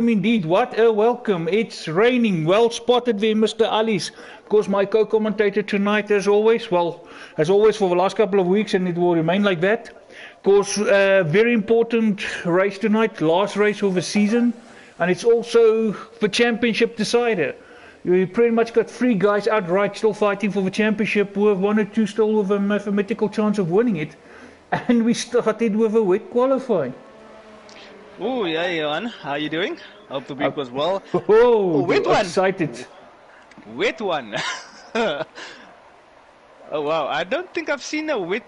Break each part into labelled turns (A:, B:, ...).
A: Indeed, what a welcome. It's raining. Well spotted there, Mr. Alice. Of course, my co-commentator tonight, as always. Well, as always for the last couple of weeks, and it will remain like that. Of course, very important race tonight, last race of the season. And it's also the championship decider. We pretty much got three guys outright still fighting for the championship, with one or two still with a mathematical chance of winning it. And we started with a wet qualifying.
B: Oh, yeah, Johan. How are you doing? Hope the week was well.
A: Oh,
B: wet one.
A: Excited.
B: Wet one. Oh, wow. I don't think I've seen a wet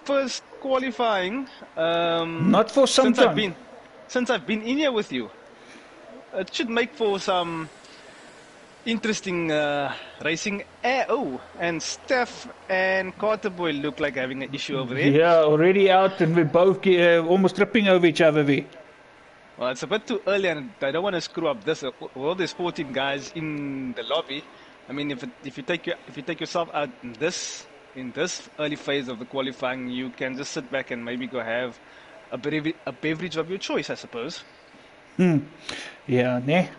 B: first qualifying.
A: Not for some time.
B: Since I've been in here with you. It should make for some interesting racing. And Steph and Carterboy look like having an issue over there.
A: Yeah, already out, and we're both almost tripping over each other there.
B: Well, it's a bit too early, and I don't want to screw up this. Well, there's 14 guys in the lobby. I mean, if you take yourself out in this early phase of the qualifying, you can just sit back and maybe go have a beverage of your choice, I suppose.
A: Yeah, ne.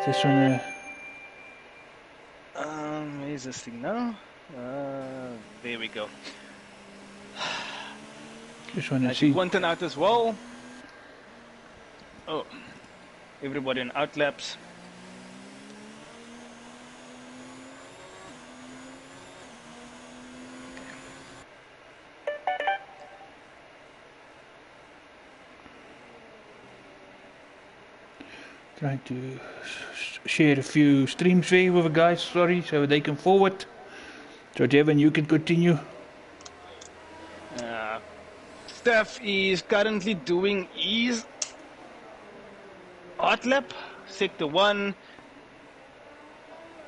A: Just wanna.
B: Where's this thing now? There we go.
A: Just wanna see.
B: Quentin out as well. Oh, everybody in outlaps.
A: Trying to share a few streams there with the guys, sorry, so they can forward. So Devin, you can continue.
B: Steph is currently doing his hot lap, sector 1,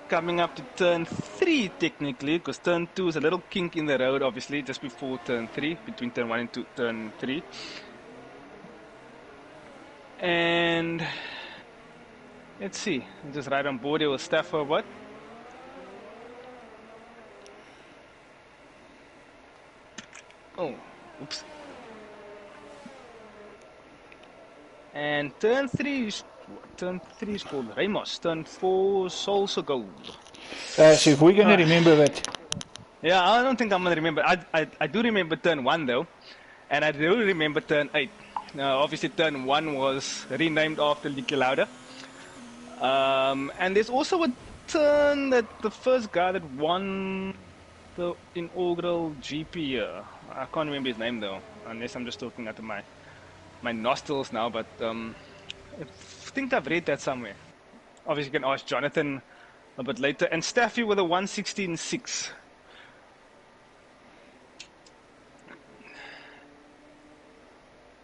B: coming up to turn 3 technically, because turn 2 is a little kink in the road, obviously, just before turn 3, between turn 1 and turn 3. And let's see, just right on board here with Steph or what? Oh, oops. And turn 3 is called Ramos. Turn 4 is also gold.
A: So if we're gonna remember that.
B: Yeah, I don't think I'm gonna remember. I do remember turn 1 though, and I do remember turn 8. Now, obviously, turn 1 was renamed after Licky Lauda. And there's also a turn that the first guy that won the inaugural GP here. I can't remember his name though, unless I'm just talking out of my nostrils now, but I think I've read that somewhere. Obviously, you can ask Jonathan a bit later. And Staffy with a 1:16.6.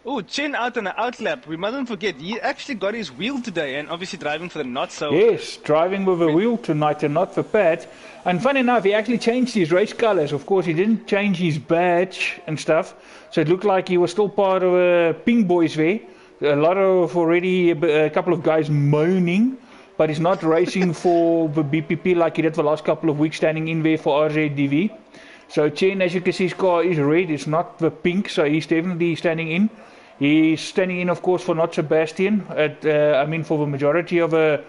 B: Oh, Chen out on the outlap. We mustn't forget, he actually got his wheel today, and obviously driving for the not so.
A: Yes, driving with a wheel tonight and not the pad. And funny enough, he actually changed his race colors. Of course, he didn't change his badge and stuff, so it looked like he was still part of Pink Boys there. A lot of already a couple of guys moaning, but he's not racing for the BPP like he did the last couple of weeks, standing in there for RZDV. So Chen, as you can see, his car is red. It's not the pink, so he's definitely standing in. He's standing in, of course, for not Sebastian. For the majority of a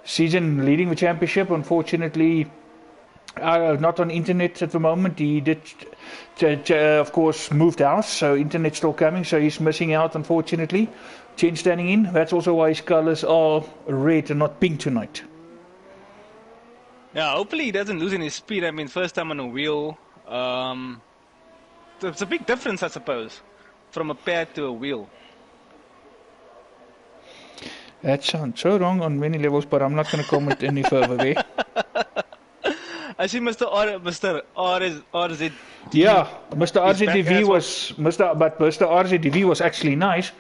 A: season leading the championship. Unfortunately, not on internet at the moment. He did, of course, moved house, so internet's still coming. So he's missing out, unfortunately. Chen standing in. That's also why his colors are red and not pink tonight.
B: Yeah, hopefully he doesn't lose any speed. I mean, first time on a wheel. It's a big difference, I suppose, from a pad to a wheel.
A: That sounds so wrong on many levels, but I'm not going to comment any further there.
B: I see Mr. RZ.
A: Yeah, Mr. RZDV was Mr. RZDV was actually nice.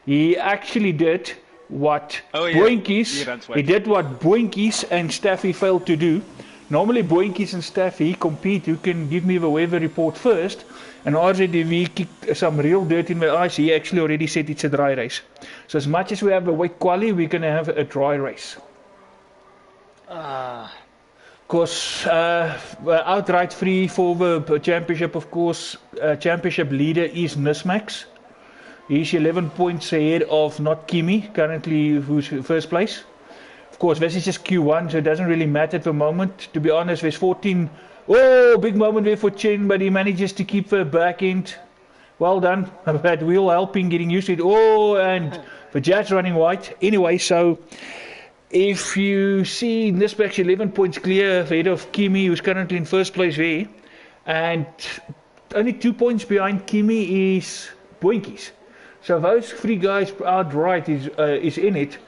A: He actually did what Boinkies. He did what Boinkies and Staffy failed to do. Normally, Boinkies and Staffy compete who can give me the weather report first. And RZDV kicked some real dirt in the ice. He actually already said it's a dry race. So as much as we have a wet quali, we're going to have a dry race. Because outright free for the championship, of course, championship leader is Nismax. He's 11 points ahead of not Kimi, currently who's first place. Of course, this is just Q1, so it doesn't really matter at the moment. To be honest, there's 14. Oh, big moment there for Chen, but he manages to keep the back end. Well done. That wheel helping, getting used to it. Oh, and the Jazz running white. Anyway, so if you see Nisbek's 11 points clear ahead of Kimi, who's currently in first place there, and only 2 points behind Kimi is Boinkies. So those 3 guys outright is in it,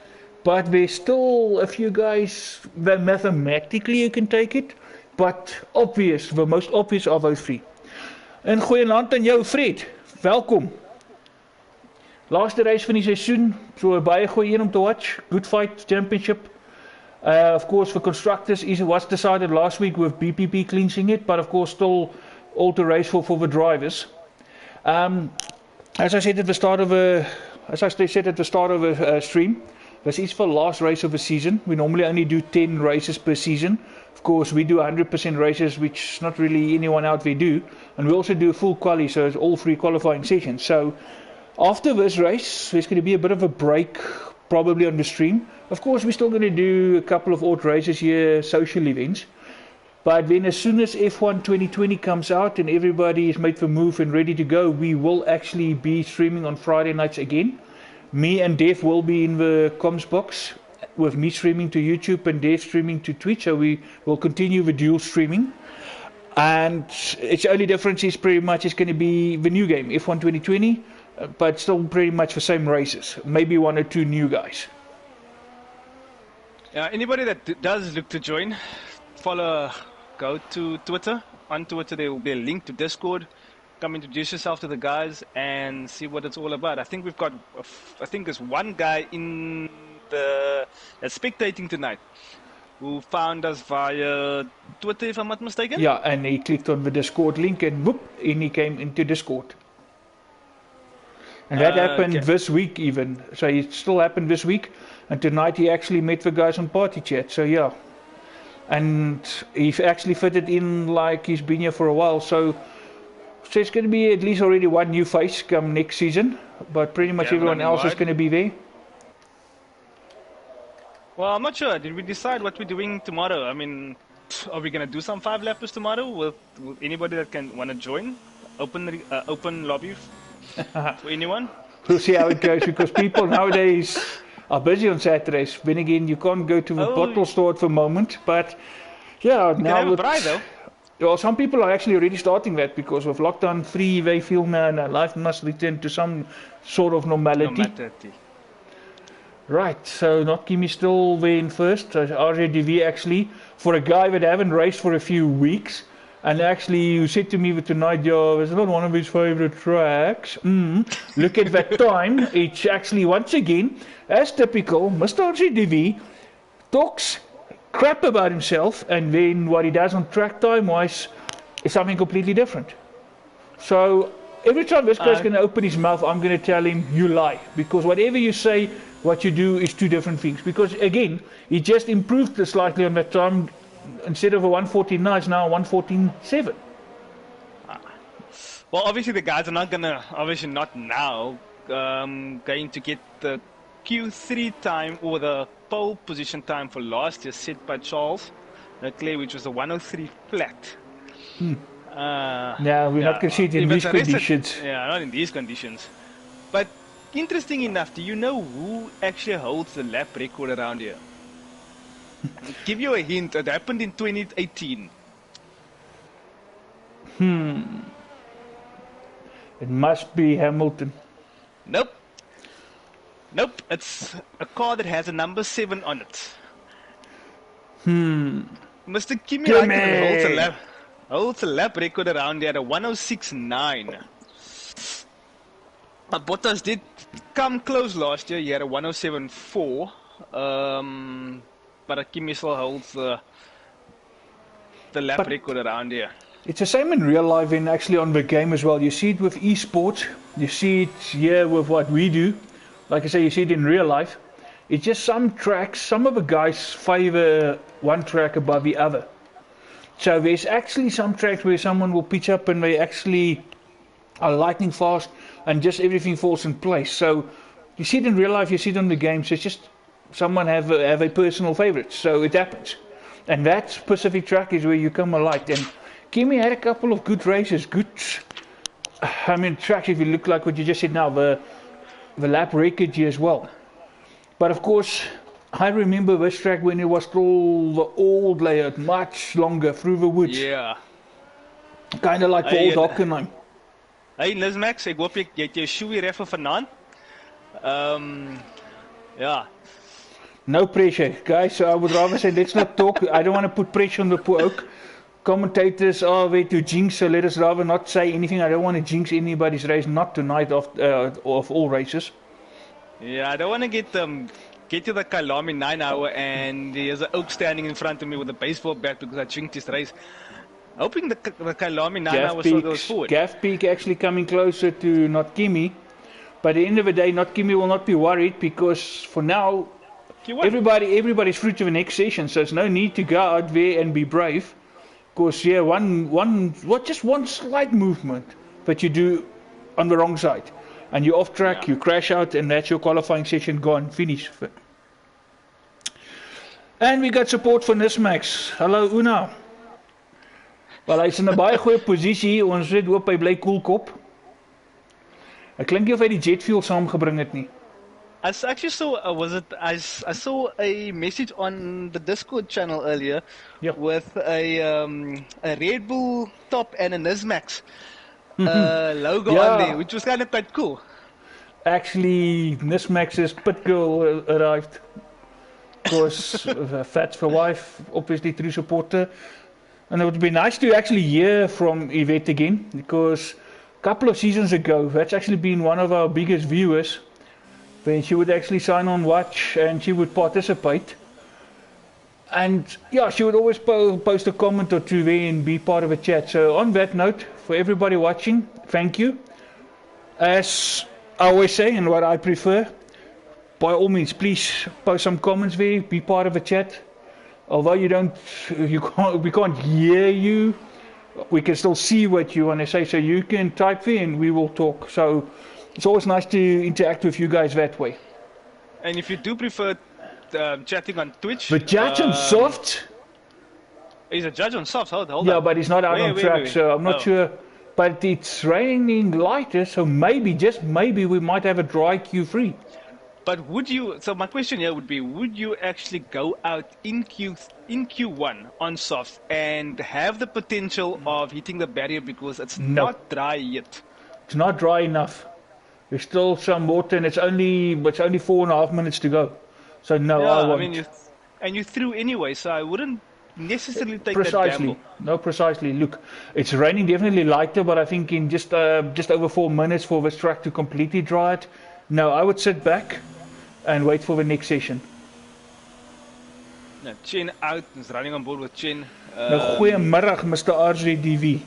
A: but there's still a few guys that mathematically you can take it, but the most obvious are those 3. En goeienaand aan jou Fred, welkom. Laaste race van die seisoen, so 'n baie goeie een om te watch. Good Fight Championship. Of course, for constructors, it was decided last week with BPP clinching it, but of course still all to race for the drivers. As I said at the start of a stream, this is the last race of the season. We normally only do 10 races per season. Of course, we do 100% races, which not really anyone out there do, and we also do a full quali, so it's all 3 qualifying sessions. So after this race, there's going to be a bit of a break, probably on the stream. Of course, we're still going to do a couple of odd races here, social events. But then as soon as F1 2020 comes out and everybody is made the move and ready to go, we will actually be streaming on Friday nights again. Me and Dev will be in the comms box, with me streaming to YouTube and Dev streaming to Twitch, so we will continue the dual streaming. And its only difference is pretty much it's going to be the new game, F1 2020, but still pretty much the same races, maybe 1 or 2 new guys.
B: Anybody that does look to join, go to Twitter. On Twitter there will be a link to Discord. Come introduce yourself to the guys and see what it's all about. I think there's one guy in that's spectating tonight who found us via Twitter, if I'm not mistaken.
A: Yeah, and he clicked on the Discord link and whoop, in he came into Discord. And that happened this week even. So it still happened this week. And tonight he actually met the guys on Party Chat. So yeah. And he actually fitted in like he's been here for a while. So it's going to be at least already 1 new face come next season. But pretty much everyone else is going to be there.
B: Well, I'm not sure. Did we decide what we're doing tomorrow? I mean, are we going to do some 5-lappers tomorrow with anybody that want to join? Open lobby for anyone?
A: We'll see how it goes, because people nowadays are busy on Saturdays. Then again, you can't go to the bottle store at the moment. But yeah,
B: you now can have a braai, though.
A: Well, some people are actually already starting that, because with lockdown 3, they feel now life must return to some sort of normality. Right, so not Kimi still there in first. RJDV actually, for a guy that haven't raced for a few weeks, and actually you said to me tonight, yeah, it's not one of his favorite tracks. Look at that time. It's actually, once again, as typical, Mr. RJDV talks crap about himself, and then what he does on track time wise is something completely different. So every time this guy's going to open his mouth, I'm going to tell him, you lie, because whatever you say, what you do is 2 different things. Because again, he just improved slightly on that time. Instead of a 1:14.9, it's now a 1:14.7.
B: Well, obviously the guys are not gonna, obviously not now, going to get the Q3 time or the pole position time for last year set by Charles Leclerc, which was a 1:03 flat.
A: We're not going to see it in these conditions.
B: Not in these conditions. But interesting enough, do you know who actually holds the lap record around here? I'll give you a hint. It happened in 2018.
A: It must be Hamilton.
B: Nope. It's a car that has a number 7 on it. Mr. Kimi Räikkönen holds a lap record around here at a 1:06.9. Bottas did come close last year. He had a 1:07.4. But Kimi still holds the lap record around here.
A: It's the same in real life and actually on the game as well. You see it with esports. You see it here with what we do. Like I say, you see it in real life. It's just some tracks, some of the guys favor one track above the other. So there's actually some tracks where someone will pitch up and they actually are lightning fast, and just everything falls in place. So you see it in real life, you see it on the games. It's just someone have a personal favorite, so it happens. And that specific track is where you come alight. And Kimi had a couple of good races, good. I mean, tracks. If you look like what you just said now, the lap record as well. But of course, I remember this track when it was still the old layout, much longer through the woods.
B: Yeah.
A: Kind of like the old Hockenheim.
B: Hey Nismax, ek hoop jy het jou shoe weer vir vanaand. Ja.
A: No pressure, guys. So I would rather say let's not talk. I don't want to put pressure on the poor oak. Commentators are way to jinx, so let us rather not say anything. I don't want to jinx anybody's race, not tonight of all races.
B: Yeah, I don't want to get to the Kalami 9 hour and there's an oak standing in front of me with a baseball bat because I jinxed his race. Hoping the Kalami 9 hour still goes forward.
A: Gaff Peak actually coming closer to not Kimi. But at the end of the day, not Kimi will not be worried because for now, everybody's through to the next session. So there's no need to go out there and be brave. Because yeah, just one slight movement that you do on the wrong side, and you're off track, you crash out, and that's your qualifying session gone, finish. And we got support for Nismax. Hello Una. Wel, hy's in 'n baie goeie posisie. Ons het hoop hy bly koelkop. Ek klink nie of hy die jet fuel saamgebring het nie.
B: I actually saw I saw a message on the Discord channel earlier with a Red Bull top and a Nismax logo on there, which was kind of quite cool.
A: Actually, Nismax's pit girl arrived. Of course, Fats for wife, obviously true supporter. And it would be nice to actually hear from Yvette again, because a couple of seasons ago, that's actually been one of our biggest viewers, when she would actually sign on watch and she would participate. And yeah, she would always post a comment or two there and be part of a chat. So on that note, for everybody watching, thank you. As I always say, and what I prefer, by all means, please post some comments there, be part of a chat. Although we can't hear you, we can still see what you want to say. So you can type there and we will talk. So it's always nice to interact with you guys that way.
B: And if you do prefer chatting on Twitch,
A: the judge on soft.
B: He's a judge on soft. Hold on.
A: Yeah, but he's not out on track, so I'm not sure. But it's raining lighter, so maybe, just maybe, we might have a dry Q3.
B: But would you? So my question here would be: would you actually go out in Q1 on soft and have the potential of hitting the barrier because it's not dry yet?
A: It's not dry enough. There's still some water, and it's only 4.5 minutes to go. So no,
B: yeah,
A: I won't.
B: I mean, you threw anyway, so I wouldn't necessarily take
A: precisely.
B: that gamble.
A: No, precisely. Look, it's raining definitely lighter, but I think in just over 4 minutes for this track to completely dry it. No, I would sit back and wait for the next session.
B: Now, Chen out, is running on board with Chen.
A: Goeiemiddag, Mr. RJDV.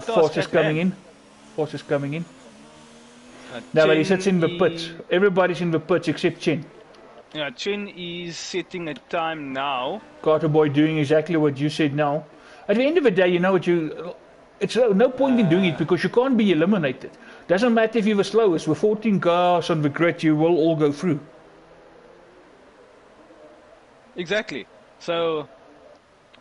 A: Force is coming in. Force is coming in. No, but he sits in the pits. Everybody's in the pits except Chen.
B: Yeah, Chen is setting a time now.
A: Carter Boy doing exactly what you said now. At the end of the day, you know what it's no point in doing it because you can't be eliminated. Doesn't matter if you're the slowest. With 14 cars on the grid, you will all go through.
B: Exactly. So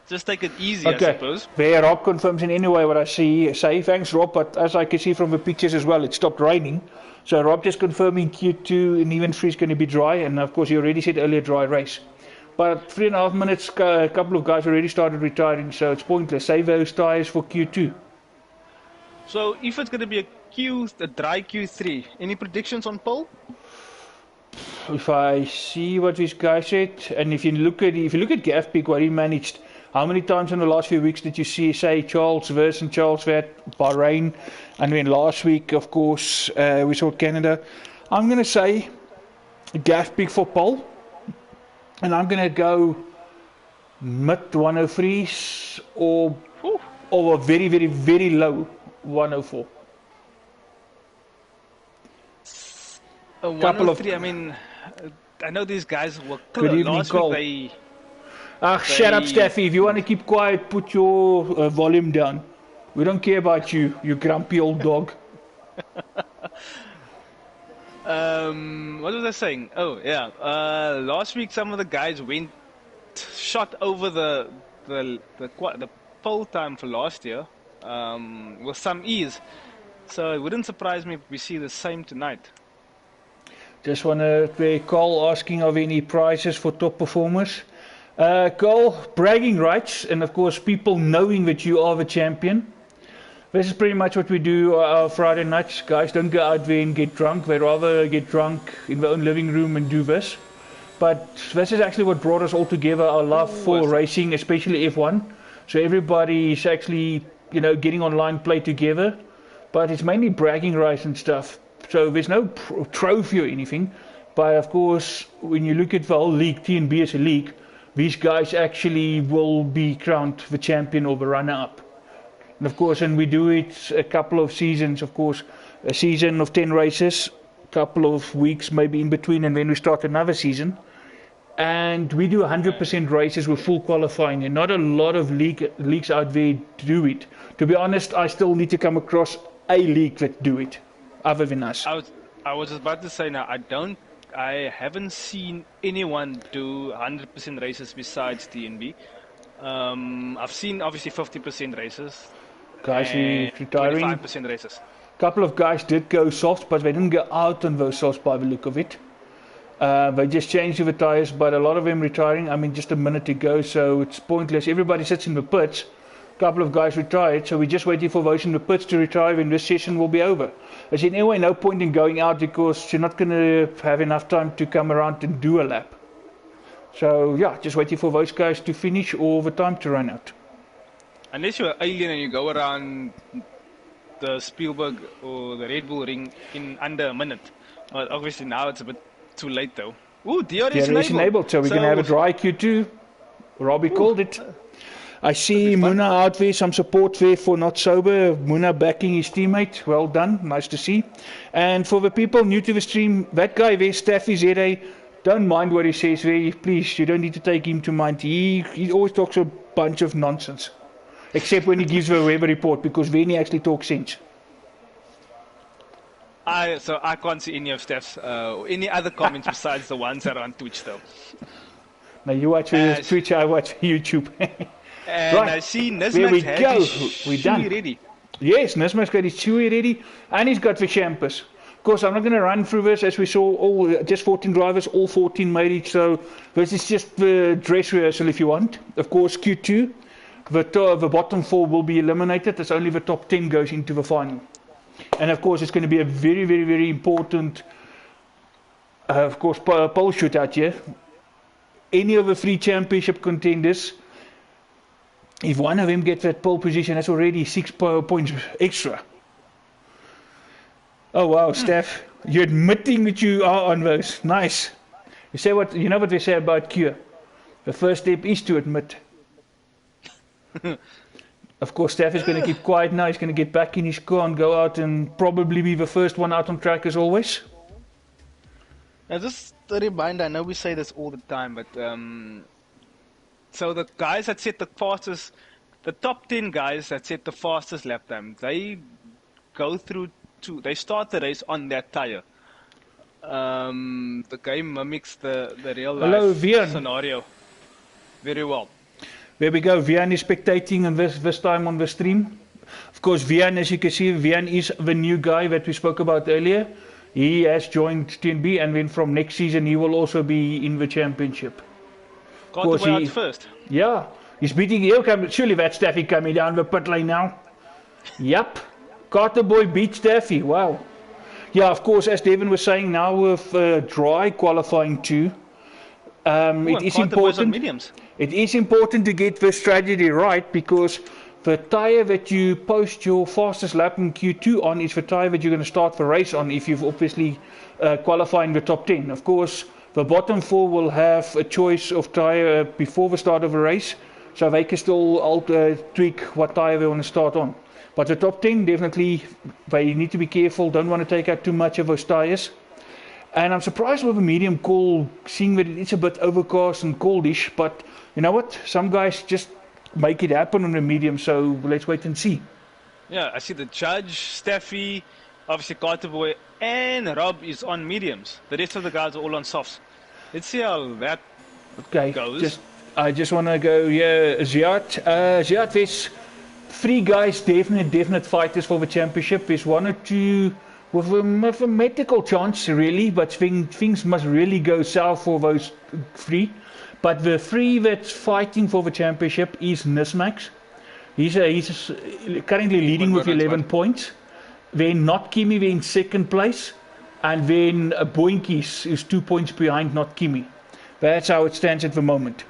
B: just take it easy, I suppose.
A: There, Rob confirms in any way what I say. Thanks, Rob. But as I can see from the pictures as well, it stopped raining. So Rob just confirming Q2 and even 3 is going to be dry. And of course, he already said earlier dry race. But 3.5 minutes, a couple of guys already started retiring. So it's pointless. Save those tires for Q2.
B: So if it's going to be a dry Q3, any predictions on pole?
A: If I see what this guy said, and if you look at Gaff Peak, what he managed, how many times in the last few weeks did you say Charles Vers and Charles Vat, Bahrain, and then last week, of course, we saw Canada. I'm going to say Gaff Peak for pole, and I'm going to go mid 103s or a very, very, very low 104.
B: A 103, I mean, I know these guys were
A: good evening,
B: last
A: Cole.
B: week
A: Shut up, Steffi. If you want to keep quiet, put your volume down. We don't care about you, you grumpy old dog.
B: What was I saying? Oh yeah. Last week some of the guys shot over the pole time for last year, with some ease. So it wouldn't surprise me if we see the same tonight.
A: Just want to call asking of any prizes for top performers. Cole, bragging rights, and of course people knowing that you are the champion. This is pretty much what we do our Friday nights. Guys don't go out there and get drunk. They rather get drunk in their own living room and do this. But this is actually what brought us all together, our love for racing, especially F1. So everybody is actually, getting online, play together. But it's mainly bragging rights and stuff. So there's no trophy or anything. But of course, when you look at the whole league, TnB as a league, these guys actually will be crowned the champion or the runner-up. And of course, and we do it a couple of seasons, of course, a season of 10 races, a couple of weeks maybe in between, and then we start another season. And we do 100% races with full qualifying, and not a lot of leagues out there do it. To be honest, I still need to come across a league that do it, other than us.
B: I was just about to say now, I haven't seen anyone do 100% races besides TnB. I've seen obviously 50% races.
A: Guys retiring.
B: 25% races.
A: A couple of guys did go softs, but they didn't go out on those softs by the look of it. They just changed the tyres, but a lot of them retiring. I mean, just a minute to go, so it's pointless. Everybody sits in the pits. A couple of guys retired, so we're just waiting for those in the pits to retire, and this session will be over. There's anyway no point in going out because you're not going to have enough time to come around and do a lap. So yeah, just waiting for those guys to finish or the time to run out.
B: Unless you're an alien and you go around the Spielberg or the Red Bull Ring in under a minute. But obviously now it's a bit too late though. Ooh, DRS enabled.
A: So we're going to have a dry Q2. Robbie called it. I see Muna out there, some support there for Not Sober. Muna backing his teammate. Well done, nice to see. And for the people new to the stream, that guy there, Staffy ZA, don't mind what he says there. Please, you don't need to take him to mind. He always talks a bunch of nonsense. Except when he gives the weather report, because then he actually talks sense.
B: So I can't see any of Steph's, any other comments besides the ones that are on Twitch though.
A: Now you watch Twitch, I watch YouTube.
B: And right. I see Nisma's had his shoey ready.
A: Yes, Nisma's got his shoey ready, and he's got the champers. Of course, I'm not going to run through this, as we saw, just 14 drivers, all 14 made it, so this is just the dress rehearsal if you want. Of course, Q2, the bottom 4 will be eliminated, as only the top 10 goes into the final. And of course, it's going to be a very, very, very important, of course, pole shootout here. Any of the 3 championship contenders, if one of them gets that pole position, that's already 6 points extra. Oh wow, Steph, you're admitting that you are on those. Nice. You know what they say about cure? The first step is to admit. Of course, Steph is going to keep quiet now. He's going to get back in his car and go out and probably be the first one out on track as always.
B: Now, just a reminder, I know we say this all the time, but so the guys that set the fastest, the top 10 guys that set the fastest lap time, they go through they start the race on that tire. The game mimics the real life scenario very well.
A: There we go. Vian is spectating and this time on the stream. Of course, Vian, as you can see, Vian is the new guy that we spoke about earlier. He has joined TnB, and then from next season he will also be in the championship.
B: Got the way out first.
A: Yeah, he's beating. Surely that's Staffy coming down the pit lane now. Yep, Carter Boy beat Staffy. Wow. Yeah, of course, as Devin was saying, now with dry qualifying too, it is important. It is important to get the strategy right, because the tyre that you post your fastest lap in Q2 on is the tyre that you're going to start the race on if you've obviously qualified in the top 10. Of course, the bottom 4 will have a choice of tyre before the start of a race, so they can still tweak what tyre they want to start on. But the top 10, definitely, they need to be careful, don't want to take out too much of those tyres. And I'm surprised with a medium cold, seeing that it's a bit overcast and coldish, but you know what? Some guys just make it happen on the medium, so let's wait and see.
B: Yeah, I see the judge, Steffi, obviously Carterboy, and Rob is on mediums. The rest of the guys are all on softs. Let's see how that
A: Okay,
B: goes.
A: I just want to go here. Ziad, there's three guys, definite fighters for the championship. There's one or two with a mathematical chance, really, but things must really go south for those three. But the three that's fighting for the championship is Nismax. He's currently leading with 11 points. Then Not Kimi, they're in second place. And then Boinkies is 2 points behind Not Kimi. That's how it stands at the moment.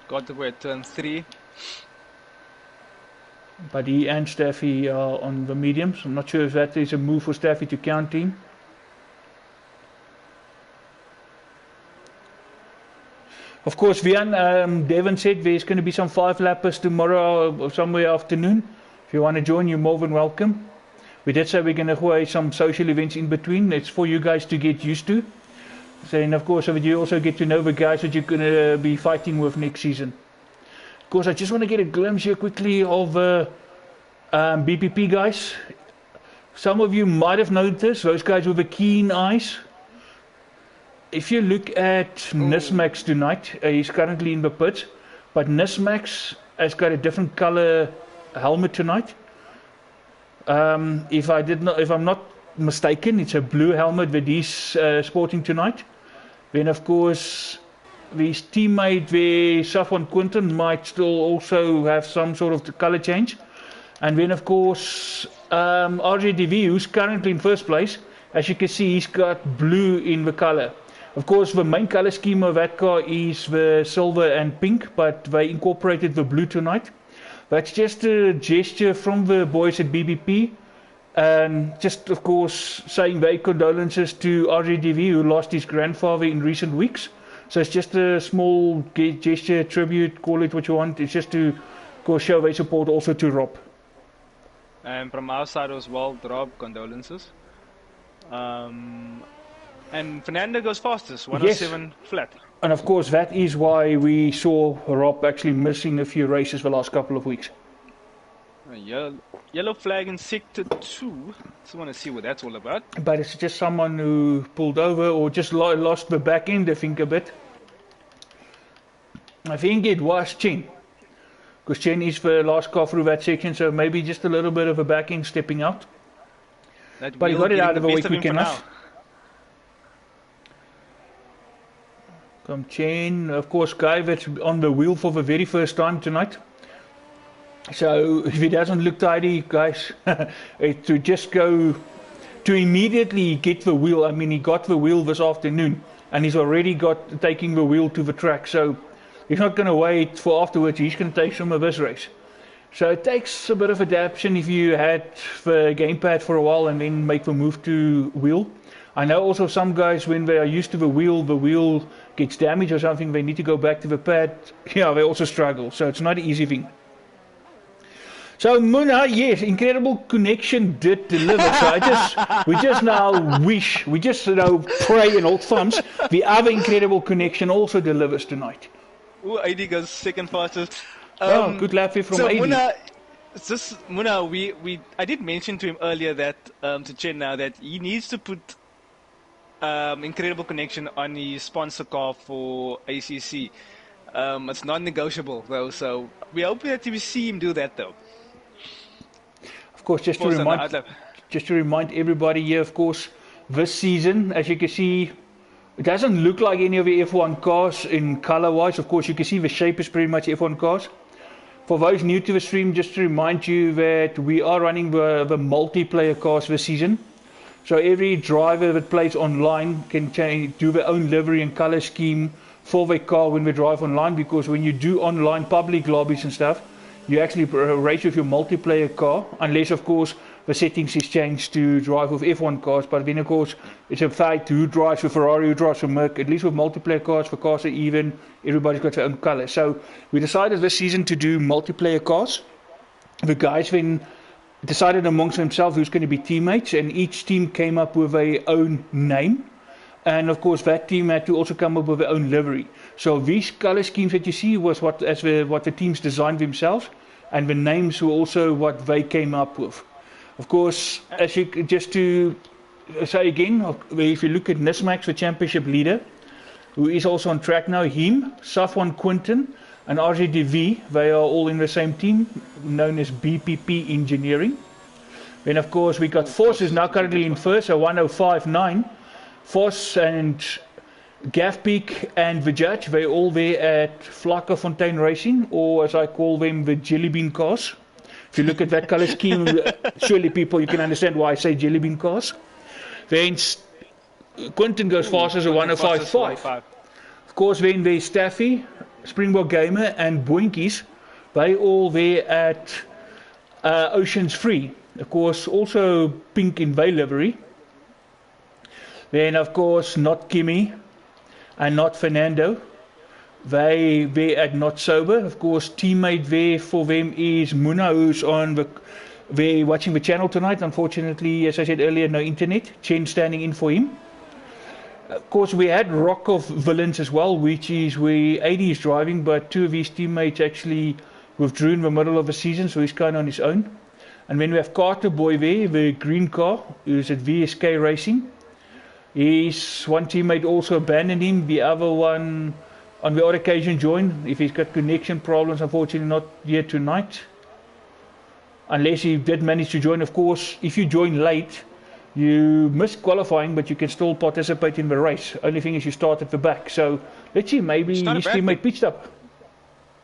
B: Carterboy at turn 3.
A: But he and Steffi are on the mediums. I'm not sure if that is a move for Steffi to counter him. Of course, Devon said there's going to be some 5-lappers tomorrow or somewhere afternoon. If you want to join, you're more than welcome. We did say we're going to have some social events in between. It's for you guys to get used to. So, and of course, so you also get to know the guys that you're going to be fighting with next season. Of course, I just want to get a glimpse here quickly of BPP guys. Some of you might have noticed those guys with the keen eyes. If you look at Nismax tonight, he's currently in the pit, but Nismax has got a different color helmet tonight. If I'm not mistaken, it's a blue helmet that he's sporting tonight. Then, of course, his teammate there, Safwan Quinton, might still also have some sort of color change. And then, of course, RJDV, who's currently in first place, as you can see, he's got blue in the color. Of course, the main color scheme of that car is the silver and pink, but they incorporated the blue tonight. That's just a gesture from the boys at BBP. And just, of course, saying their condolences to RJDV, who lost his grandfather in recent weeks. So it's just a small gesture, tribute, call it what you want. It's just to, of course, show their support also to Rob.
B: And from our side as well, Rob, condolences. And Fernando goes fastest, 107 yes. Flat.
A: And of course, that is why we saw Rob actually missing a few races the last couple of weeks.
B: Yellow flag in sector 2. Just want to see what that's all about.
A: But it's just someone who pulled over or just lost the back end, I think, a bit. I think it was Chen. Because Chen is the last car through that section, so maybe just a little bit of a back end stepping out. But he got it out of the way quick enough. Come Chen, of course, Guy that's on the wheel for the very first time tonight. So if he doesn't look tidy, guys, to just go to immediately get the wheel. I mean, he got the wheel this afternoon and he's already taking the wheel to the track. So he's not going to wait for afterwards. He's going to take some of this race. So it takes a bit of adaptation if you had the gamepad for a while and then make the move to wheel. I know also some guys, when they are used to the wheel gets damaged or something, they need to go back to the pad. Yeah, they also struggle. So it's not an easy thing. So Muna, yes, incredible connection did deliver. So we just pray and hold thumbs. The other incredible connection also delivers tonight.
B: Ooh, AD goes second fastest.
A: Good lap here from AD.
B: Muna, I did mention to him earlier that to Chen now that he needs to put incredible connection on his sponsor car for ACC. It's non-negotiable though, so we hope that we see him do that though.
A: Of course, just to remind everybody here, of course, this season, as you can see, it doesn't look like any of the F1 cars in color-wise. Of course, you can see the shape is pretty much F1 cars. For those new to the stream, just to remind you that we are running the multiplayer cars this season. So every driver that plays online can do their own livery and color scheme for their car when they drive online, because when you do online public lobbies and stuff, you actually race with your multiplayer car, unless of course the settings is changed to drive with F1 cars. But then of course it's a fight who drives with Ferrari, who drives with Merc. At least with multiplayer cars, the cars are even, everybody's got their own color. So we decided this season to do multiplayer cars. The guys then decided amongst themselves who's going to be teammates, and each team came up with their own name. And of course, that team had to also come up with their own livery. So these color schemes that you see was what the teams designed themselves, and the names were also what they came up with. Of course, just to say again, if you look at Nismax, the championship leader, who is also on track now, him, Safwan Quinton, and RGDV, they are all in the same team, known as BPP Engineering. Then of course we got Foss, who's now currently in first, so 105.9. Foss and Gavpeak and the Judge, they're all there at Vlakkefontein Racing, or as I call them, the Jelly Bean cars. If you look at that color scheme, surely people, you can understand why I say Jelly Bean cars. Then Quinton goes fast as a 105.5. Of course, then there's Staffy, Springbok Gamer, and Boinkies. They all there at Oceans Free. Of course, also pink in their livery. Then, of course, not Kimmy and not Fernando. They at Not Sober. Of course, teammate there for them is Muna, who's on they're watching the channel tonight. Unfortunately, as I said earlier, no internet. Chen standing in for him. Of course, we had Rock of Villains as well, which is where AD is driving, but two of his teammates actually withdrew in the middle of the season, so he's kind of on his own. And then we have Carter Boy there, the green car, who's at VSK Racing. His one teammate also abandoned him, the other one on the odd occasion joined. If he's got connection problems, unfortunately not here tonight. Unless he did manage to join. Of course, if you join late, you missed qualifying, but you can still participate in the race. Only thing is you start at the back. So let's see, maybe his teammate pitched up.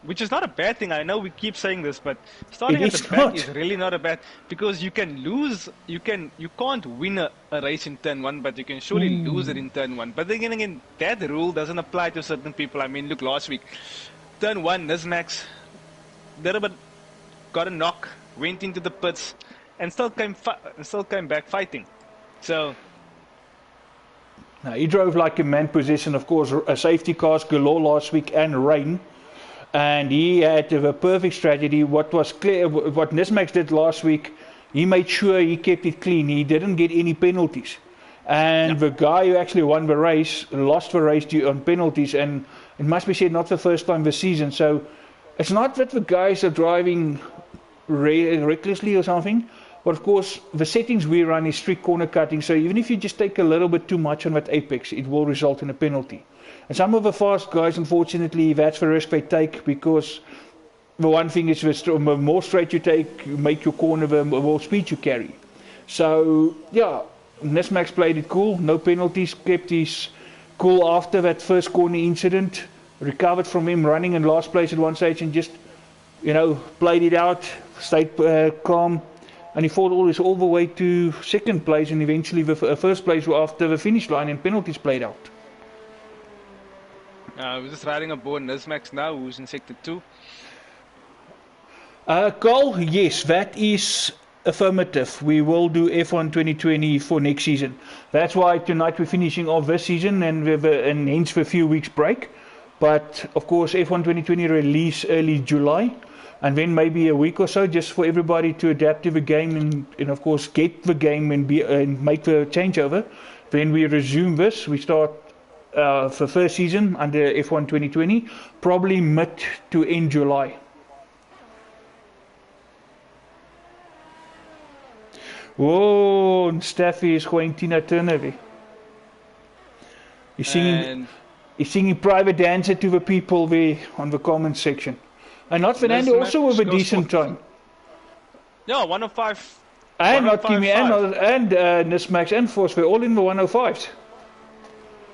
B: Which is not a bad thing. I know we keep saying this, but starting at the back is really not a bad, because you can lose. You can't win a race in turn one, but you can surely lose it in turn one. But then again, that rule doesn't apply to certain people. I mean, look, last week, turn one, Nismax, got a knock, went into the pits, and still came back fighting. So.
A: Now, he drove like a man position, of course, a safety cars galore last week and rain. And he had the perfect strategy. What was clear, what Nismax did last week, he made sure he kept it clean. He didn't get any penalties. And the guy who actually won the race lost the race due on penalties. And it must be said, not the first time this season. So it's not that the guys are driving recklessly or something. But of course, the settings we run is strict corner cutting. So even if you just take a little bit too much on that apex, it will result in a penalty. And some of the fast guys, unfortunately, that's the risk they take, because the one thing is the more straight you take, you make your corner, the more speed you carry. So, yeah, Nismax played it cool, no penalties, kept his cool after that first corner incident, recovered from him running in last place at one stage and just, played it out, stayed calm. And he fought all the way to second place and eventually the first place after the finish line and penalties played out.
B: We're just riding aboard Nismax now, who's in Sector 2.
A: Carl, yes, that is affirmative. We will do F1 2020 for next season. That's why tonight we're finishing off this season and hence a few weeks break. But of course, F1 2020 release early July. And then maybe a week or so just for everybody to adapt to the game and of course get the game and make the changeover. Then we resume this. We start for first season under F1 2020, probably mid to end July. Whoa, Staffy is going Tina Turner there. He's singing Private Dancer to the people there on the comments section. And not Fernando also with a decent time.
B: Yeah, 105.
A: And not Kimi and Nismax and Force, we're all in the 105s.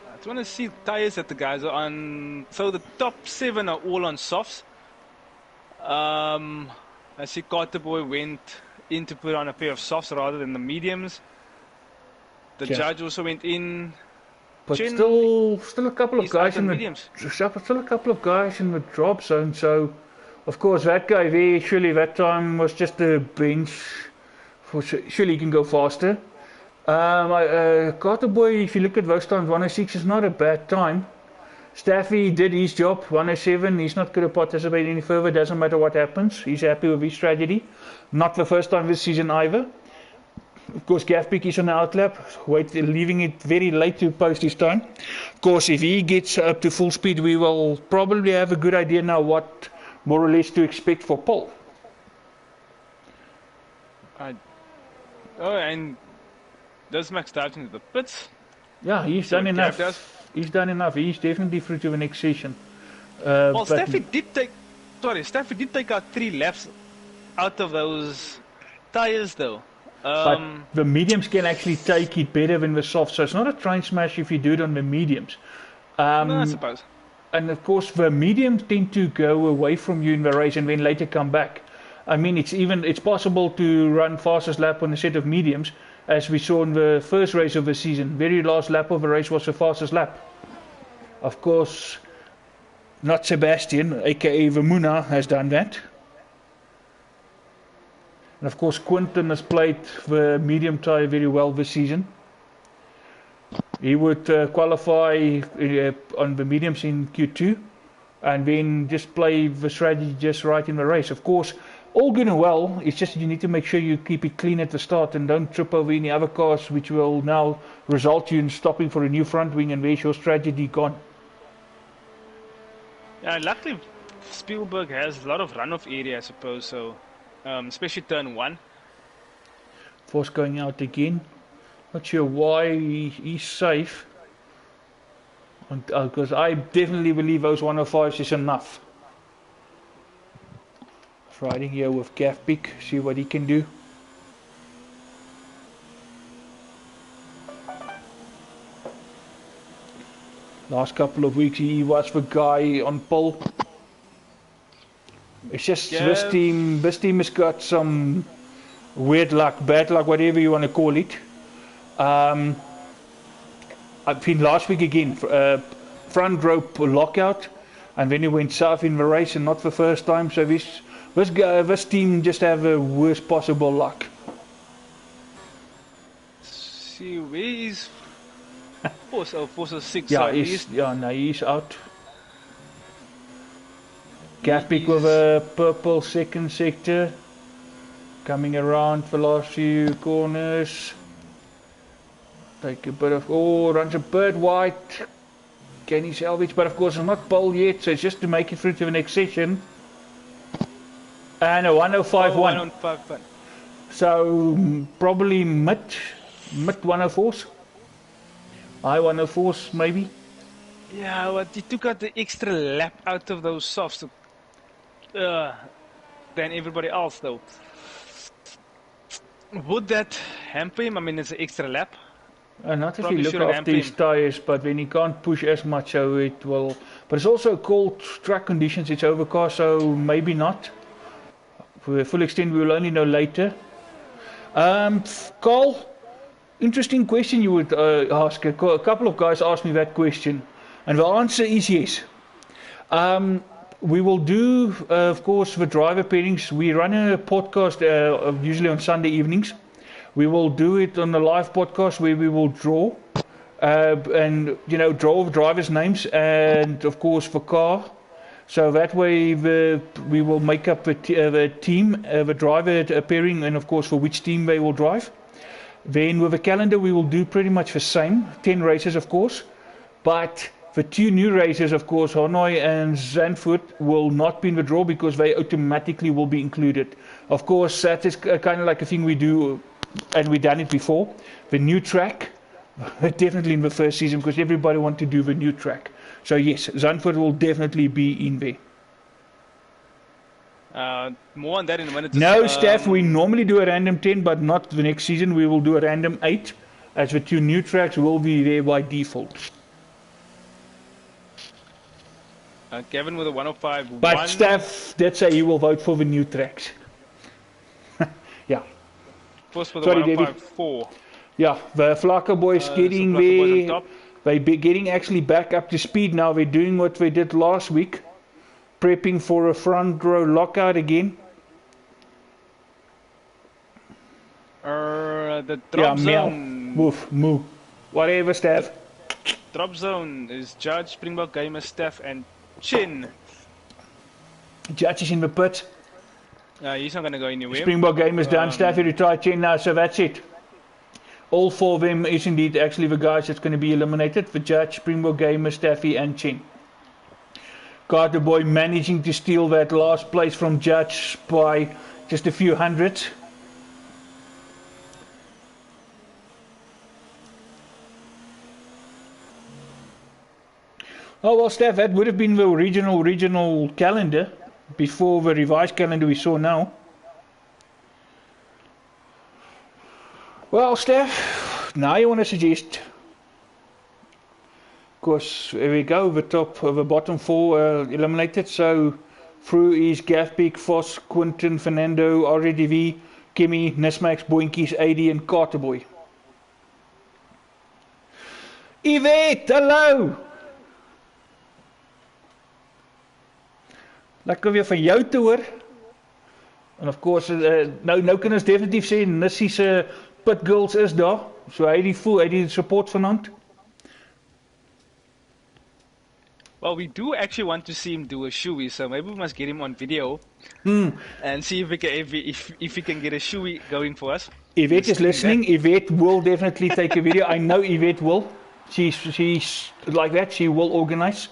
B: I just want to see tires that the guys are on. So the top 7 are all on softs. I see Carter Boy went in to put on a pair of softs rather than the mediums. The Judge also went in.
A: But still a couple of guys in the mediums. Still a couple of guys in the drop zone. So, of course, that guy there, surely that time was just a bench. Surely he can go faster. Carter Boy, if you look at those times, 106 is not a bad time. Staffy did his job, 107. He's not going to participate any further. Doesn't matter what happens. He's happy with his strategy. Not the first time this season either. Of course, Gavpik is on the outlap, leaving it very late to post his time. Of course, if he gets up to full speed, we will probably have a good idea now what more or less to expect for Paul.
B: And does Max dive into the pits?
A: Yeah, he's done enough. He's done enough. He's definitely through to the next session.
B: Well, Staffy did take out 3 laps out of those tires, though.
A: But the mediums can actually take it better than the soft, so it's not a train smash if you do it on the mediums.
B: No, I suppose.
A: And of course, the mediums tend to go away from you in the race and then later come back. I mean, it's possible to run fastest lap on a set of mediums, as we saw in the first race of the season. Very last lap of the race was the fastest lap. Of course, not Sebastian, aka Vamuna, has done that. And of course, Quinton has played the medium tyre very well this season. He would qualify on the mediums in Q2 and then just play the strategy just right in the race. Of course, all good and well, it's just you need to make sure you keep it clean at the start and don't trip over any other cars, which will now result you in stopping for a new front wing, and there's your strategy gone.
B: Yeah, luckily Spielberg has a lot of runoff area, I suppose, so especially turn 1.
A: Force going out again. Not sure why he's safe. Because I definitely believe those 105s is enough. Riding here with Gavpik, see what he can do. Last couple of weeks he was the guy on pole. It's just this team has got some weird luck, bad luck, whatever you want to call it. I've been last week again, front rope lockout, and then he went south in the race, and not the first time. So this team just have the worst possible luck.
B: See, where is Force 6?
A: Yeah, he's out. Gavpik with a purple second sector, coming around the last few corners. Take a bit of, runs a bit wide. Can he salvage? But of course it's not pole yet, so it's just to make it through to the next session. And a 105.1.
B: 105.1.
A: So probably mid 104s. High 104s maybe.
B: Yeah, but he took out the extra lap out of those softs than everybody else, though. Would that hamper him? I mean, it's an extra lap.
A: Not if you look after his tyres, but when he can't push as much, so it will. But it's also cold track conditions, it's overcast, so maybe not. For a full extent, we will only know later. Carl, interesting question you would ask. A couple of guys asked me that question, and the answer is yes. We will do, of course, the driver pairings. We run a podcast usually on Sunday evenings. We will do it on a live podcast where we will draw and draw drivers' names and of course the car. So that way we will make up the team, the driver pairing, and of course for which team they will drive. Then with the calendar we will do pretty much the same, 10 races of course, but the 2 new races, of course, Hanoi and Zandvoort, will not be in the draw because they automatically will be included. Of course, that is kind of like a thing we do, and we've done it before. The new track, definitely in the first season, because everybody wants to do the new track. So yes, Zandvoort will definitely be in there.
B: More on that in a minute.
A: No, Steph, we normally do a random 10, but not the next season. We will do a random 8, as the 2 new tracks will be there by default.
B: Kevin with a 105.1.
A: But Steph did say he will vote for the new tracks. Yeah.
B: First for the 105.4.
A: Yeah, the Flaka boys getting there. They're getting actually back up to speed now. They're doing what they did last week, prepping for a front row lockout again.
B: The drop zone.
A: Move. Whatever, Steph.
B: Drop zone is Judge, Springbok Gamer, Steph, and Chin.
A: Judge is in the pit.
B: He's not going to go anywhere.
A: Springbok Gamer's done. Steph retired Chin now, so that's it. all 4 of them is indeed actually the guys that's going to be eliminated. The Judge, Springbok Gamer, Staffy and Chen. Carter Boy managing to steal that last place from Judge by just a few hundred. Oh well, Steph, that would have been the original calendar before the revised calendar we saw now. Well, Steph, now you want to suggest? Of course, here we go. The bottom 4 eliminated. So through is Gafbeek, Vos, Quinton, Fernando, RDV, Kimmy, Nismax, Boinkies, AD, and Carterboy. Yvette, hallo! Lekker weer van jou te hoor. En of course, nou kan ons definitief sê Nissie se Pit Girls is daar. So hy het die support vanaand.
B: Well, we do actually want to see him do a shoey, so maybe we must get him on video and see if we can get a shoey going for us.
A: Yvette is listening. Yvette will definitely take a video. I know Yvette will. She's like that. She will organize.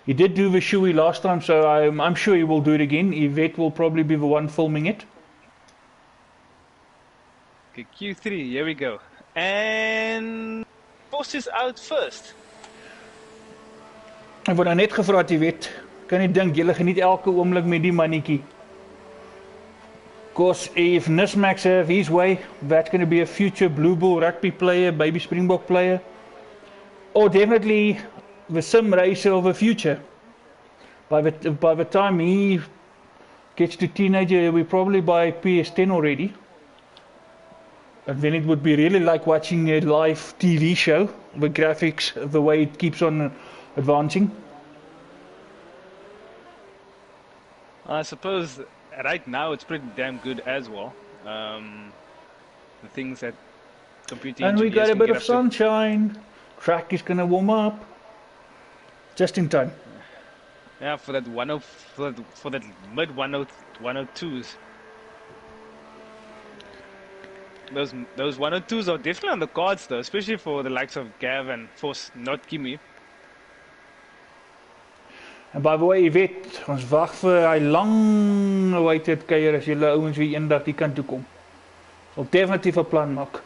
A: He did do the shoey last time, so I'm sure he will do it again. Yvette will probably be the one filming it.
B: Okay, Q3, here we go. And Post is out first.
A: Ek word nou net gevra het, Yvette. Kan jy dink, julle geniet elke oomblik met die mannetjie. Because if Nismax have his way, that's going to be a future Blue Bull rugby player, baby Springbok player. Or definitely the sim racer of the future. By the time he gets to teenager, we're probably by PS10 already. And then it would be really like watching a live TV show, the graphics, the way it keeps on advancing.
B: I suppose right now it's pretty damn good as well. The things that computing
A: and we got a bit of
B: to.
A: sunshine. Track is gonna warm up just in time.
B: Yeah, for that for that mid 102s. Those 102s are definitely on the cards though, especially for the likes of Gav and Vos, not Kimmy.
A: And by the way, Yvette, ons wag vir hy lang awaited kuier as julle ouens weer eendag die kant toe kom. Sal definitief 'n plan maak.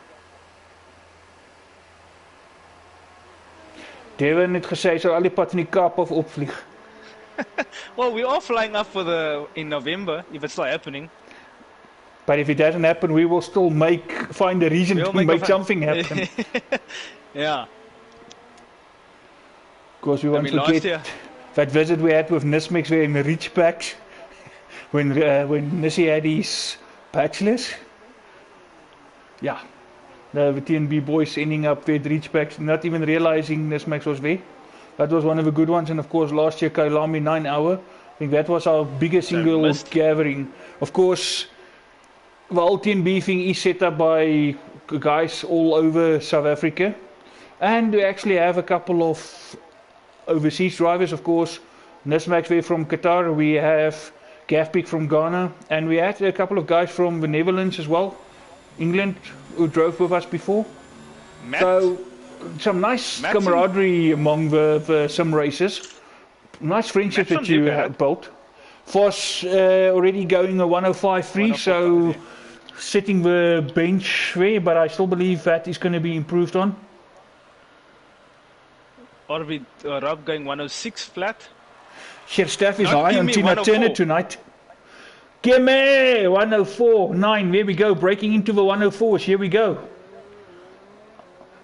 A: Devin het gesê hy sal al die pad van die Kaap af opvlieg.
B: Well, we are flying up in November if it's still happening.
A: But if it doesn't happen, we will still find a reason to make something happen.
B: Yeah.
A: Because we want to get that visit we had with Nismix in the Reach Packs when Nissie had his bachelors. Yeah. The TnB boys ending up with Reach Packs, not even realizing Nismix was there. That was one of the good ones. And of course, last year, Kailami 9 hour. I think that was our biggest single gathering. Of course, the whole TnB thing is set up by guys all over South Africa. And we actually have a couple of overseas drivers, of course. Nismax way from Qatar. We have Gafbeek from Ghana. And we had a couple of guys from the Netherlands as well. England, who drove with us before.
B: Matt?
A: So, some nice camaraderie among the sim racers. Nice friendship that you have built. Vos already going a 105.3, so sitting the bench there, but I still believe that is going to be improved on.
B: Or with Rob going 106 flat.
A: Shit, Staff is high on Tina Turner tonight. Gimme 104.9. There we go, breaking into the 104s. Here we go.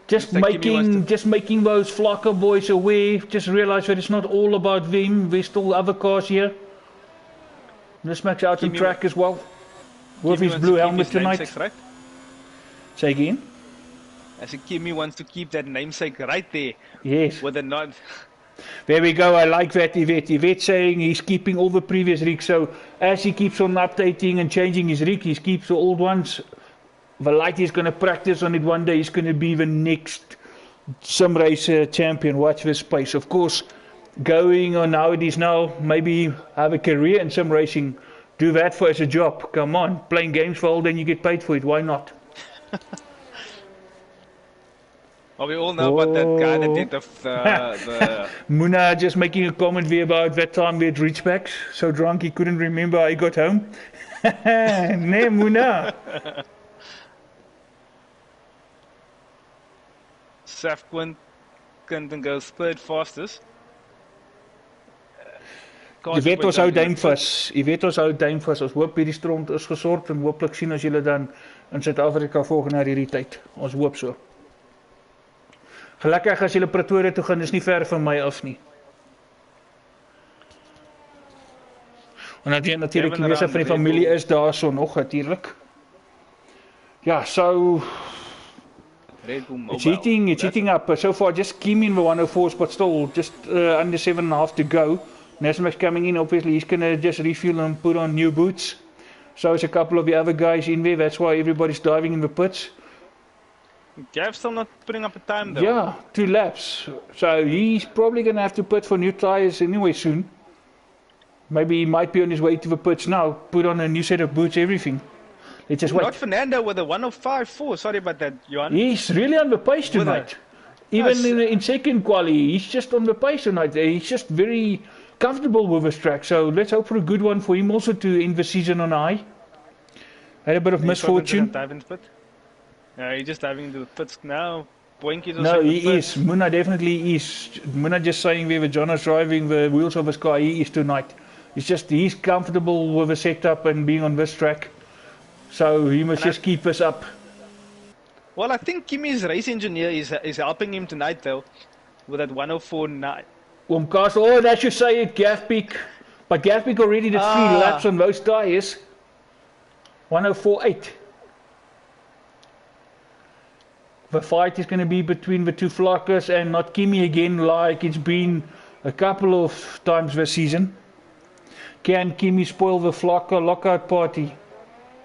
A: Just making those Flocker boys aware. Just realize that it's not all about them. There's still other cars here. This match out on track as well. With his blue helmet tonight.
B: Namesake, right?
A: Say again?
B: I said Kimmy wants to keep that namesake right there.
A: Yes.
B: With a nod.
A: There we go, I like that, Yvette. Yvette saying he's keeping all the previous rigs. So as he keeps on updating and changing his rig, he keeps the old ones. The light is going to practice on it one day. He's going to be the next sim racer champion. Watch this space. Of course, going on how it is now, maybe have a career in sim racing do that for as a job. Come on, playing games for all, then you get paid for it. Why not?
B: Well, we all know about that guy that did the
A: Muna just making a comment there about that time we had Reachbacks. So drunk he couldn't remember how he got home. Nee, Muna.
B: Saf Quinton goes third fastest.
A: Jy weet ons hou duim vas. Jy weet ons hou duim vas. Ons hoop hierdie stront is gesort en hooplik sien ons julle dan in Suid-Afrika volgende jaar hierdie tyd. Ons hoop so. Gelukkig as julle Pretoria toe gaan, is nie ver van my af nie. En natuurlijk die meeste van die familie is daar so nog natuurlijk. Ja, so it's heating up. So far just Kimi in the 104s, but still just under 7.5 to go. Nesmek's coming in, obviously he's going to just refuel and put on new boots. So is a couple of the other guys in there, that's why everybody's diving in the pits.
B: Gav's still not putting up a time though.
A: Yeah, 2 laps. So he's probably going to have to pit for new tyres anyway soon. Maybe he might be on his way to the pits now, put on a new set of boots, everything. Let's just wait.
B: Not Fernando with a 105.4, sorry about that, Johan.
A: He's really on the pace tonight. Even in second quali, he's just on the pace tonight. He's just very comfortable with his track, so let's hope for a good one for him also to end the season on high. Had a bit of misfortune.
B: Yeah, he's just diving into the pits now. Boinky's also
A: no, he is. Muna definitely is. Muna just saying where John is driving the wheels of his car, he is tonight. He's comfortable with the setup and being on this track. So he must just keep us up.
B: Well, I think Kimi's race engineer is helping him tonight though, with that 104.9.
A: Oh, that should say it, Gavpeak. But Gavpeak already did 3 laps on those tyres. 104.8. The fight is going to be between the 2 flockers and not Kimi again, like it's been a couple of times this season. Can Kimi spoil the flocker lockout party?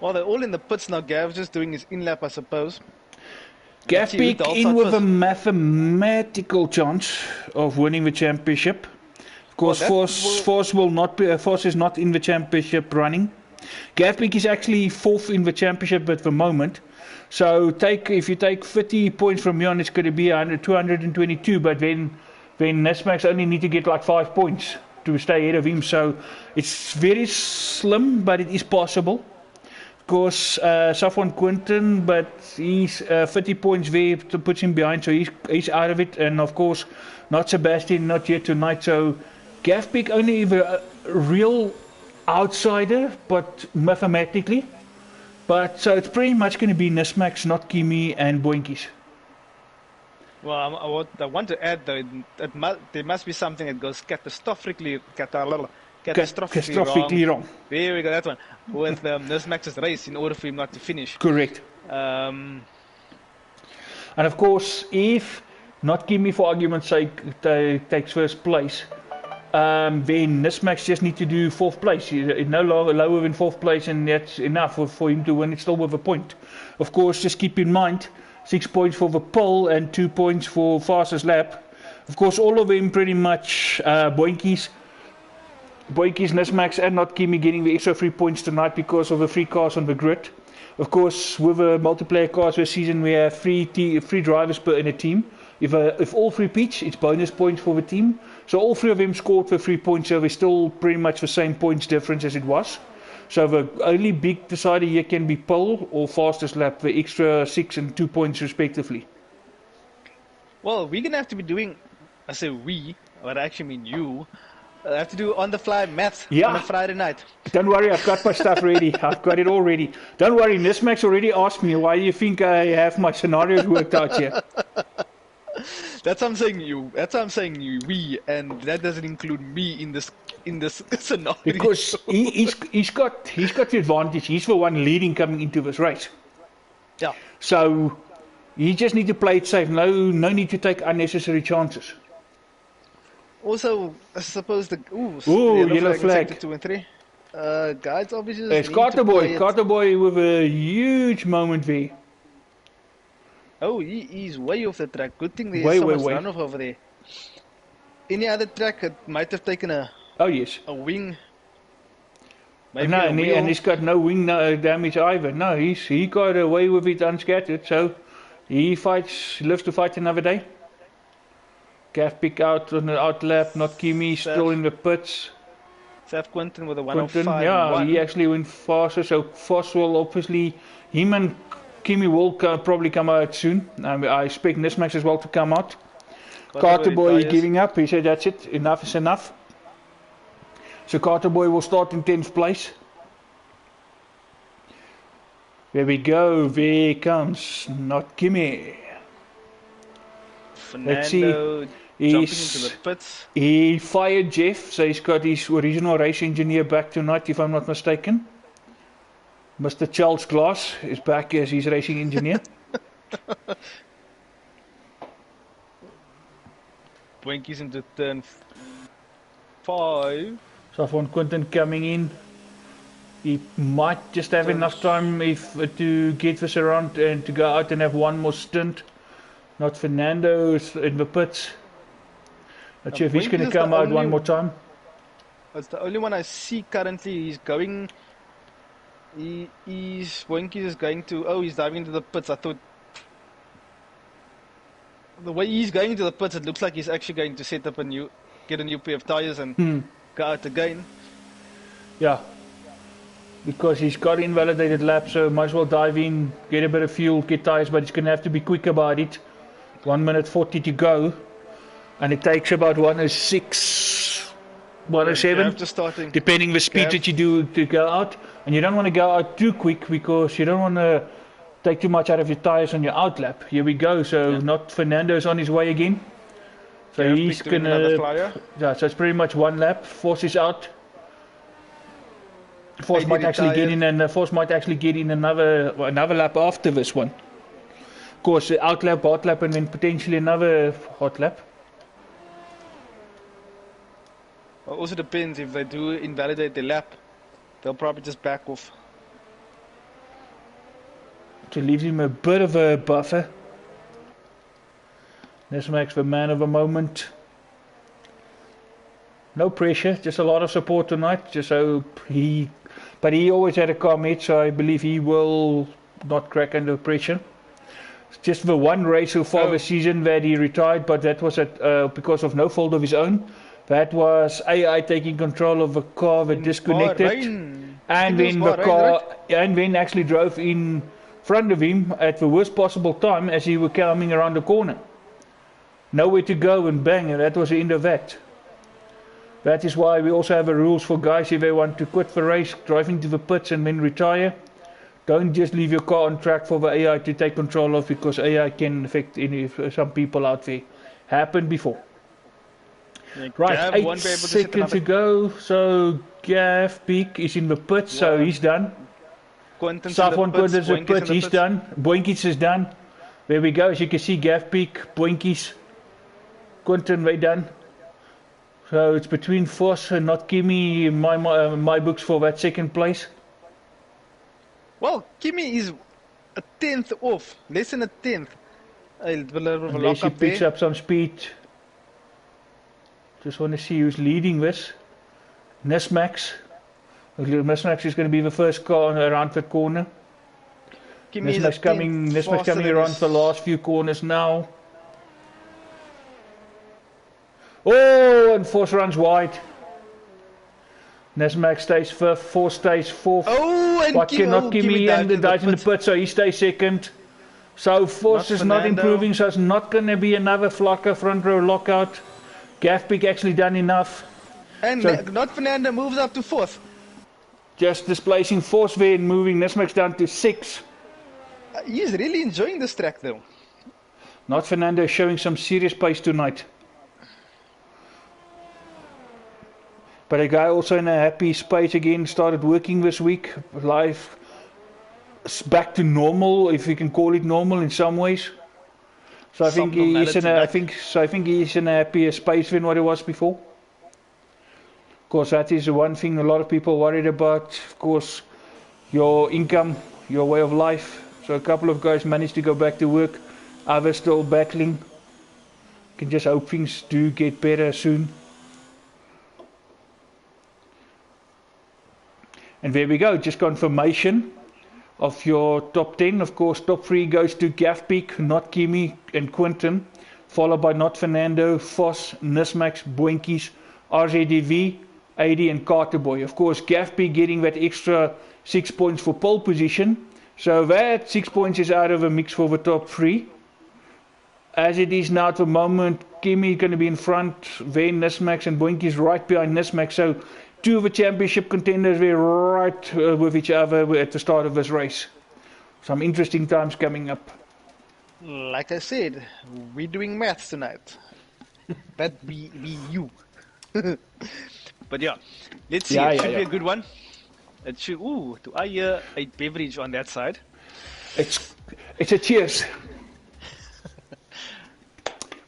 B: Well, they're all in the pits now. Gav's just doing his in-lap, I suppose.
A: Gavpeak in with a mathematical chance of winning the championship. Of course, Force will not be. Force is not in the championship running. Gavpeak is actually 4th in the championship at the moment. So if you take 30 points from Jan, it's going to be 222. But then Nesmax only need to get like 5 points to stay ahead of him. So it's very slim, but it is possible. Of course, Safwan Quinton, but he's 30 points there to put him behind, so he's out of it. And of course, not Sebastian, not yet tonight. So Gavpeak only a real outsider, but mathematically. But so it's pretty much going to be Nismax, not Kimi and Boinkies.
B: Well, I want to add though, there must be something that goes catastrophically wrong. There we go, that one. With Nismax's race in order for him not to finish.
A: Correct. And of course, if not Kimi for argument's sake takes first place, then Nismax just need to do 4th place. No lower than 4th place, and that's enough for him to win it still with a point. Of course, just keep in mind 6 points for the pole and 2 points for fastest lap. Of course, all of them pretty much Boinkies, Nismax, and not Kimi getting the extra 3 points tonight because of the 3 cars on the grid. Of course, with the multiplayer cars this season, we have 3 drivers per in a team. If all 3 pitch, it's bonus points for the team. So all 3 of them scored for 3 points, so we're still pretty much the same points difference as it was. So the only big decider here can be pole or fastest lap, the extra 6 and 2 points respectively.
B: Well, we're going to have to be doing, I say we, but I actually mean you, have to do on-the-fly maths on a Friday night. Don't
A: worry, I've got my stuff ready. I've got it all ready. Don't worry, Nismax already asked me why you think I have my scenarios worked out here.
B: That's what I'm saying you. That's what I'm saying you. We, and that doesn't include me in this scenario.
A: Because he's got the advantage. He's the one leading coming into this race.
B: Yeah.
A: So you just need to play it safe. No need to take unnecessary chances.
B: Also, I suppose the
A: yellow flag.
B: 2 and 3. Guys, obviously.
A: It's Carter Boy with a huge moment there.
B: Oh, he's way off the track. Good thing there's so much runoff over there. Any other track, it might have taken a wing. Maybe
A: No,
B: a
A: and,
B: wheel.
A: he's got no wing damage either. No, he got away with it unscattered, so he lives to fight another day. Gav pick out on the outlap, not Kimmy, still in the pits.
B: Seth Quinton with a
A: Quinton,
B: 105.
A: yeah, he actually went faster, so Foss will obviously, him and Kimmy will probably come out soon. I expect Nismax as well to come out. Carter Boy is giving up, he said that's it, enough is enough. So Carter Boy will start in 10th place. There we go, there comes not Kimmy. Let's see.
B: Jumping into the pits.
A: He fired Jeff, so he's got his original race engineer back tonight, if I'm not mistaken. Mr. Charles Glass is back as his racing engineer.
B: Winkies into turn 5.
A: Safon Quinton coming in. He might just have enough time to get this around and to go out and have one more stint. Not Fernando in the pits. Not sure if he's going to come out one more time.
B: That's the only one I see currently. He's going. Winkies is going to. Oh, he's diving into the pits. I thought. The way he's going into the pits, it looks like he's actually going to set up get a new pair of tires and go out again.
A: Yeah. Because he's got invalidated lap, so might as well dive in, get a bit of fuel, get tires, but he's going to have to be quick about it. 1 minute 40 to go. And it takes about 106, 107, depending the speed that you do to go out. And you don't want to go out too quick because you don't want to take too much out of your tires on your outlap. Here we go. So not Fernando's on his way again. So he's gonna. Yeah. So it's pretty much one lap. Force is out. Force might actually get in, and Force might actually get in another lap after this one. Of course, out lap, hot lap, and then potentially another hot lap.
B: Well, also depends if they do invalidate the lap, they'll probably just back off.
A: So leaves him a bit of a buffer. This makes the man of the moment. No pressure, just a lot of support tonight. But he always had a calm head, so I believe he will not crack under pressure. It's just the one race so far this season that he retired, but that was because of no fault of his own. That was AI taking control of the car that disconnected, and then actually drove in front of him at the worst possible time as he was coming around the corner. Nowhere to go, and bang, and that was the end of that. That is why we also have rules for guys if they want to quit the race, drive into the pits and then retire. Don't just leave your car on track for the AI to take control of, because AI can affect some people out there. Happened before.
B: Yeah,
A: right, 8 seconds to go. So Gav Peak is in the pit, so he's done. Safon Quinton's in the pit, he's done. Boinkies is done. There we go, as you can see, Gav Peak, Boinkies, Quinton, they done. So it's between Foss and not Kimmy in my books for that second place.
B: Well, Kimmy is a 10th off, less than a 10th.
A: Unless he picks up some speed. Just want to see who's leading this. Nismax. Nismax is going to be the first car around the corner. Nismax coming around the last few corners now. Oh, and Force runs wide. Nismax stays fifth, Force stays fourth.
B: Oh, and
A: but cannot Kimmy and dies in the pit, so he stays second. So Force is not improving, so it's not going to be another Flakker front row lockout. Gavpik actually done enough.
B: And so, not Fernando moves up to fourth.
A: Just displacing Force there and moving Nismax down to 6.
B: He's really enjoying this track though.
A: Not Fernando showing some serious pace tonight. But a guy also in a happy space again, started working this week. Life is back to normal, if you can call it normal in some ways. So I think he's in a happier space than what he was before. Of course, that is the one thing a lot of people worried about. Of course, your income, your way of life. So a couple of guys managed to go back to work. Others still battling. Can just hope things do get better soon. And there we go, just confirmation of your top 10. Of course, top 3 goes to Gaffpeak, Not Kimi and Quinton, followed by Not Fernando, Vos, Nismax, Boinkies, RZDV, AD and Carterboy. Of course, Gaffpeak getting that extra 6 points for pole position. So that 6 points is out of a mix for the top 3. As it is now at the moment, Kimi is going to be in front, then Nismax and Boinkies right behind Nismax. So 2 of the championship contenders were right with each other at the start of this race. Some interesting times coming up.
C: Like I said, we're doing maths tonight. That be you.
B: But yeah, let's see. It should be a good one. It should. Ooh, do I hear a beverage on that side?
A: It's a cheers.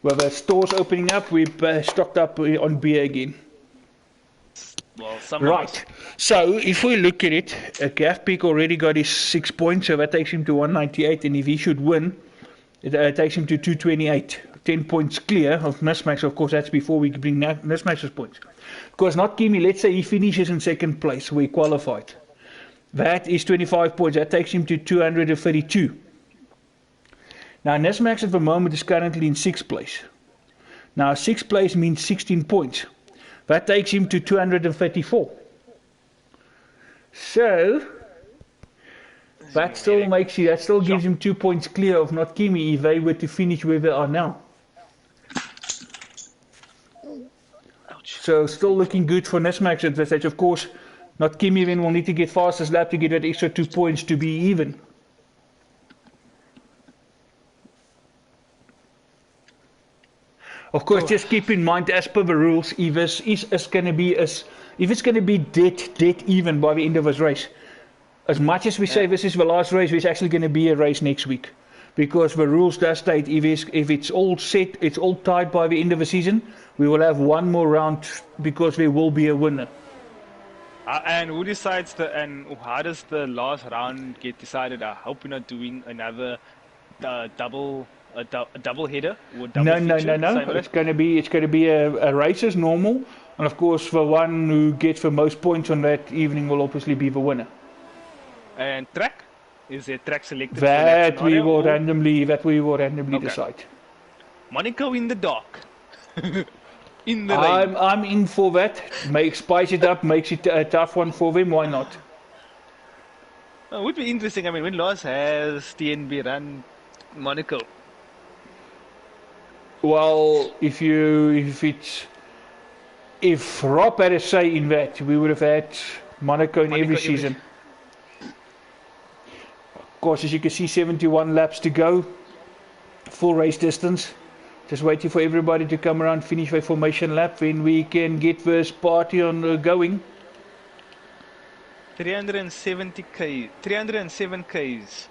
A: Well, the store's opening up. We've stocked up on beer again.
B: Well,
A: right. So if we look at it, Gaffpeak already got his 6 points, so that takes him to 198. And if he should win, it takes him to 228. 10 points clear of Nismax. Of course, that's before we bring Nismax's points. Of course, Not Kimi, let's say he finishes in second place, we qualified. That is 25 points. That takes him to 232. Now, Nismax at the moment is currently in 6th place. Now, 6th place means 16 points. That takes him to 234. So, that still gives him 2 points clear of Not Kimi if they were to finish where they are now. So still looking good for Nismax at this stage. Of course, Not Kimi then will need to get fastest lap to get that extra 2 points to be even. Of course, just keep in mind, as per the rules, if it's going to be dead even by the end of this race, as much as we say this is the last race, there's actually going to be a race next week, because the rules does state if it's all set, it's all tied by the end of the season, we will have one more round because there will be a winner.
B: And who decides how does the last round get decided? I hope we're not doing another double header or double feature.
A: No. It's going to be a race as normal, and of course the one who gets the most points on that evening will obviously be the winner.
B: And track? Is there track selected?
A: That we will randomly decide.
B: Monaco in the dark. In the lane.
A: I'm in for that. Spice it up, makes it a tough one for them. Why not?
B: It would be interesting. I mean, when Lars has TnB run Monaco.
A: Well, if Rob had a say in that, we would have had Monaco in every season. Of course, as you can see, 71 laps to go, full race distance. Just waiting for everybody to come around, finish their formation lap, then we can get this party on going.
B: 307 k's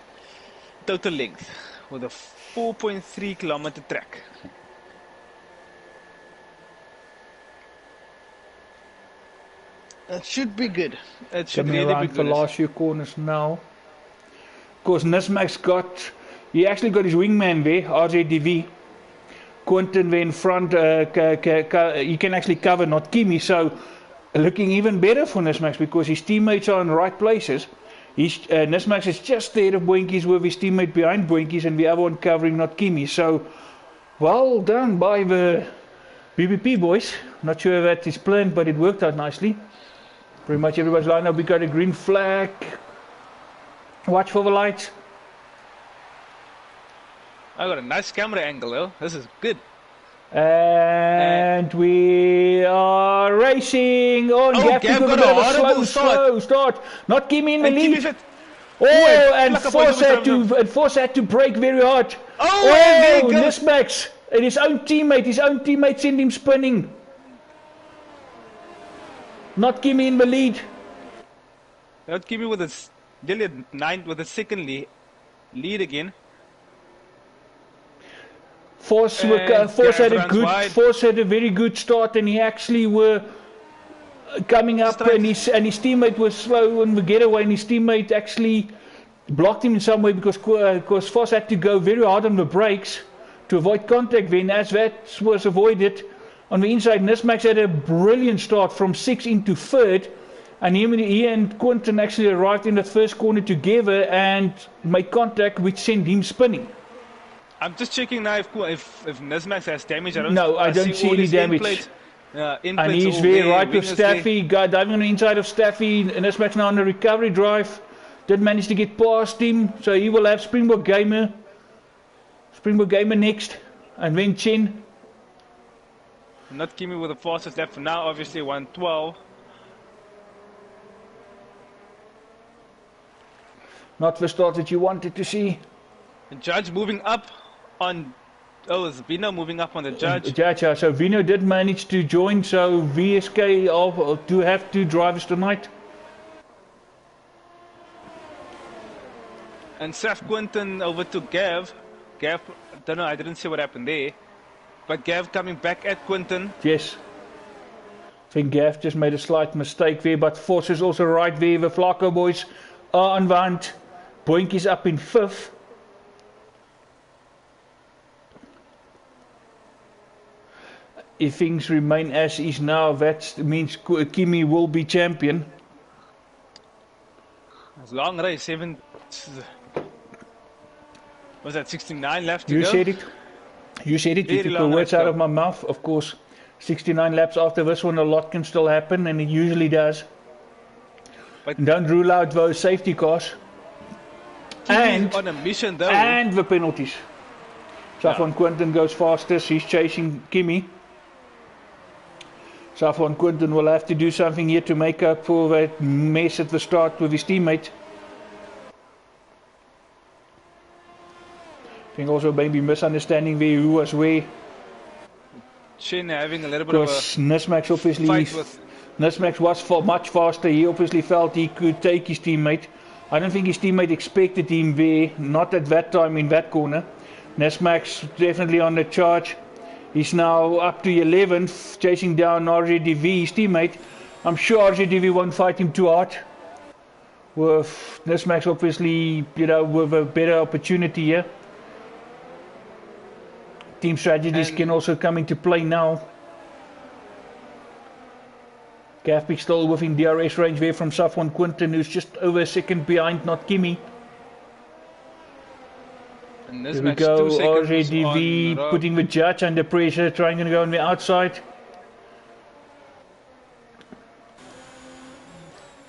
B: total length with a 4.3 kilometer track.
C: That should be good.
B: It should
A: really be good. The last few corners now. Of course, Nismax he actually got his wingman there, RZDV. Quinton there in front, he can actually cover Not Kimi, so looking even better for Nismax because his teammates are in the right places. Nismax is just there of Boinkies with his teammate behind Boinkies and the other one covering Not Kimi. So, well done by the BBP boys. Not sure if that is planned, but it worked out nicely. Pretty much everybody's lined up. We got a green flag. Watch for the lights.
B: I got a nice camera angle though. This is good.
A: And we are racing on.
B: Gav got a horrible
A: slow start. Not Kimi in the lead. And Vos had to brake very hard. Nismax. And his own teammate sent him spinning. Not Kimi in the lead.
B: Not Kimi with a second lead again.
A: Vos had a very good start, and he actually were coming up, and his teammate was slow on the getaway, and his teammate actually blocked him in some way because Vos had to go very hard on the brakes to avoid contact. Then, as that was avoided on the inside, Nismax had a brilliant start from 6th into 3rd, And he and Quinton actually arrived in that first corner together and made contact, which sent him spinning.
B: I'm just checking now if Nismax has damage. I
A: don't see
B: all
A: any
B: his
A: damage.
B: and
A: he's there, right with Staffy, guy diving on the inside of Staffy. Nismax now on the recovery drive. Did manage to get past him, so he will have Springbok Gamer next, and then Chen.
B: Not Kimi with the fastest lap for now, obviously 112.
A: Not the start that you wanted to see.
B: The Judge moving up on... Oh, it's Vino moving up on the Judge.
A: So Vino did manage to join, so VSK do have 2 drivers tonight.
B: And Saf Quinton over to Gav. Gav, don't know, I didn't see what happened there. But Gav coming back at Quinton.
A: Yes. I think Gav just made a slight mistake there, but Force is also right there. The Flacco boys are on the hunt. Boink is up in 5th. If things remain as is now, that means Kimi will be champion.
B: It's a long race, 7... Was that 69 laps to
A: go? You said it. You took the words out of my mouth. Of course, 69 laps after this one, a lot can still happen, and it usually does. But don't rule out those safety cars. And
B: on a mission though.
A: And the penalties. Safwan Quinton goes fastest. He's chasing Kimi. Safwan Quinton will have to do something here to make up for that mess at the start with his teammate. I think also maybe misunderstanding there who was where.
B: Shin having a little bit of a
A: Nismax obviously
B: fight with...
A: Nismax was much faster. He obviously felt he could take his teammate. I don't think his teammate expected him there, not at that time in that corner. Nismax definitely on the charge. He's now up to 11th, chasing down RJDV, his teammate. I'm sure RJDV won't fight him too hard. With Nismax obviously, with a better opportunity here. Team strategies can also come into play now. Gavpik still within DRS range there from Safwan Quinton, who's just over a second behind, not Kimi. Here we go, RJDV putting the Judge under pressure, trying to go on the outside.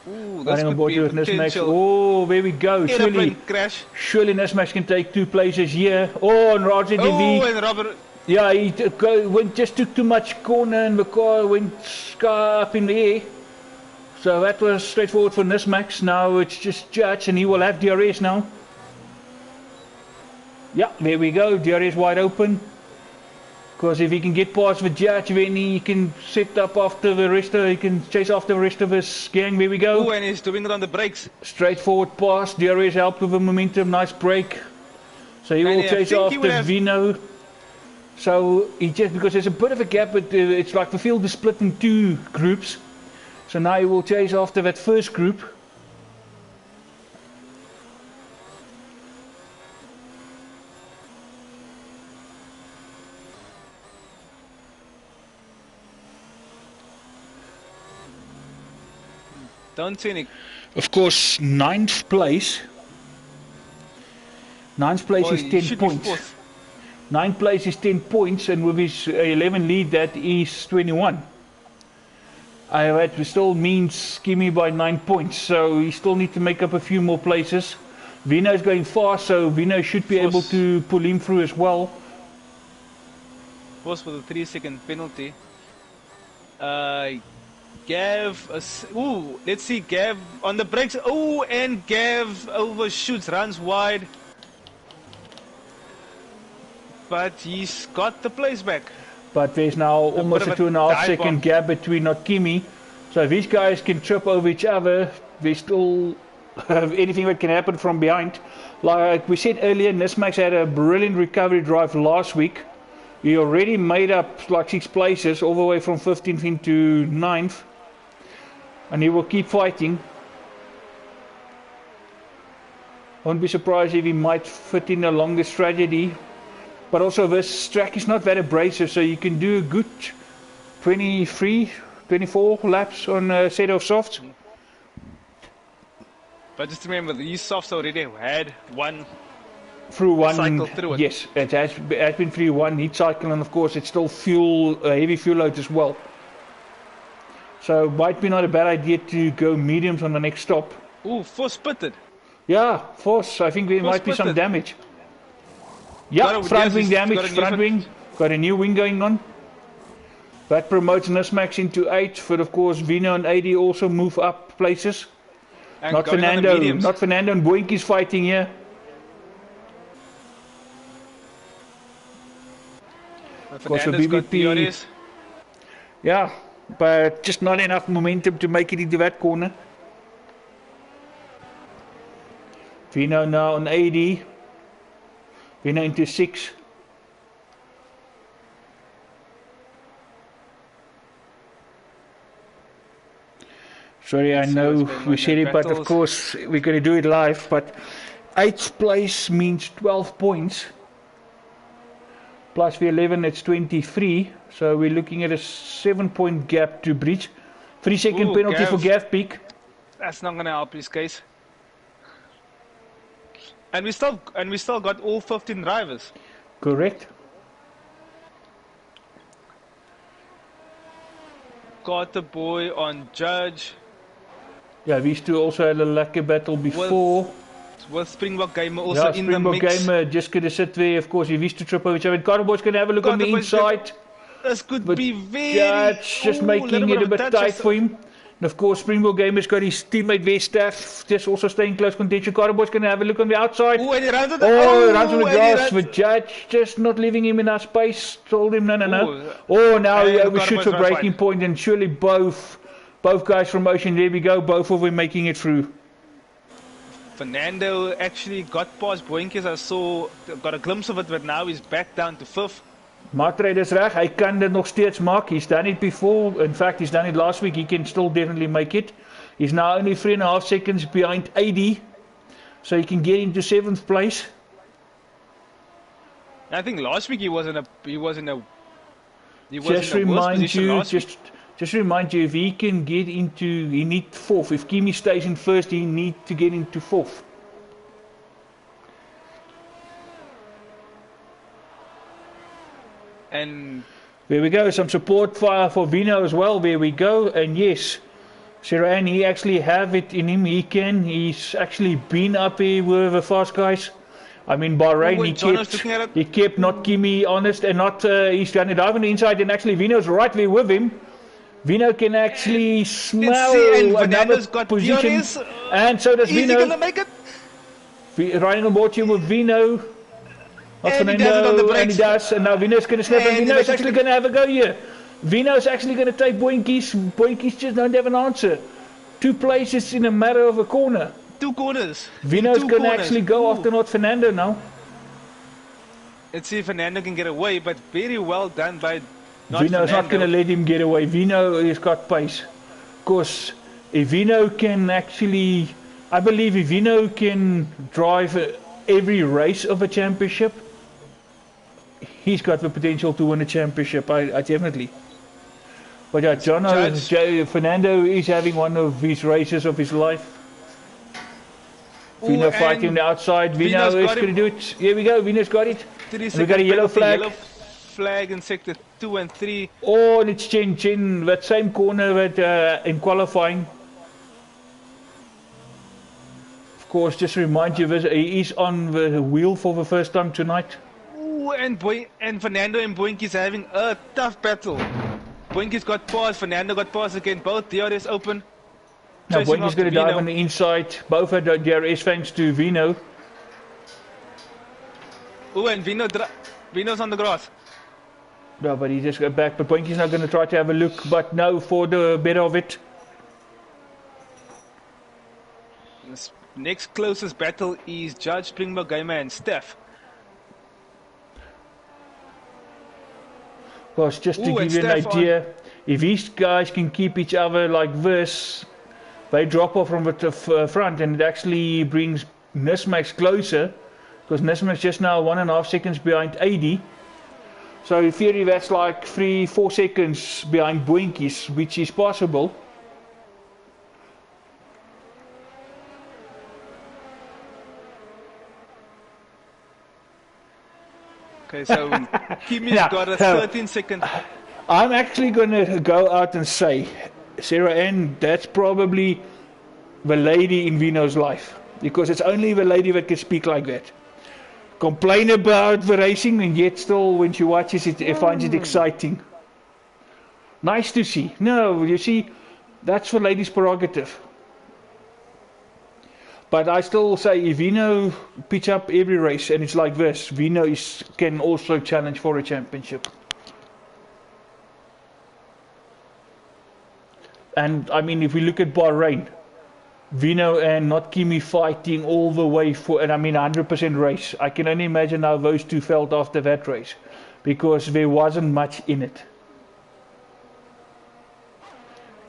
B: Ooh,
A: running on board with Nismax. Oh, there we go. Surely Nismax can take 2 places here. Oh, and RJDV.
B: Oh, and Robert.
A: Yeah, he just took too much corner and the car went sky up in the air. So that was straightforward for Nismax. Now it's just Judge and he will have DRS now. Yeah, there we go. DRS wide open. Because if he can get past the Judge, then he can set up after the rest of, he can chase after the rest of his gang. There we go.
B: Oh, and he's doing it on the brakes.
A: Straightforward pass. DRS helped with the momentum. Nice break. So he will chase after Vino. So he just, because there's a bit of a gap, but it's like the field is split in 2 groups. So now he will chase after that first group.
B: Don't see any.
A: Of course, 9th place. 9th place is 10 points. 9th place is 10 points, and with his 11 lead, that is 21. That still means Kimi by 9 points, so he still needs to make up a few more places. Vino is going fast, so Vino should be able to pull him through as well.
B: Force for the 3-second penalty. Gav, let's see, Gav on the brakes. Oh, and Gav overshoots, runs wide. But he's got the place back.
A: But there's now almost a 2.5 second gap between Kimi. So if these guys can trip over each other, they still have anything that can happen from behind. Like we said earlier, Nismax had a brilliant recovery drive last week. He already made up like 6 places, all the way from 15th into 9th. And he will keep fighting. I won't be surprised if he might fit in a longer strategy. But also this track is not that abrasive, so you can do a good 23, 24 laps on a set of softs.
B: But just remember, these softs already had one
A: through one
B: cycle through it.
A: Yes, it has been through one heat cycle, and of course it's still heavy fuel load as well. So might be not a bad idea to go mediums on the next stop.
B: Ooh, force spitted.
A: Yeah, force. I think there might be some damage. Yeah, front wing damage, front wing. Got a new wing going on. That promotes Nismax into 8, but of course Vino and AD also move up places.
B: And
A: Not Fernando and Boinky's fighting here.
B: Of course, for BBP.
A: Yeah, but just not enough momentum to make it into that corner. Vino now on 80. Vino into 6. Sorry, I know we said it, but of course we're going to do it live. But 8th place means 12 points. Plus the 11, it's 23. So we're looking at a 7-point gap to breach. 3-second penalty for Gav Peak.
B: That's not going to help his case. And we still got all 15 drivers.
A: Correct.
B: Got the boy on Judge.
A: Yeah, these two also had a lucky battle before.
B: With Springbok Gamer also in the mix.
A: Springbok Gamer just going to sit there. Of course, he wished to trip over each other. Carterboy's going to have a look on the inside.
B: This could be very...
A: Judge just making it a bit tight for him. And of course, Springbok Gamer's got his teammate Westaff just also staying close contention. Carterboy's going to have a look on the outside.
B: And he runs on
A: the runs on the grass. The Judge just not leaving him enough space. Told him no. Now he overshoots a breaking point, and surely both guys from Ocean, there we go, both of them making it through.
B: Fernando actually got past Boinkies. I saw, got a glimpse of it, but now he's back down to 5th.
A: Maatreid is reg, hy kan dit nog steeds maak. He's done it before. In fact, he's done it last week. He can still definitely make it. He's now only 3.5 seconds behind 80. So he can get into 7th place.
B: I think last week he was in a
A: just remind you, if he can get into, he needs 4th. If Kimi stays in 1st, he needs to get into 4th.
B: And
A: there we go, some support fire for Vino as well. There we go. And yes, Siran, he actually have it in him. He's actually been up here with the fast guys. I mean, Bahrain, he kept not Kimi honest and not, he's trying to dive on the inside, and actually Vino's right there with him. Vino can actually smell another position, and so does Vino.
B: Is he going to make it?
A: Riding on board here with Vino. Not Fernando, and he does, and now Vino's going to snap, and Vino's actually going to have a go here. Vino's actually going to take Boinkies. Boinkies just don't have an answer. 2 places in a matter of a corner.
B: 2 corners.
A: Vino's going to actually go after not Fernando now.
B: Let's see if Fernando can get away, but very well done by
A: Vino's not going to let him get away. Vino has got pace. Of course, if Vino can actually, I believe if Vino can drive every race of a championship, he's got the potential to win a championship. I definitely. But yeah, Fernando is having one of his races of his life. Vino fighting on the outside. Vino is going to do it. Here we go. Vino's got it. We got a yellow flag.
B: Yellow flag in sector 2 and 3.
A: Oh, and it's Chen, that same corner that in qualifying. Of course, just to remind you, he is on the wheel for the first time tonight.
B: Ooh, and Fernando and Boinkies are having a tough battle. Boinkies got past, Fernando got past again. Both DRS open.
A: Now Boinkies going to dive on the inside. Both are DRS thanks to Vino.
B: Oh, and Vino's on the grass.
A: No, but he just got back. But Boinkies now going to try to have a look, but no, for the better of it.
B: This next closest battle is Judge, Springbok Gamer, and Steph.
A: Because just to give you an idea, if these guys can keep each other like this, they drop off from the front, and it actually brings Nismax closer, because Nismax just now 1.5 seconds behind 80. So in theory that's like 3-4 seconds behind Boinkies, which is possible.
B: Okay, so Kimi's
A: Yeah,
B: got a
A: so
B: 13-second.
A: I'm actually going to go out and say, Sarah Ann, that's probably the lady in Vino's life. Because it's only the lady that can speak like that. Complain about the racing and yet still when she watches it, finds it exciting. Nice to see. No, you see, that's the lady's prerogative. But I still say if Vino pitch up every race and it's like this, Vino can also challenge for a championship. And I mean, if we look at Bahrain, Vino and not Kimi fighting all the way for, and I mean 100% race. I can only imagine how those two felt after that race, because there wasn't much in it.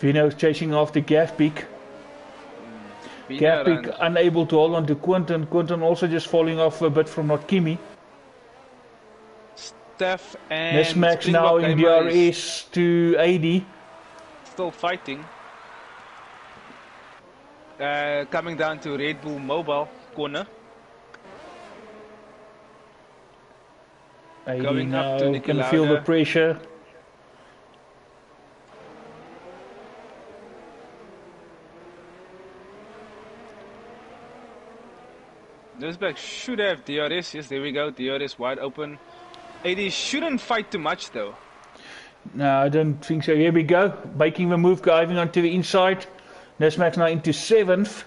A: Vino's chasing after Gafpeak. Gafpeak unable to hold on to Quinton. Quinton also just falling off a bit from not Kimi.
B: Steph and
A: Nesmax now in DRS to 80.
B: Still fighting. Coming down to Red Bull Mobile corner.
A: Going up to can feel the pressure.
B: Nisbek should have DRS. Yes, there we go. DRS wide open. 80 shouldn't fight too much though.
A: No, I don't think so. Here we go. Making the move, driving onto the inside. Nesmax now into 7th.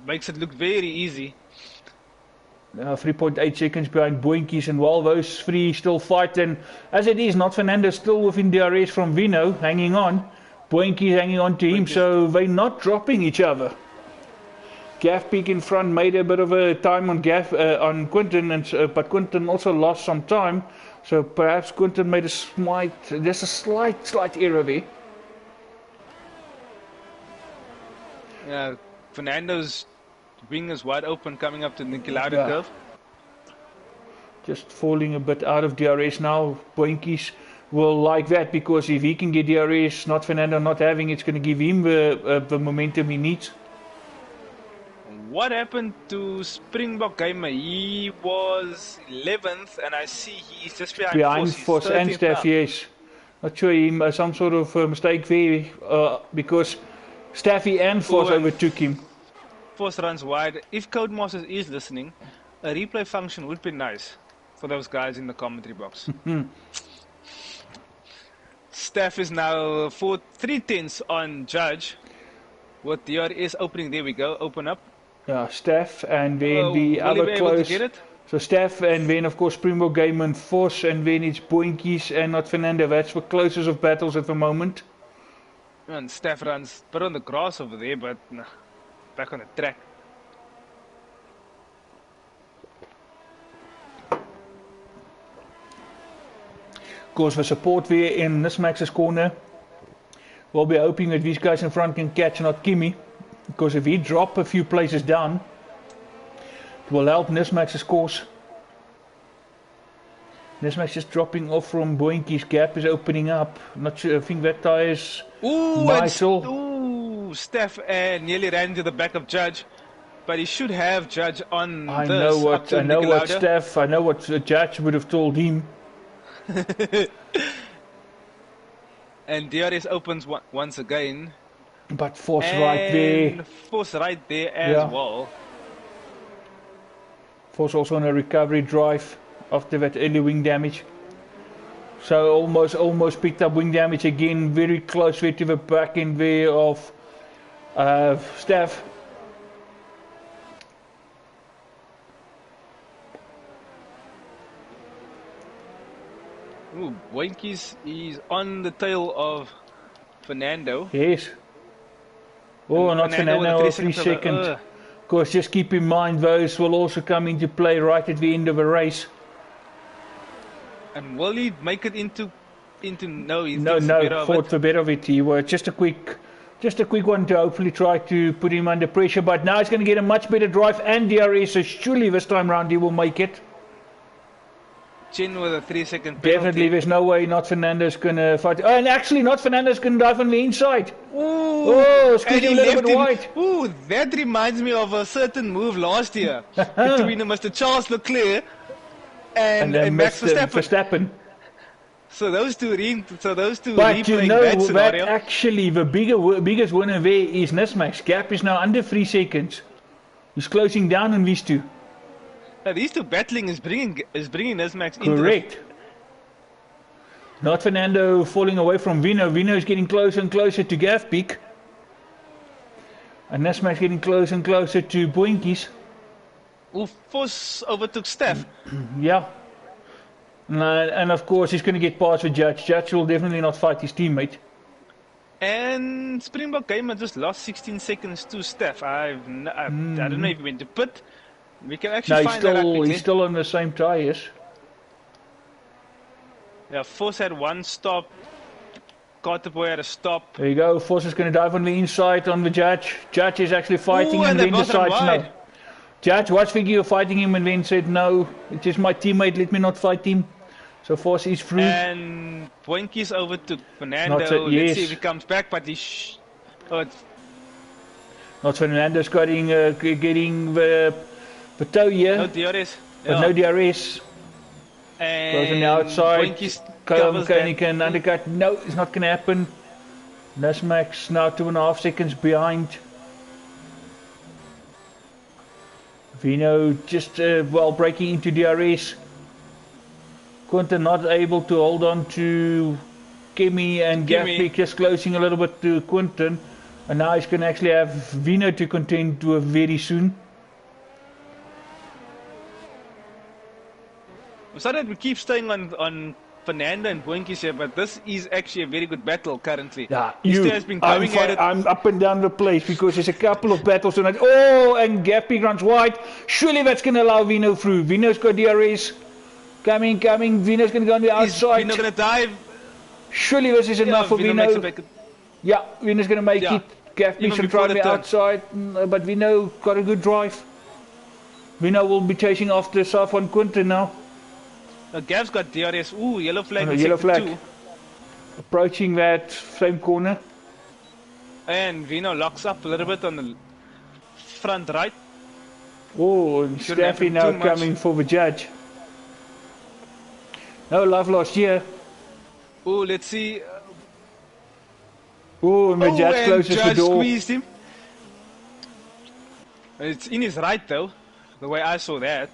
B: Makes it look very easy.
A: 3.8 seconds behind Boinkies, and while those three still fight, and as it is, not Fernando still within DRS from Vino, hanging on. Boinkies hanging on to him, so they're not dropping each other. Gafpeak in front made a bit of a time on on Quinton, and but Quinton also lost some time. So perhaps Quinton made a there's a slight error there.
B: Yeah, Fernando's wing is wide open coming up to the Niki Lauda curve.
A: Just falling a bit out of DRS now. Boinkies will like that, because if he can get DRS, not Fernando not having, it's going to give him the momentum he needs.
B: What happened to Springbok Gamer? He was 11th, and I see he's just behind
A: Force and Steph, yes. Not sure he some sort of mistake there, because Staffy and Force overtook him.
B: Force runs wide. If Codemasters is listening, a replay function would be nice for those guys in the commentary box. Staff is now 3/10 on Judge. With DRS opening, there we go, open up.
A: Yeah, Staff, and then the other close. So Staff, and then of course Springbok Game and Force, and then it's Boinkies and not Fernando. That's the closest of battles at the moment.
B: And Staff runs a bit on the grass over there, but back on the track.
A: Of course, the support there in Nismax's corner. We'll be hoping that these guys in front can catch not Kimi. Because if he drop a few places down, it will help Nismax's course. Nismax just dropping off from Boinki's gap is opening up. Not sure, I think that tire is nice.
B: Ooh, Steph nearly ran into the back of Judge, but he should have Judge on
A: I know what Steph, I know what Judge would have told him.
B: And DRS opens once again.
A: But Force right there.
B: Force right there as well.
A: Force also on a recovery drive after that early wing damage. So almost picked up wing damage again. Very close way to the back end there of Staff.
B: Ooh, Boinkies is on the tail of Fernando.
A: Yes. Oh, not Fernando, 3 seconds. Of course, just keep in mind those will also come into play right at the end of a race.
B: And will he make it into no?
A: No, fought the better of it. He was just a quick one to hopefully try to put him under pressure. But now he's going to get a much better drive and DRS. So surely this time round he will make it.
B: Chin with a 3-second penalty.
A: Definitely, there's no way not Fernando's going to fight. Oh, and actually, not Fernando's going to dive on the inside.
B: Ooh,
A: squeezing a little bit wide.
B: Ooh, that reminds me of a certain move last year between Mr. Charles Leclerc
C: and
A: then
C: Max
A: missed
C: Verstappen.
A: Verstappen.
C: So those two
A: But you
C: replaying
A: know
C: that
A: that
C: scenario.
A: actually the biggest winner there is Nismax. Gap is now under 3 seconds. He's closing down on these two.
C: Now, these two battling is bringing Nismax into the
A: Correct. Not Fernando falling away from Vino. Vino is getting closer and closer to Gav Peak. And Nismax getting closer and closer to Boinkies.
C: who force overtook Steph.
A: Yeah. And of course he's going to get past the Judge. Judge will definitely not fight his teammate.
C: And Springbok Gamer just lost 16 seconds to Steph. I don't know if he went to pit. We can actually
A: No,
C: find that out quickly.
A: he's still on the same tyres.
C: Yeah, Force had one stop. Carterboy had a stop.
A: There you go. Force is going to dive on the inside on the Judge. Judge is actually fighting
C: Ooh,
A: and
C: and
A: then
C: they both run
A: decides no.
C: wide.
A: Judge was thinking of fighting him and then said no. It is my teammate. Let me not fight him. So Force is through.
C: And Boinkies overtook Fernando.
A: Not so- yes.
C: Let's see if he comes back, but he's... Oh, it's...
A: Not Fernando's getting the toe here.
C: No DRS.
A: But no DRS.
C: And
A: Goes on the outside.
C: Boinkies covers
A: Koenig
C: that.
A: can undercut. No, it's not going to happen. Nismax now 2.5 seconds behind. Vino just breaking into DRS. Quinton not able to hold on to Kimmy and Gapik just closing a little bit to Quinton. And now he's going to actually have Vino to contend to very soon.
C: I'm sorry that we keep staying on Fernando and Boinkies here, but this is actually a very good battle currently.
A: Yeah,
C: These two has been going at it.
A: I'm up and down the place because there's a couple of battles tonight. Oh, and Gapik runs wide. Surely that's going to allow Vino through. Vino's got DRS. Coming. Vino's going to go on the outside.
C: Vino going to dive.
A: Surely this is enough for
C: Vino
A: Vino.
C: makes it back.
A: Yeah, Vino's going to make it. Gapik
C: Even
A: should
C: before
A: try
C: the
A: the
C: turn.
A: outside. But Vino got a good drive. Vino will be chasing after South on Quinton now.
C: Gav's got DRS. Ooh, yellow flag.
A: Oh, no,
C: in
A: yellow
C: sector
A: flag.
C: 2.
A: Approaching that same corner.
C: And Vino locks up a little bit on the front right.
A: Oh, and
C: Shouldn't
A: Staffy
C: happen
A: now
C: too much.
A: coming for the Judge. No love lost here.
C: Ooh, let's see.
A: Oh, and the Judge
C: and
A: closes
C: Judge
A: the door.
C: squeezed him. It's in his right though, the way I saw that.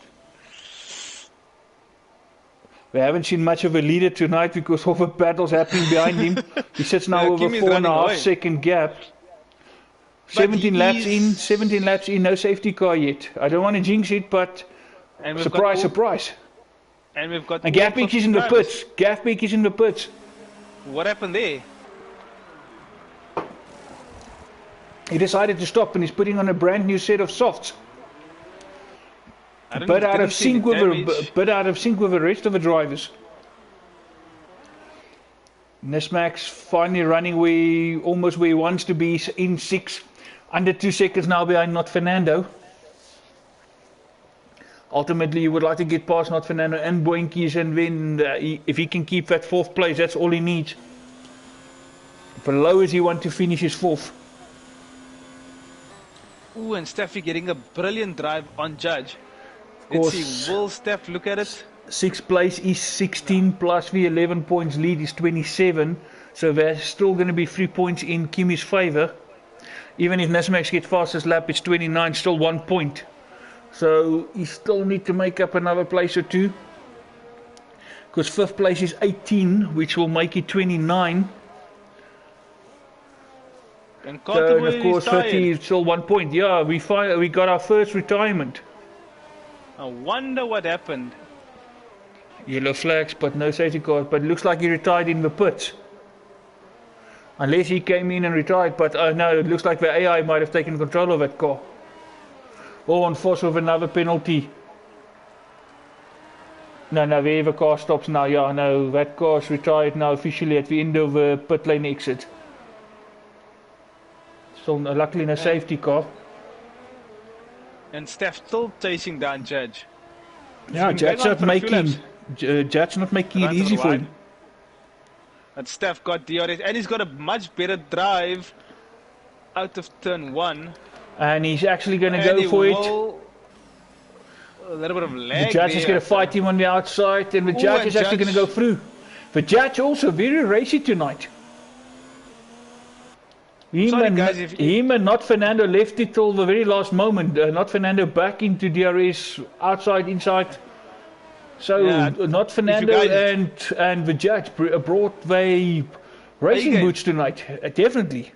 A: We haven't seen much of a leader tonight because all the battles happening behind him. He sits now
C: Yeah,
A: with a
C: Kimmy's running
A: 4.5
C: away.
A: second gap.
C: But
A: 17 laps
C: he's-
A: 17 laps in, no safety car yet. I don't want to jinx it, but
C: And we've
A: surprise,
C: got all,
A: surprise.
C: And we've got
A: And
C: all
A: Gapik is in the
C: drivers.
A: pits. Gapik is in the pits.
C: What happened there?
A: He decided to stop and he's putting on a brand new set of softs.
C: I don't
A: But out
C: didn't
A: of
C: see
A: sync
C: the
A: with
C: damage.
A: but out of sync with the rest of the drivers. Nismax finally running almost where he wants to be in 6, under 2 seconds now behind Not Fernando. Ultimately, you would like to get past Not Fernando and Boinkies, and then if he can keep that 4th place, that's all he needs. For low as he wants to finish his 4th.
C: Ooh, and Steffi getting a brilliant drive on Judge. Let's
A: course.
C: see, will Steph look at it?
A: 6th place is 16 plus the 11 points lead is 27. So there's still going to be 3 points in Kimmy's favour. Even if Nismax gets fastest lap, it's 29, still 1 point. So he still need to make up another place or 2. Because 5th place is 18, which will make it 29.
C: And
A: So, and
C: Carterboy
A: of course
C: is tired.
A: 30 is still 1 point. Yeah, we got our first retirement.
C: I wonder what happened.
A: Yellow flags, but no safety cars. But it looks like he retired in the pits. Unless he came in and retired, but no, it looks like the AI might have taken control of that car. Oh, on force with another penalty. No, there the car stops now. Yeah, no, that car's retired now officially at the end of the pit lane exit. Still, luckily, no safety car.
C: And Steph still chasing down Judge.
A: Yeah,
C: been
A: Judge
C: going on
A: not
C: for a few
A: making,
C: laps.
A: Judge not making it
C: Runs a
A: easy
C: little
A: for
C: wide.
A: him.
C: But Steph got DRS, and he's got a much better drive out of turn 1.
A: And he's actually going to
C: And
A: go
C: he
A: for it.
C: will
B: a little bit of
A: The
B: lag.
A: judge is going to fight him on the outside, and the judge
B: and
A: is actually going to go through. The judge also very racy tonight. Him and not Fernando left it till the very last moment. Not Fernando back into DRS, outside, inside. So not Fernando and the judge brought the racing boots tonight. Definitely.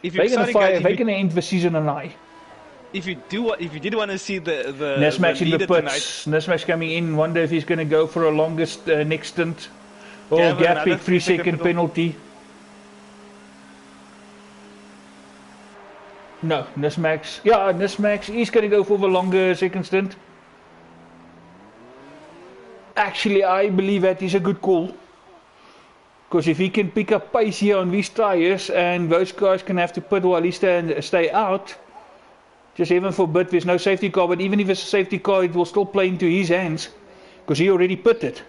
A: They're going to end the season on high.
B: If you did want to see the
A: Nesmax in the pits.
B: Tonight.
A: Nesmax coming in. Wonder if he's going to go for a longest next stint. Oh, gap pick, 3-second penalty. No, Nesmax. Yeah, Nesmax. He's going to go for the longer second stint. Actually, I believe that is a good call. Because if he can pick up pace here on these tires, and those guys can have to pit while he stay out. Just heaven forbid there's no safety car, but even if it's a safety car, it will still play into his hands. Because he already pitted.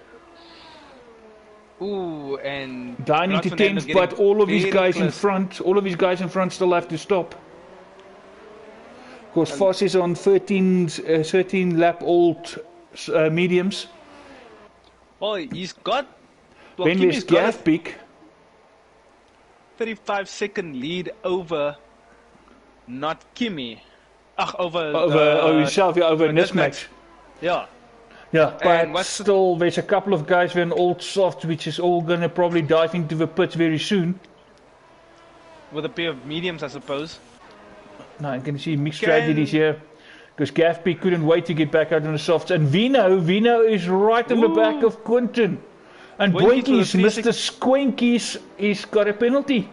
B: Ooh, and
A: down into 10th, but all of these guys in front, still have to stop. Of course, Foss is on 13 lap old mediums.
B: Oh, he's got.
A: Well, then there's Gav Peak.
B: 35-second lead over, not Kimi. Over
A: himself, over Nesmax.
B: Yeah.
A: Yeah, but still, there's a couple of guys with an old soft, which is all going to probably dive into the pits very soon.
B: With a pair of mediums, I suppose.
A: Now, you can see mixed strategies here. Because Gaffby couldn't wait to get back out on the softs. And Vino is right on the back of Quinton. And Boinkies, Mr. Squinkies, he's got a penalty.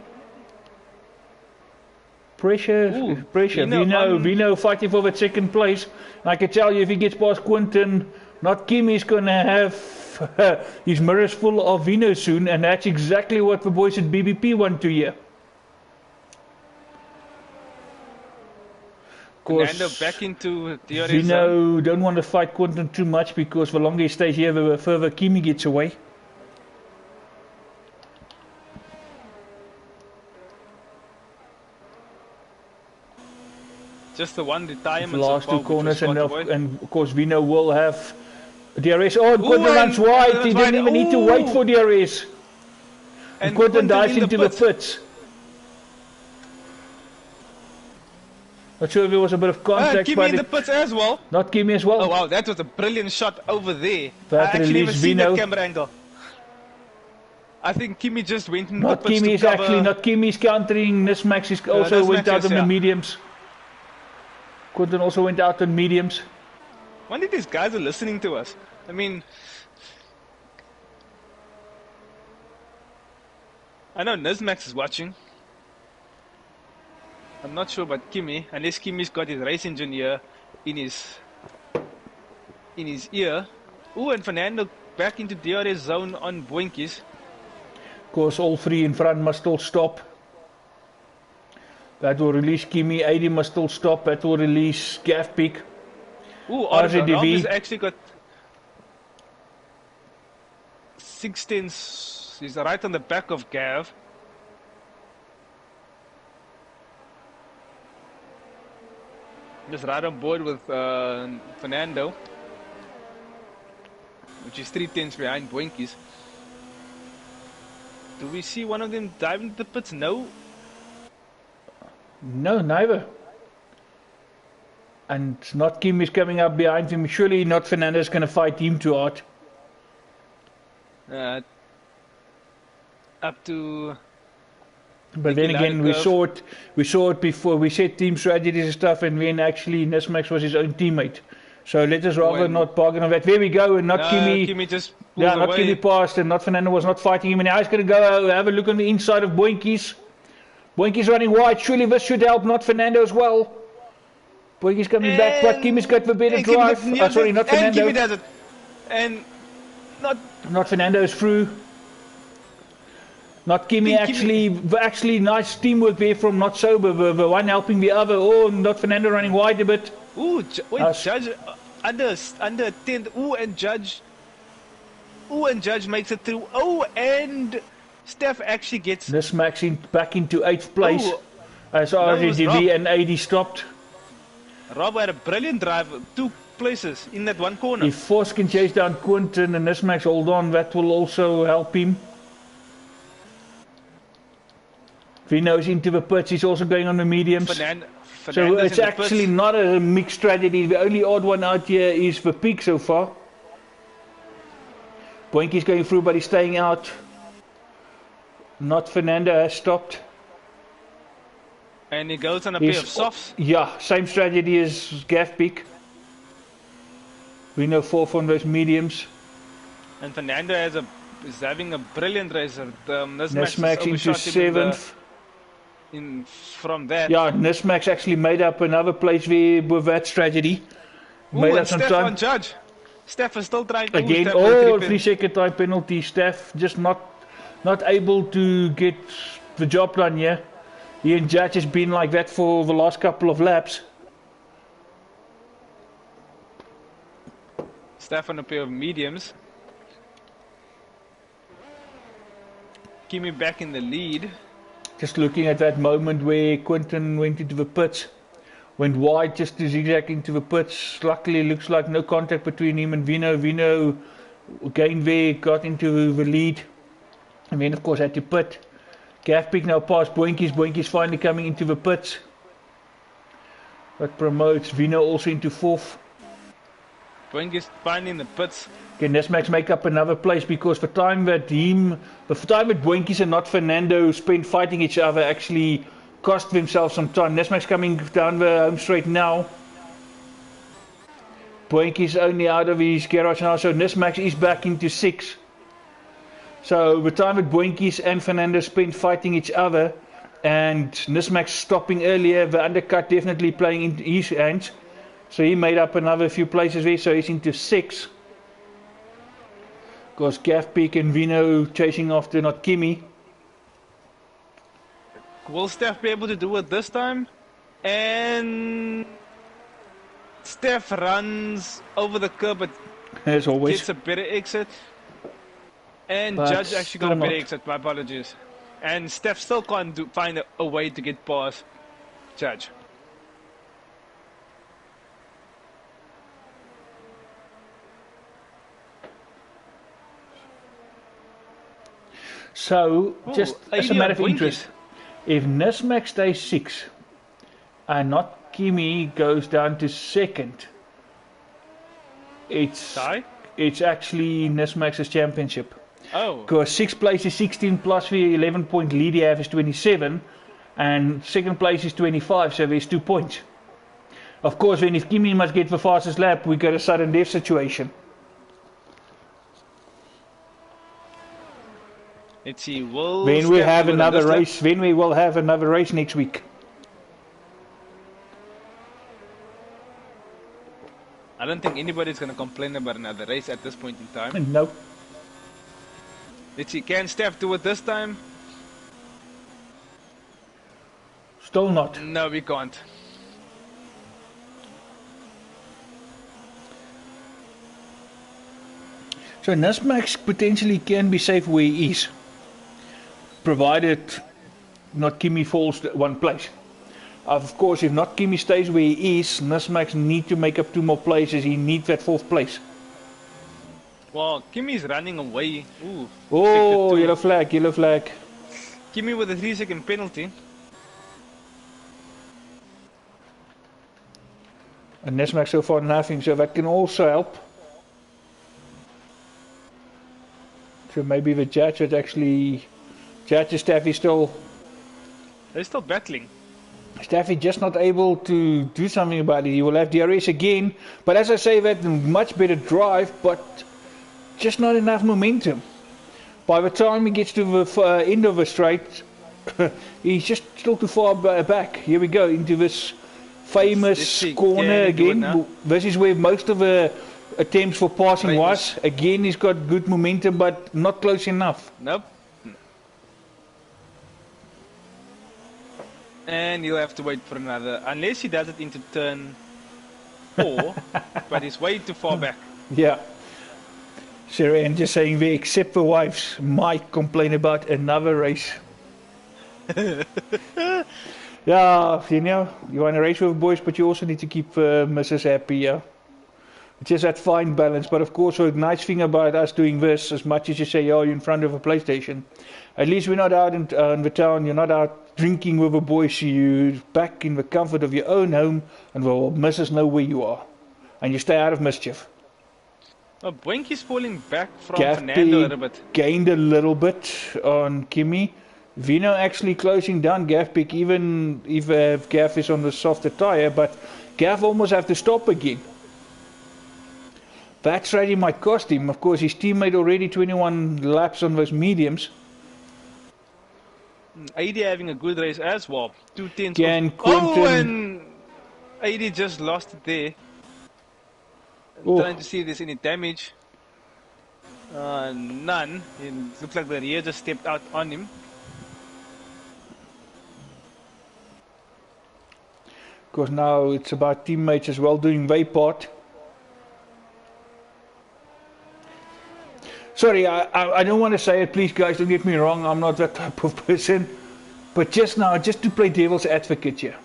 A: Pressure. Vino fighting for that second place. And I can tell you, if he gets past Quinton, not Kimmy's going to have his mirrors full of Vino soon. And that's exactly what the boys at BBP want to hear.
B: Back into the
A: Vino don't want to fight Quinton too much, because the longer he stays here, the further Kimi gets away.
B: Just the one retirement.
A: The last two corners, and of course Vino will have DRS. Oh, and Quinton runs wide. He didn't even need to wait for DRS. And Quinton dives into the pits. Not sure if there was a bit of contact.
B: Kimi in the pits as well.
A: Not Kimi as well.
B: Oh wow, that was a brilliant shot over there.
A: That
B: I actually never seen
A: Vino.
B: that camera angle. I think Kimi just went in
A: not
B: the pits
A: Kimi is
B: cover.
A: actually not Kimi is countering. Nismax is also went out on the mediums. Quinton also went out on mediums.
B: I wonder if these guys are listening to us. I mean, I know Nismax is watching. I'm not sure about Kimi, unless Kimi's got his race engineer in his ear. Ooh, and Fernando back into DRS zone on Boinkies.
A: Of course, all three in front must still stop. That will release Kimi. AD must still stop. That will release Gav Peak.
B: Ooh, RZDV actually got 6 tenths. He's right on the back of Gav. Just right on board with Fernando, which is 3 tenths behind Boinkies. Do we see one of them dive into the pits? No.
A: No, neither. And not Kim is coming up behind him. Surely not Fernando's going to fight him too hard.
B: Up to.
A: But then again, we saw it before. We said team strategies and stuff, and then actually Nesmax was his own teammate. So let us rather not bargain on that. There we go, and not Kimi.
B: Kimi just
A: not Kimi passed, and not Fernando was not fighting him. And now he's going to go have a look on the inside of Boinkies. Boinkies running wide. Surely this should help, not Fernando as well. Boinkies coming back, but Kimi's got the better drive. Sorry, not Fernando.
B: And Kimi does it. And
A: not Fernando is through. Not Kimi, actually nice teamwork there from Not Sober, the one helping the other. Oh, not Fernando running wide a bit.
B: Ooh, Judge under 10th. Ooh, and Judge makes it through. Oh, and Steph actually gets
A: this maxing back into 8th place. As RGDV and AD stopped.
B: Rob had a brilliant drive. Two
C: places in that one corner.
A: If Force can chase down Quinton and Nismax hold on, that will also help him. Vino's into the pits, he's also going on the mediums. So it's actually not a mixed strategy. The only odd one out here is the peak so far. Boinky's going through, but he's staying out. Not Fernando has stopped.
C: And he goes on a pair of softs.
A: Yeah, same strategy as Gav Peak. We know 4th on those mediums.
C: And Fernando is having a brilliant racer.
A: Nismax into 7th.
C: From that.
A: Yeah, Nismax actually made up another place with that strategy.
C: Made up some time. On Judge. Steph is still trying to
A: again. Oh, 3-second time penalty. Steph just not able to get the job done here. He and Judge has been like that for the last couple of laps.
C: Steph on a pair of mediums. Kimi back in the lead.
A: Just looking at that moment where Quinton went into the pits. Went wide just to zigzag into the pits. Luckily, looks like no contact between him and Vino. Vino again there, got into the lead. And then, of course, had to pit. Gavpik now past Boinkies. Boinkies finally coming into the pits. That promotes Vino also into 4th.
C: Boinkies finally in the pits.
A: Can Nismax make up another place because the time that Boinkies and not Fernando spent fighting each other actually cost themselves some time. Nismax coming down the home straight now. Boinkies only out of his garage now, so Nismax is back into 6th. So the time that Boinkies and Fernando spent fighting each other and Nismax stopping earlier, the undercut definitely playing into his hands. So he made up another few places there, so he's into 6th. Of course, Gavpik and Vino chasing after not Kimi.
C: Will Steph be able to do it this time? And Steph runs over the curb, but
A: as always
C: gets a better exit. And but Judge actually got a better exit, my apologies. And Steph still can't find a way to get past Judge.
A: So, just as a matter of interest, if Nismax stays 6th and not Kimi goes down to 2nd, it's actually Nismax's championship.
C: Oh.
A: Because 6th place is 16 plus the 11-point lead you have is 27, and 2nd place is 25, so there's 2 points. Of course, then if Kimi must get the fastest lap, we got a sudden death situation.
C: Let's see, will
A: then we have another race. Then we will have another race next week.
C: I don't think anybody's going to complain about another race at this point in time.
A: No.
C: Let's see, can Steph do it this time?
A: Still not.
C: No, we can't.
A: So Nismax potentially can be safe where he is, provided not Kimi falls one place. Of course, if not Kimi stays where he is, Nismax need to make up 2 more places. He needs that 4th place.
C: Well, Kimi's running away. Ooh,
A: oh, yellow flag, yellow flag.
C: Kimi with a 3-second penalty.
A: And Nismax so far nothing, so that can also help. So maybe the Judge would actually... Judge and Staffy still...
C: They're still battling.
A: Staffy just not able to do something about it. He will have DRS again. But as I say, that much better drive, but just not enough momentum. By the time he gets to the end of the straight, he's just still too far back. Here we go, into this famous corner again. This is where most of the attempts for passing was. Again, he's got good momentum, but not close enough.
C: Nope. And he'll have to wait for another, unless he does it into turn 4, but he's way too far back.
A: Yeah. Sarah Ann just saying there, except the wives might complain about another race. Yeah, you know, you want to race with boys, but you also need to keep Mrs. happy, yeah. It's just that fine balance. But of course, the nice thing about us doing this, as much as you say, oh, you're in front of a PlayStation, at least we're not out in the town, you're not out drinking with the boys, you're back in the comfort of your own home, and the missus know where you are. And you stay out of mischief.
C: Oh, Boinky's falling back from Fernando a little bit.
A: Gained a little bit on Kimi. Vino actually closing down Gaffpick, even if Gaff is on the softer tyre, but Gaff almost have to stop again. That really might cost him. Of course, his teammate already 21 laps on those mediums.
C: AD having a good race as well. 2 tenths.
A: Oh,
C: and AD just lost it there. Trying to see if there's any damage. None. It looks like the rear just stepped out on him.
A: Of course, now it's about teammates as well doing their part. Sorry, I don't want to say it, please guys, don't get me wrong, I'm not that type of person. But just now, just to play devil's advocate here.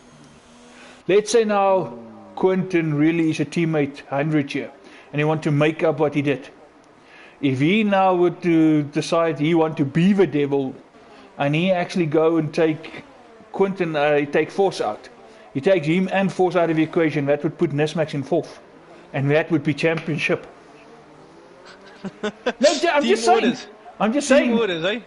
A: Let's say now Quentin really is a teammate 100 here, and he wants to make up what he did. If he now would to decide he want to be the devil, and he actually go and take Quentin, take Force out. He takes him and Force out of the equation, that would put Nismax in 4th. And that would be championship. No, I'm just saying. I'm just saying.
C: Orders, eh?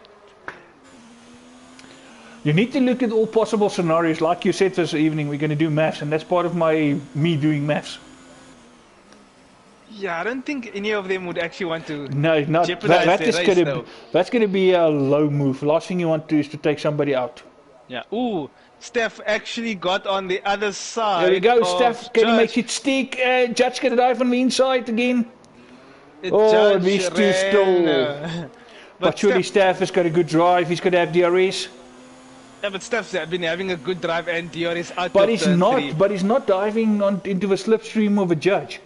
A: You need to look at all possible scenarios. Like you said this evening, we're going to do maths, and that's part of me doing maths.
C: Yeah, I don't think any of them would actually want to
A: jeopardize
C: that is race, though.
A: That's going to be a low move. Last thing you want to do is to take somebody out.
C: Yeah. Ooh, Steph actually got on the other side.
A: There we go. Steph, can he make it stick? Judge can dive on the inside again. These two still. But surely Steph has got a good drive. He's got to have DRS.
C: Yeah, but Steph's been having a good drive and DRS out.
A: But he's not. 3. But he's not diving into the slipstream of a Judge.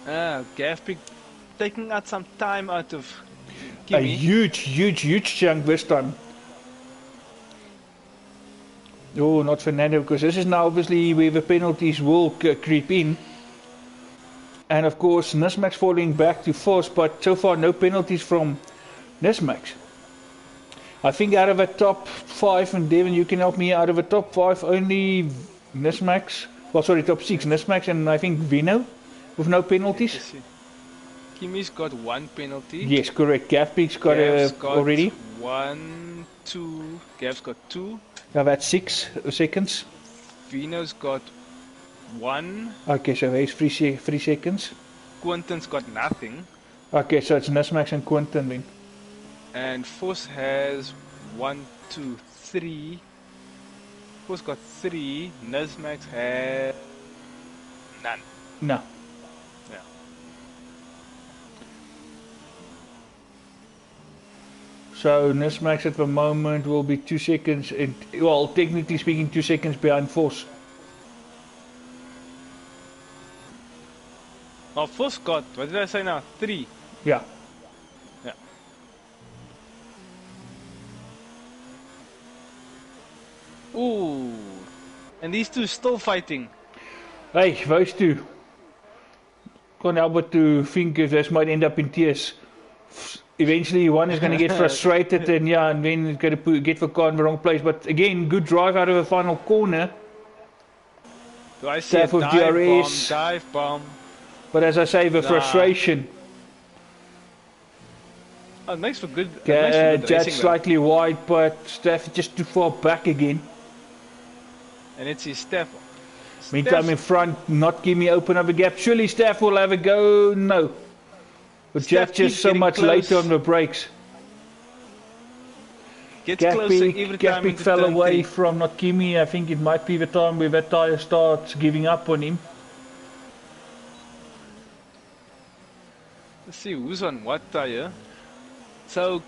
C: Gaffpick taking out some time out of Kimi.
A: A huge chunk this time. Oh, not Fernando, because this is now obviously where the penalties will creep in. And of course, Nismax falling back to 4th, but so far no penalties from Nismax. I think out of the top 5, and Devin, you can help me, out of the top 5, only Nismax, well, sorry, top 6, Nismax and I think Vino, with no penalties.
C: Kimi's got 1 penalty.
A: Yes, correct. Gaffpick's got already
C: 1, 2. Gaff's got 2.
A: Yeah, that's 6 seconds.
C: Vino's got 1.
A: Okay, so there's 3 seconds.
C: Quentin's got nothing.
A: Okay, so it's Nismax and Quentin then.
C: And Force has 1, 2, 3. Force got 3. Nismax has none.
A: No.
C: Yeah.
A: So Nismax at the moment will be 2 seconds, well, technically speaking, 2 seconds behind Force.
C: Oh, Force got, what did I say now? 3.
A: Yeah.
C: Yeah. Ooh. And these two still fighting.
A: Hey, those two. Can't help but to think if this might end up in tears. Eventually one is going to get frustrated and then it's going to get the car in the wrong place. But again, good drive out of the final corner.
C: Do I see a dive bomb?
A: But as I say, the frustration.
C: Oh, nice for good.
A: Judge slightly wide, but Steph just too far back again.
C: And it's his Steph.
A: Meantime in front, not give me open up a gap. Surely Steph will have a go. No. But Jeff just so much later on the brakes. Gaffpick fell away from not Kimi. I think it might be the time where that tyre starts giving up on him.
C: Let's see who's on what tyre. So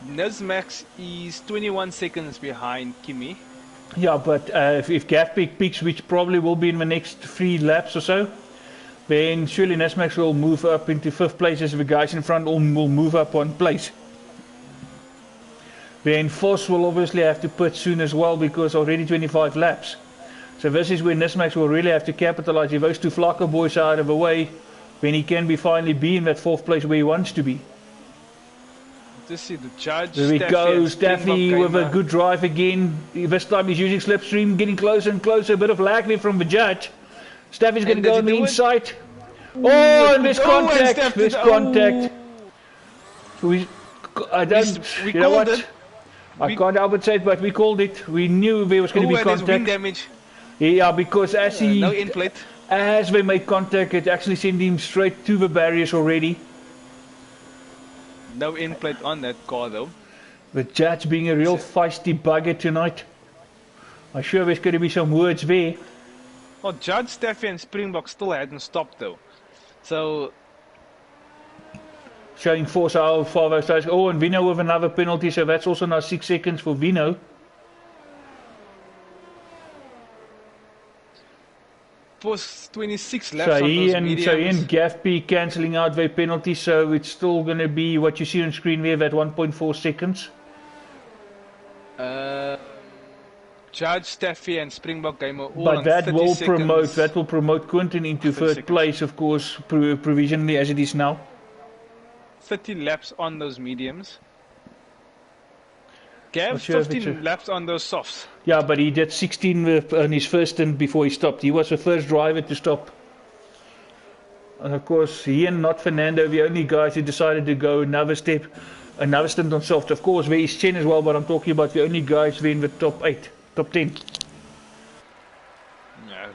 C: Nismax is 21 seconds behind Kimi.
A: Yeah, but if Gaffpick picks, which probably will be in the next 3 laps or so, then surely Nismax will move up into 5th place as the guys in front will move up 1 place. Then Voss will obviously have to pit soon as well because already 25 laps. So this is where Nismax will really have to capitalize. If those two Flacco boys are out of the way, then he can finally be in that 4th place where he wants to be.
B: Just see the judge.
A: There we go, Staffy with a good drive again. This time he's using slipstream, getting closer and closer. A bit of lag there from the judge. Staffy's going to go on the inside. Oh, and there's contact. There's contact. I don't. You know what? I can't overstate, but we called it. We knew there was going to be contact.
B: Wind damage.
A: Yeah, because as
B: no in-plate.
A: As they made contact, it actually sent him straight to the barriers already.
B: No in-plate on that car though.
A: The judge being a real feisty bugger tonight. I'm sure there's going to be some words there.
B: Well, Judge, Staffy and Springbok still hadn't stopped though. So...
A: Showing force how far those guys. Oh, and Vino with another penalty, so that's also now 6 seconds for Vino.
B: Was 26 laps
A: so
B: on
A: he
B: those
A: and
B: mediums.
A: So he and Gaffby cancelling out their penalty, so it's still going to be what you see on screen there, that 1.4 seconds.
B: Judge, Staffy and Springbok game are all
A: but
B: on
A: that
B: 30
A: will
B: seconds.
A: promote Quinton into 3rd place, of course, provisionally as it is now.
B: 30 laps on those mediums. Gav, 15 laps on those softs.
A: Yeah, but he did 16 on his first stint before he stopped. He was the first driver to stop. And of course, he and not Fernando, the only guys who decided to go another stint on soft. Of course, there is Chen as well, but I'm talking about the only guys who are in the top 8, top 10.
B: Yeah.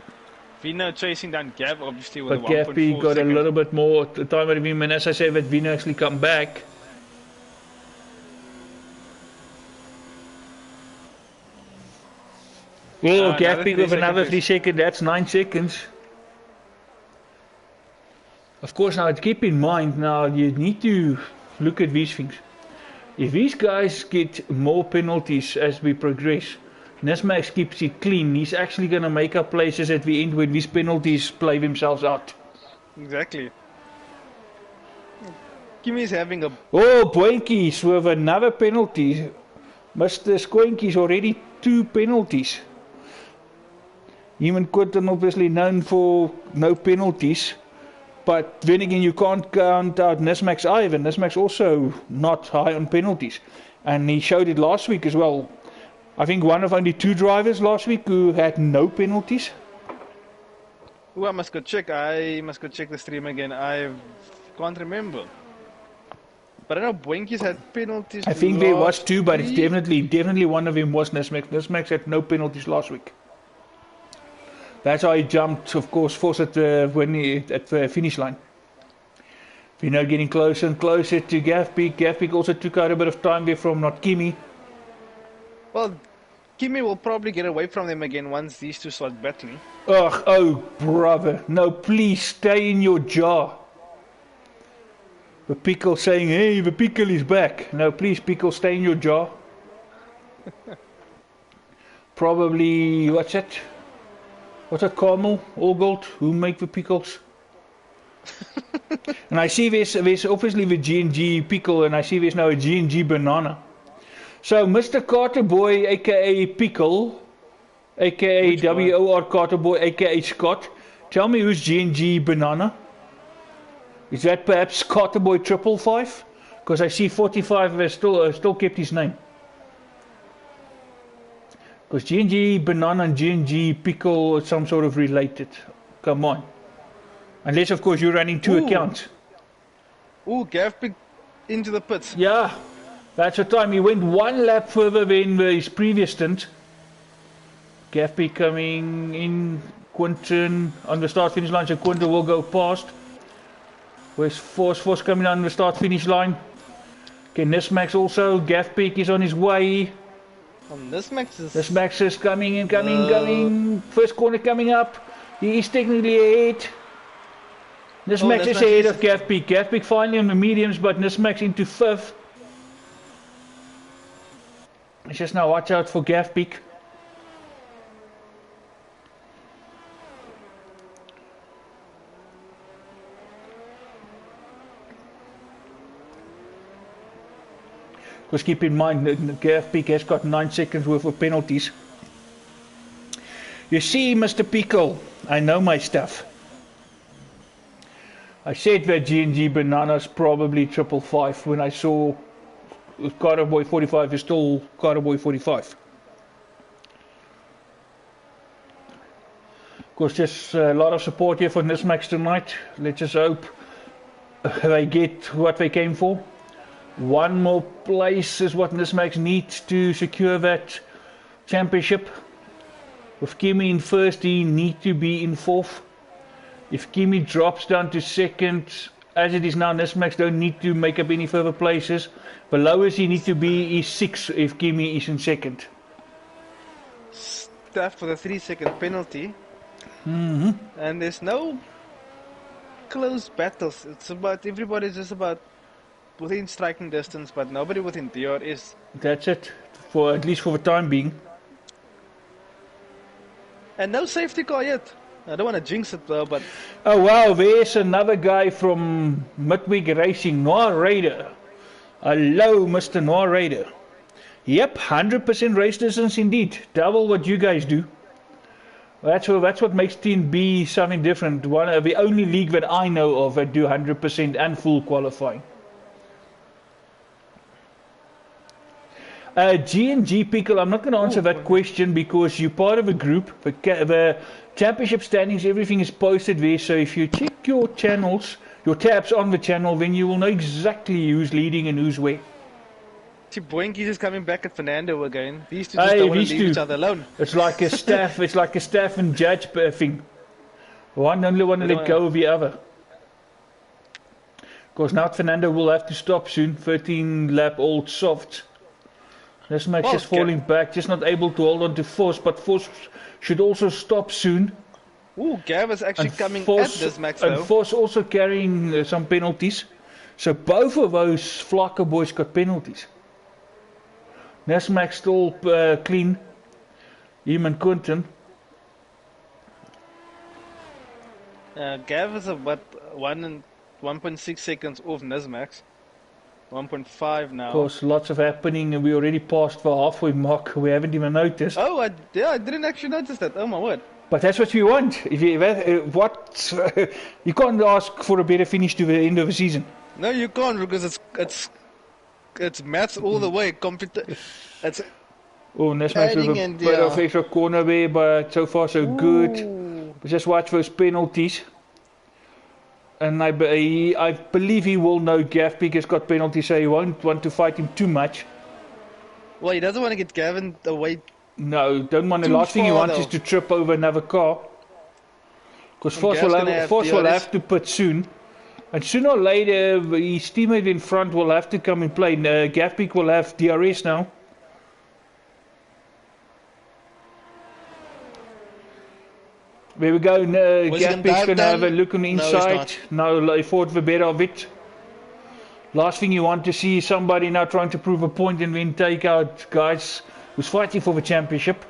B: Vino chasing down Gav, obviously, with
A: but
B: a 1.4
A: Gav got
B: second.
A: a little bit more time out of him, and as I said, that Vino actually come back. Oh, Gappy with another 3 seconds, that's 9 seconds. Of course, now keep in mind, now you need to look at these things. If these guys get more penalties as we progress, Nismax keeps it clean, he's actually going to make up places at the end when these penalties play themselves out.
B: Exactly. Kimmy's having a...
A: Oh, Boinkies with another penalty. Mr. Squinky's already 2 penalties. Even Quinton obviously known for no penalties. But then again, you can't count out Nismax either. Nismax also not high on penalties. And he showed it last week as well. I think one of only 2 drivers last week who had no penalties.
B: Oh, I must go check. I must go check the stream again. I can't remember. But I know Boinkies had penalties.
A: I think there was 2, but it's definitely one of them was Nismax. Nismax had no penalties last week. That's how he jumped, of course, forced at the finish line. We're now getting closer and closer to Gaffbeek. Gaffbeek also took out a bit of time there from not Kimmy.
B: Well, Kimmy will probably get away from them again once these two start battling.
A: Ugh, oh brother, no, please stay in your jar. The pickle saying, hey, the pickle is back. No, please, pickle, stay in your jar. Probably, what's that? What's that, Carmel? All gold? Who make the pickles? And I see there's obviously the G&G pickle, and I see there's now a G&G banana. So, Mr. Carter Boy, aka Pickle, aka WOR Carter Boy, aka Scott, tell me who's G&G banana? Is that perhaps Carter Boy 555? Because I see 45 has still kept his name. Because G&G banana and G&G pickle are some sort of related. Come on. Unless, of course, you're running 2 accounts.
B: Ooh, Gav picked into the pits.
A: Yeah, that's the time. He went 1 lap further than his previous stint. Gaffby coming in, Quinton on the start finish line, so Quinton will go past. Where's Force coming on the start finish line? Okay, Nismax also, Gaffbeek is on his way. Nismax is coming. First corner coming up. He is technically ahead. Nismax is ahead of Gaffbeek. Gaffbeek finally on the mediums, but Nismax into 5th. Let's just now watch out for Gaffbeek. Because keep in mind, Gafbeek has got 9 seconds worth of penalties. You see, Mr. Pickle, I know my stuff. I said that G&G Bananas probably 555 when I saw Carter Boy 45 is still Carter Boy 45. Of course, just a lot of support here for Nismax tonight. Let's just hope they get what they came for. One more place is what Nismax needs to secure that championship. With Kimi in first, he needs to be in fourth. If Kimi drops down to second, as it is now, Nismax don't need to make up any further places. The lowest he needs to be is 6 if Kimi is in second.
C: Stuff for the 3-second penalty.
A: Mm-hmm.
C: And there's no close battles. It's about everybody's just about within striking distance, but nobody within DRS.
A: That's it, for at least for the time being.
C: And no safety car yet. I don't want to jinx it though, but...
A: Oh wow, there's another guy from Midweek Racing, Noir Raider. Hello, Mr. Noir Raider. Yep, 100% race distance indeed. Double what you guys do. That's what makes TnB something different. One of the only league that I know of that do 100% and full qualifying. G&G Pickle, I'm not going to answer that question because you're part of a group. The championship standings, everything is posted there. So if you check your channels, your tabs on the channel, then you will know exactly who's leading and who's where.
C: See, Boinkies is coming back at Fernando again. These two just don't want to leave each other alone.
A: It's like a staff. It's like a staff and judge thing. One only want to let go of the other. Of course, now Fernando will have to stop soon. 13 lap old soft. This makes just falling back, just not able to hold on to Force, but Force should also stop soon.
C: Ooh, Gav is actually coming at this Max though.
A: And Force also carrying some penalties. So both of those Flakker boys got penalties. Nesmax still clean. Him and Quinton.
C: Gav is about 1.6 seconds off Nismax. 1.5 now.
A: Of course, lots of happening, and we already passed the halfway mark. We haven't even noticed.
C: Oh, I didn't actually notice that. Oh my word!
A: But that's what we want. If you, you can't ask for a better finish to the end of the season.
C: No, you can't because it's maths all the way. It's
A: oh, Nesmax with a bit of extra corner there, but so far so good. But just watch those penalties. And I believe he will know Gafbeek has got penalties, so he won't want to fight him too much.
C: Well, he doesn't want to get Gavin away.
A: No, don't want. The last thing he wants is to trip over another car. Because Force will have to pit soon. And sooner or later, his teammate in front will have to come and play. Gafbeek will have DRS now. There we go. Gafbeek's going to have a look on the inside. Now they fought the better of it. Last thing you want to see is somebody now trying to prove a point and then take out guys who's fighting for the championship.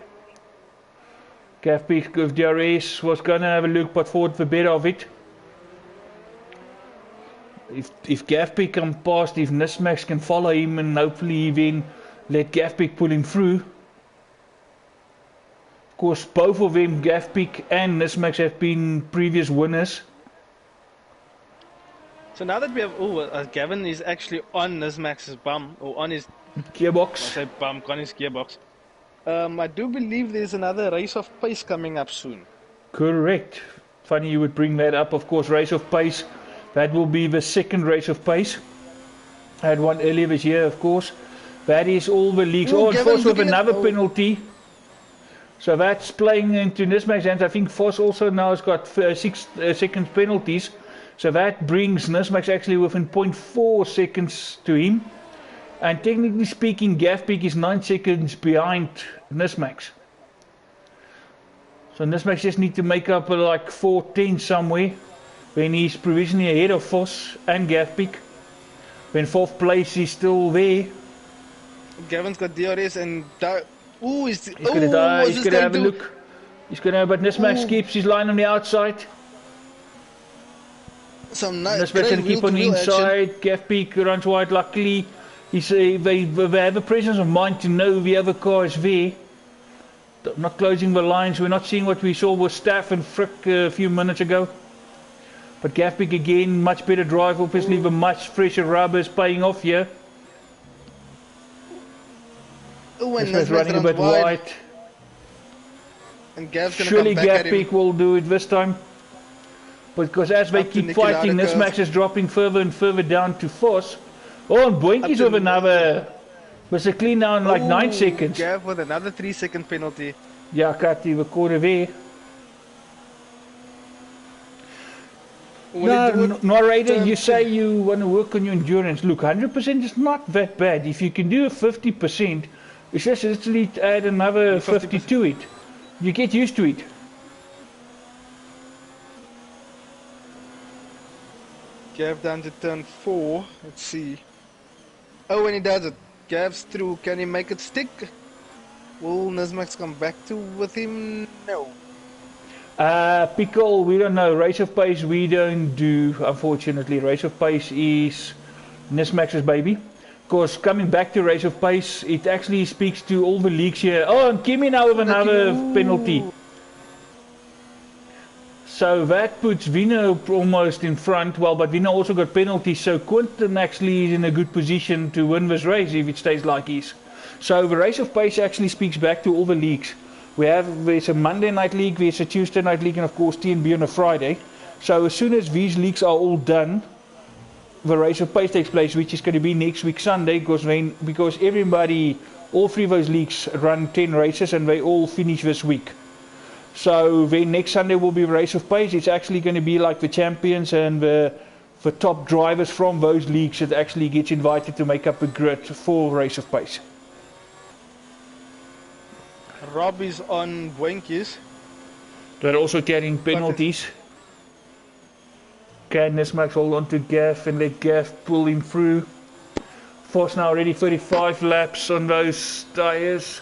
A: Gafbeek with DRS was going to have a look but fought the better of it. If Gafbeek can past, if Nismax can follow him and hopefully then let Gafbeek pull him through. Of course, both of them, Gafbeek and Nismax, have been previous winners.
C: So now that we have, Gavin is actually on Nismax's bum, or on his
A: gearbox.
C: I say bum, on his gearbox. I do believe there's another race of pace coming up soon.
A: Correct. Funny you would bring that up. Of course, race of pace. That will be the second race of pace. I had one earlier this year, of course. That is all the leagues. Oh, and Voss with another penalty. So that's playing into Nismax's hands. I think Voss also now has got 6 seconds penalties. So that brings Nismax actually within 0.4 seconds to him. And technically speaking, Gafbeek is 9 seconds behind Nismax. So Nismax just need to make up like 4:10 somewhere. When he's provisionally ahead of Voss and Gafbeek. When 4th place is still there.
C: Gavin's got DRS and...
A: he's going to die. He's going to have a look. He's going to have, but Nismax keeps his line on the outside.
C: Some nice
A: Nismax can keep on the inside. Gafbeek runs wide. Luckily, They have a presence of mind to know the other car is there. Not closing the lines. We're not seeing what we saw with Staff and Frick a few minutes ago. But Gavpik again, much better drive. Obviously, the much fresher rubber is paying off here.
C: Oh, and
A: this running a bit wide.
C: And Gav's gonna
A: surely
C: come back
A: Gavpik will do it this time. Because as they keep fighting, this Max is dropping further and further down to Vos. Oh, and Boinkies with another. Was a clean down like 9 seconds.
C: Gav with another 3-second penalty.
A: Ja, Cathy, we corner weer. No, narrator, you say you want to work on your endurance. Look, 100% is not that bad. If you can do a 50%, it's just literally add another 50 to it. You get used to it.
C: Gav down to turn 4. Let's see. Oh, when he does it. Gav's through. Can he make it stick? Will Nismax come back with him? No.
A: Pickle, we don't know. Race of Pace we don't do, unfortunately. Race of Pace is Nismax's baby. Because coming back to Race of Pace, it actually speaks to all the leagues here. Oh, and Kimi now with another penalty. So that puts Vino almost in front. Well, but Vino also got penalties, so Quinton actually is in a good position to win this race if it stays like this. So the Race of Pace actually speaks back to all the leagues. There's a Monday night league, there's a Tuesday night league, and of course TnB on a Friday. So as soon as these leagues are all done, the Race of Pace takes place, which is going to be next week Sunday, because everybody, all 3 of those leagues run 10 races and they all finish this week. So then next Sunday will be Race of Pace. It's actually going to be like the champions and the top drivers from those leagues that actually gets invited to make up a grid for Race of Pace.
C: Rob is on Boinkies.
A: They're also carrying penalties. Can Nismax hold on to Gav and let Gav pull him through? Vos now already 35 laps on those tyres.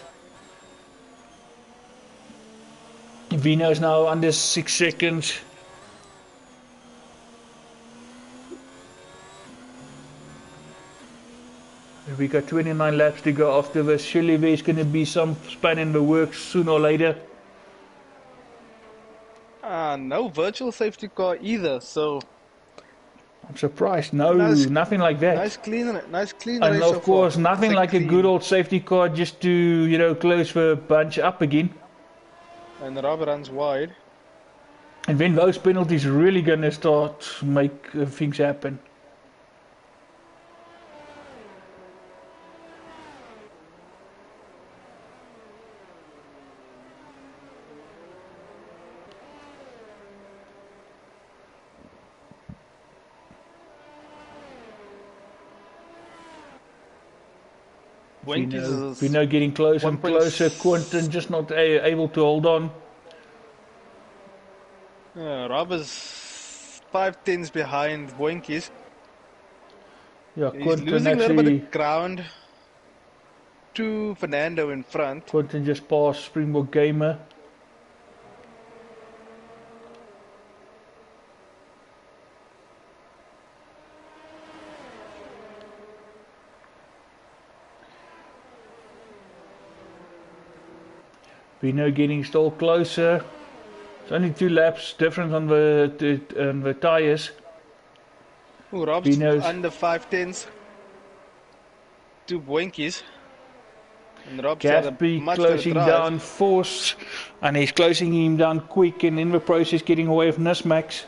A: Vino is now under 6 seconds. We got 29 laps to go after this. Surely there's going to be some span in the works sooner or later.
C: No virtual safety car either, so...
A: I'm surprised. No, nothing like that.
C: Nice clean
A: and of course, nothing like a good old safety car just to, you know, close the bunch up again.
C: And Rob runs wide.
A: And then those penalties are really going to start to make things happen. We know getting closer and closer. Quinton just not able to hold on.
C: Rob is 5/10 behind Boinkies.
A: Yeah,
C: he's
A: Quinton
C: losing
A: actually,
C: a little bit of ground to Fernando in front.
A: Quinton just passed Springbok Gamer. We know getting still closer. It's only 2 laps difference on the tyres.
C: Rob's under 5/10 to Boinkies. And Rob's
A: Gavpik closing down Vos, and he's closing him down quick, and in the process getting away with Nismax.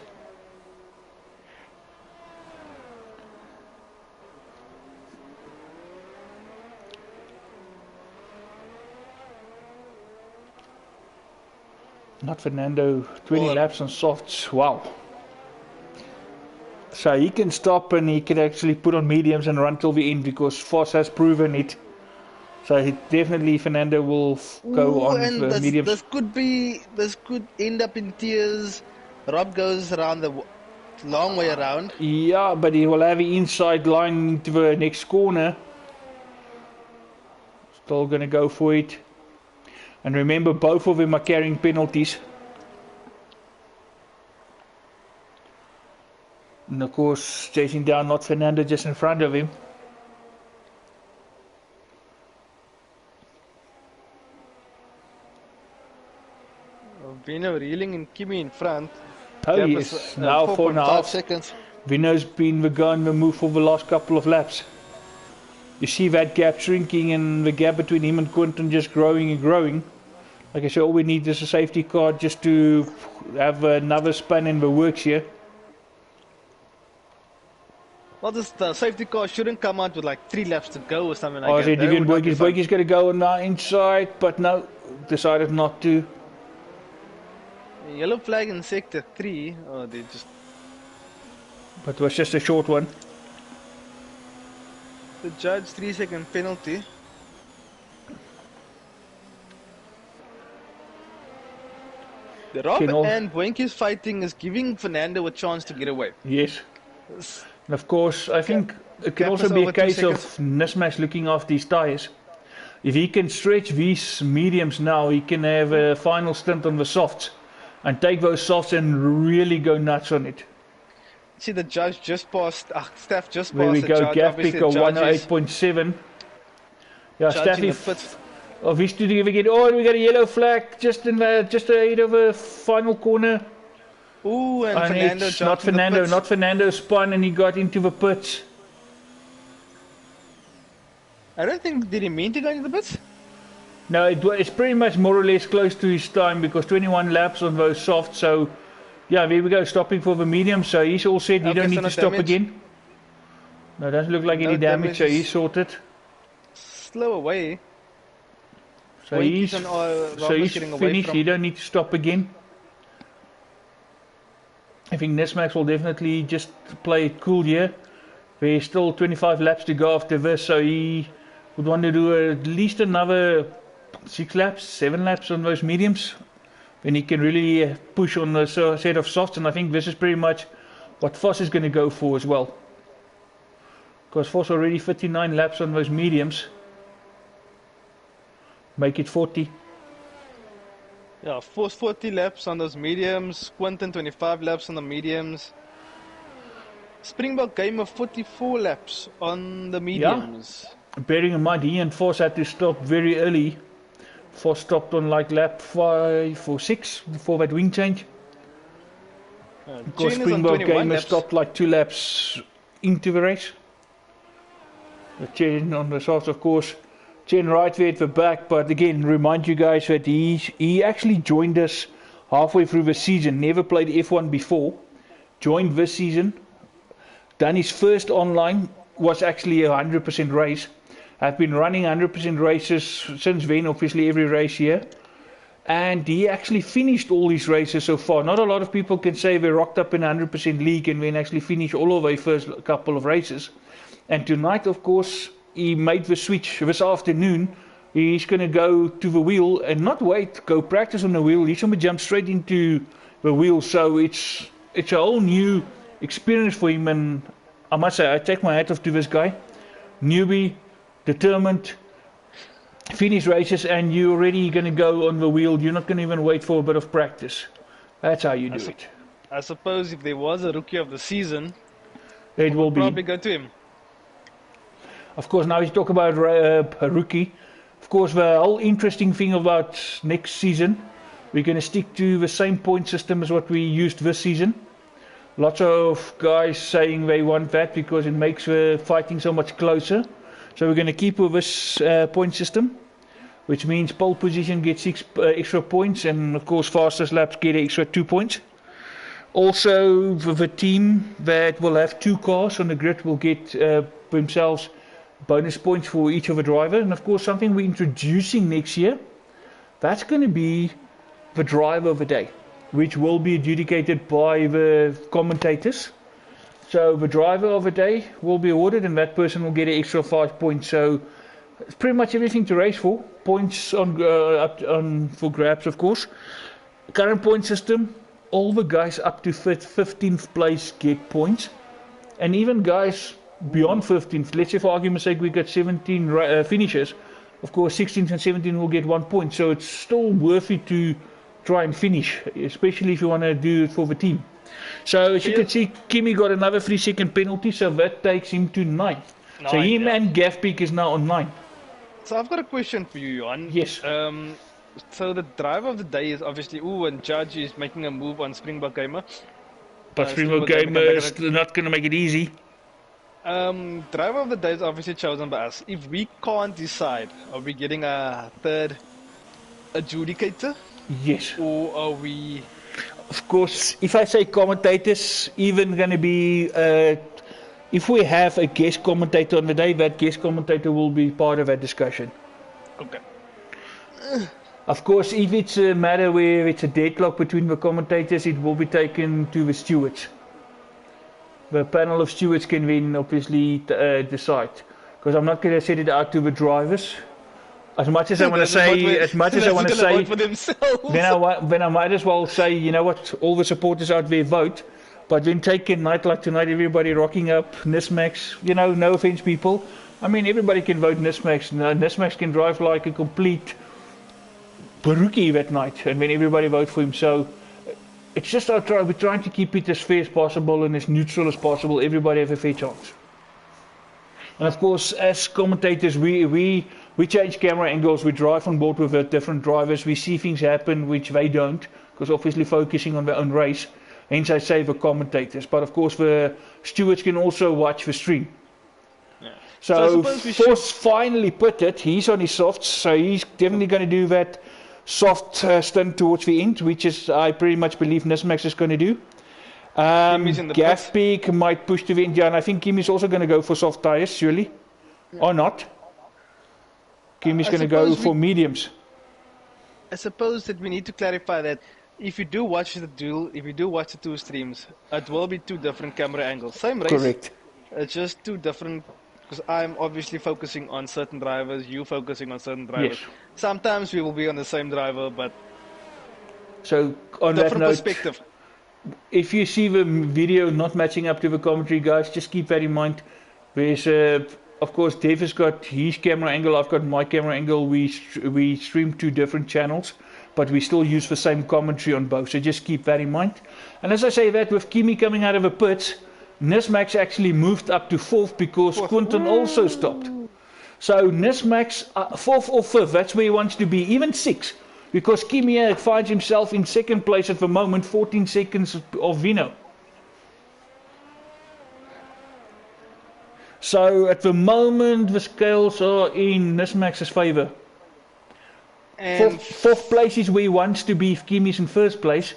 A: Not Fernando, 20 laps on softs, wow. So he can stop and he can actually put on mediums and run till the end because Vos has proven it. So definitely Fernando will go on the mediums.
C: This could end up in tears. Rob goes around the long way around.
A: Yeah, but he will have the inside line into the next corner. Still going to go for it. And remember, both of them are carrying penalties. And of course, chasing down not Fernando just in front of him.
C: Vino reeling in Kimi in front.
A: Oh
C: Gap
A: yes,
C: is,
A: now 4.5
C: 4.5 seconds.
A: Vino's been the guy on the move for the last couple of laps. You see that gap shrinking and the gap between him and Quinton just growing and growing. Like I said, all we need is a safety car just to have another spin in the works here.
C: Well, the safety car shouldn't come out with like 3 laps to go or something like
A: I
C: that.
A: said,
C: That
A: you can
C: would not be fun.
A: Boyke's going to go on the inside, but no, decided not to.
C: Yellow flag in sector 3. Oh, they just.
A: But it was just a short one.
C: The judge 3-second penalty. The Rob and Boinki's fighting is giving Fernando a chance to get away.
A: Yes. And of course, I think it can also be a case of Nisma's looking after his tyres. If he can stretch these mediums now, he can have a final stint on the softs and take those softs and really go nuts on it.
C: See, the judge just passed, Staff just passed.
A: There we
C: the
A: go,
C: judge.
A: Gav
C: Obviously,
A: Picker
C: the judge
A: 108.7. Yeah,
C: judging
A: Staffy. Of his to give again. Oh, we got a yellow flag just ahead of a final corner.
C: Ooh, and Fernando
A: it's not
C: jumped in the
A: Fernando,
C: pits.
A: not Fernando spun and he got into the pits.
C: I don't think, did he mean to go into the pits?
A: No, it's pretty much more or less close to his time because 21 laps on those softs. So, yeah, there we go, stopping for the medium. So he's all set. He don't need to stop again. No, doesn't look like any damage. So he's sorted.
C: Slow away.
A: So he's finished. He don't need to stop again. I think Nismax will definitely just play it cool here. There's still 25 laps to go after this, so he would want to do at least another 6 laps, 7 laps on those mediums. Then he can really push on the set of softs, and I think this is pretty much what Voss is going to go for as well. Because Voss already 59 laps on those mediums. Make it 40.
C: Yeah, 40 laps on those mediums. Quinton 25 laps on the mediums. Springbok game of 44 laps on the mediums.
A: Yeah. Bearing in mind, he and Voss had to stop very early. Voss stopped on like lap 5 or 6 before that wing change. Because Springbok game has stopped like 2 laps into the race. The Chen on the softs, of course. Chen right there at the back, but again, remind you guys that he actually joined us halfway through the season. Never played F1 before. Joined this season. Done his first online. Was actually a 100% race. I've been running 100% races since then, obviously every race here. And he actually finished all his races so far. Not a lot of people can say they rocked up in a 100% league and then actually finish all of their first couple of races. And tonight, of course, he made the switch this afternoon. He's going to go to the wheel and not wait, go practice on the wheel. He's going to jump straight into the wheel. So it's a whole new experience for him. And I must say, I take my hat off to this guy. Newbie, determined, finish races, and you're already going to go on the wheel. You're not going to even wait for a bit of practice. That's how you do it.
C: I suppose if there was a rookie of the season,
A: it will
C: probably go to him.
A: Of course, now we talk about a rookie. Of course, the whole interesting thing about next season, we're going to stick to the same point system as what we used this season. Lots of guys saying they want that because it makes fighting so much closer. So we're going to keep with this point system, which means pole position gets 6 extra points, and of course fastest laps get an extra 2 points. Also, the team that will have 2 cars on the grid will get themselves bonus points for each of the driver. And of course, something we're introducing next year, that's going to be the driver of the day, which will be adjudicated by the commentators. So the driver of the day will be awarded, and that person will get an extra 5 points. So it's pretty much everything to race for. Points on for grabs, of course. Current point system, all the guys up to 15th place get points, and even guys beyond 15th, let's say for argument's sake we got 17 finishes, of course 16th and 17th will get 1 point. So it's still worth it to try and finish, especially if you want to do it for the team. So as you can see, Kimi got another 3-second penalty, so that takes him to 9. So him and Gafpeak is now on 9.
C: So I've got a question for you, Johan.
A: Yes.
C: So the driver of the day is obviously, and Judge is making a move on Springbok Gamer.
A: But Springbok Gamer is not going to make it easy.
C: Driver of the day is obviously chosen by us. If we can't decide, are we getting a third adjudicator?
A: Yes.
C: Or are we...
A: Of course, if I say commentators, even going to be... if we have a guest commentator on the day, that guest commentator will be part of that discussion.
C: Okay.
A: Of course, if it's a matter where it's a deadlock between the commentators, it will be taken to the stewards. The panel of stewards can then obviously decide. Because I'm not going to set it out to the drivers. As much as I want to say, then I might as well say, you know what, all the supporters out there vote. But then take a night like tonight, everybody rocking up Nismax, you know, no offense people. I mean, everybody can vote Nismax. Nismax can drive like a complete Baruki that night, and then everybody vote for him. So it's just we're trying to keep it as fair as possible and as neutral as possible. Everybody have a fair chance. And of course, as commentators, we change camera angles. We drive on board with the different drivers. We see things happen which they don't, because obviously focusing on their own race. Hence, I say the commentators. But of course, the stewards can also watch the stream.
C: Yeah.
A: So Force finally put it. He's on his softs, so he's definitely going to do that soft stunt towards the end, which is I pretty much believe Nismax is going to do. Gaff Peak might push to the end, and I think Kimi's also going to go for soft tyres, surely, or not. Kimi's going to go for mediums.
C: I suppose that we need to clarify that if you do watch the duel, if you do watch the two streams, it will be two different camera angles. Same race.
A: Correct.
C: It's just two different. Because I'm obviously focusing on certain drivers, you focusing on certain drivers.
A: Yes.
C: Sometimes we will be on the same driver, but
A: so on that note,
C: perspective.
A: If you see the video not matching up to the commentary, guys, just keep that in mind. There's, of course, Dave has got his camera angle, I've got my camera angle. We stream two different channels, but we still use the same commentary on both. So just keep that in mind. And as I say that, with Kimi coming out of the pits, Nismax actually moved up to 4th because Quinton also stopped. So Nismax, 4th or 5th, that's where he wants to be, even 6th. Because Kimi finds himself in 2nd place at the moment, 14 seconds of Vino. So at the moment, the scales are in Nismax's favour. 4th place is where he wants to be if Kimi's in 1st place.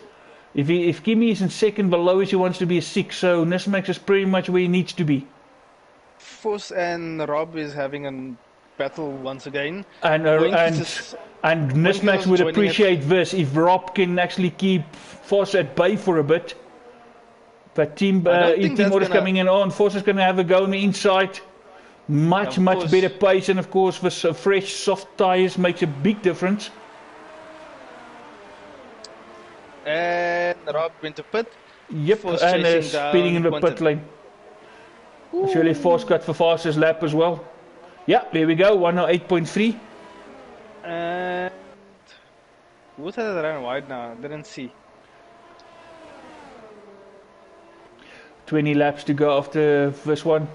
A: If Kimi is in 2nd, below he wants to be a 6th, so Nismax is pretty much where he needs to be.
C: Foss and Rob is having a battle once again.
A: And Nismax would appreciate this if Rob can actually keep Foss at bay for a bit. But team order coming in on. Foss is going to have a go on the inside. Much better pace, and of course with fresh soft tyres makes a big difference.
C: And Rob went to pit.
A: Yep, Force and speeding in the pit lane. Surely Force got the fastest lap as well. Yeah, there we go, 108.3.
C: And who's that ran wide now? Didn't see.
A: 20 laps to go after this one.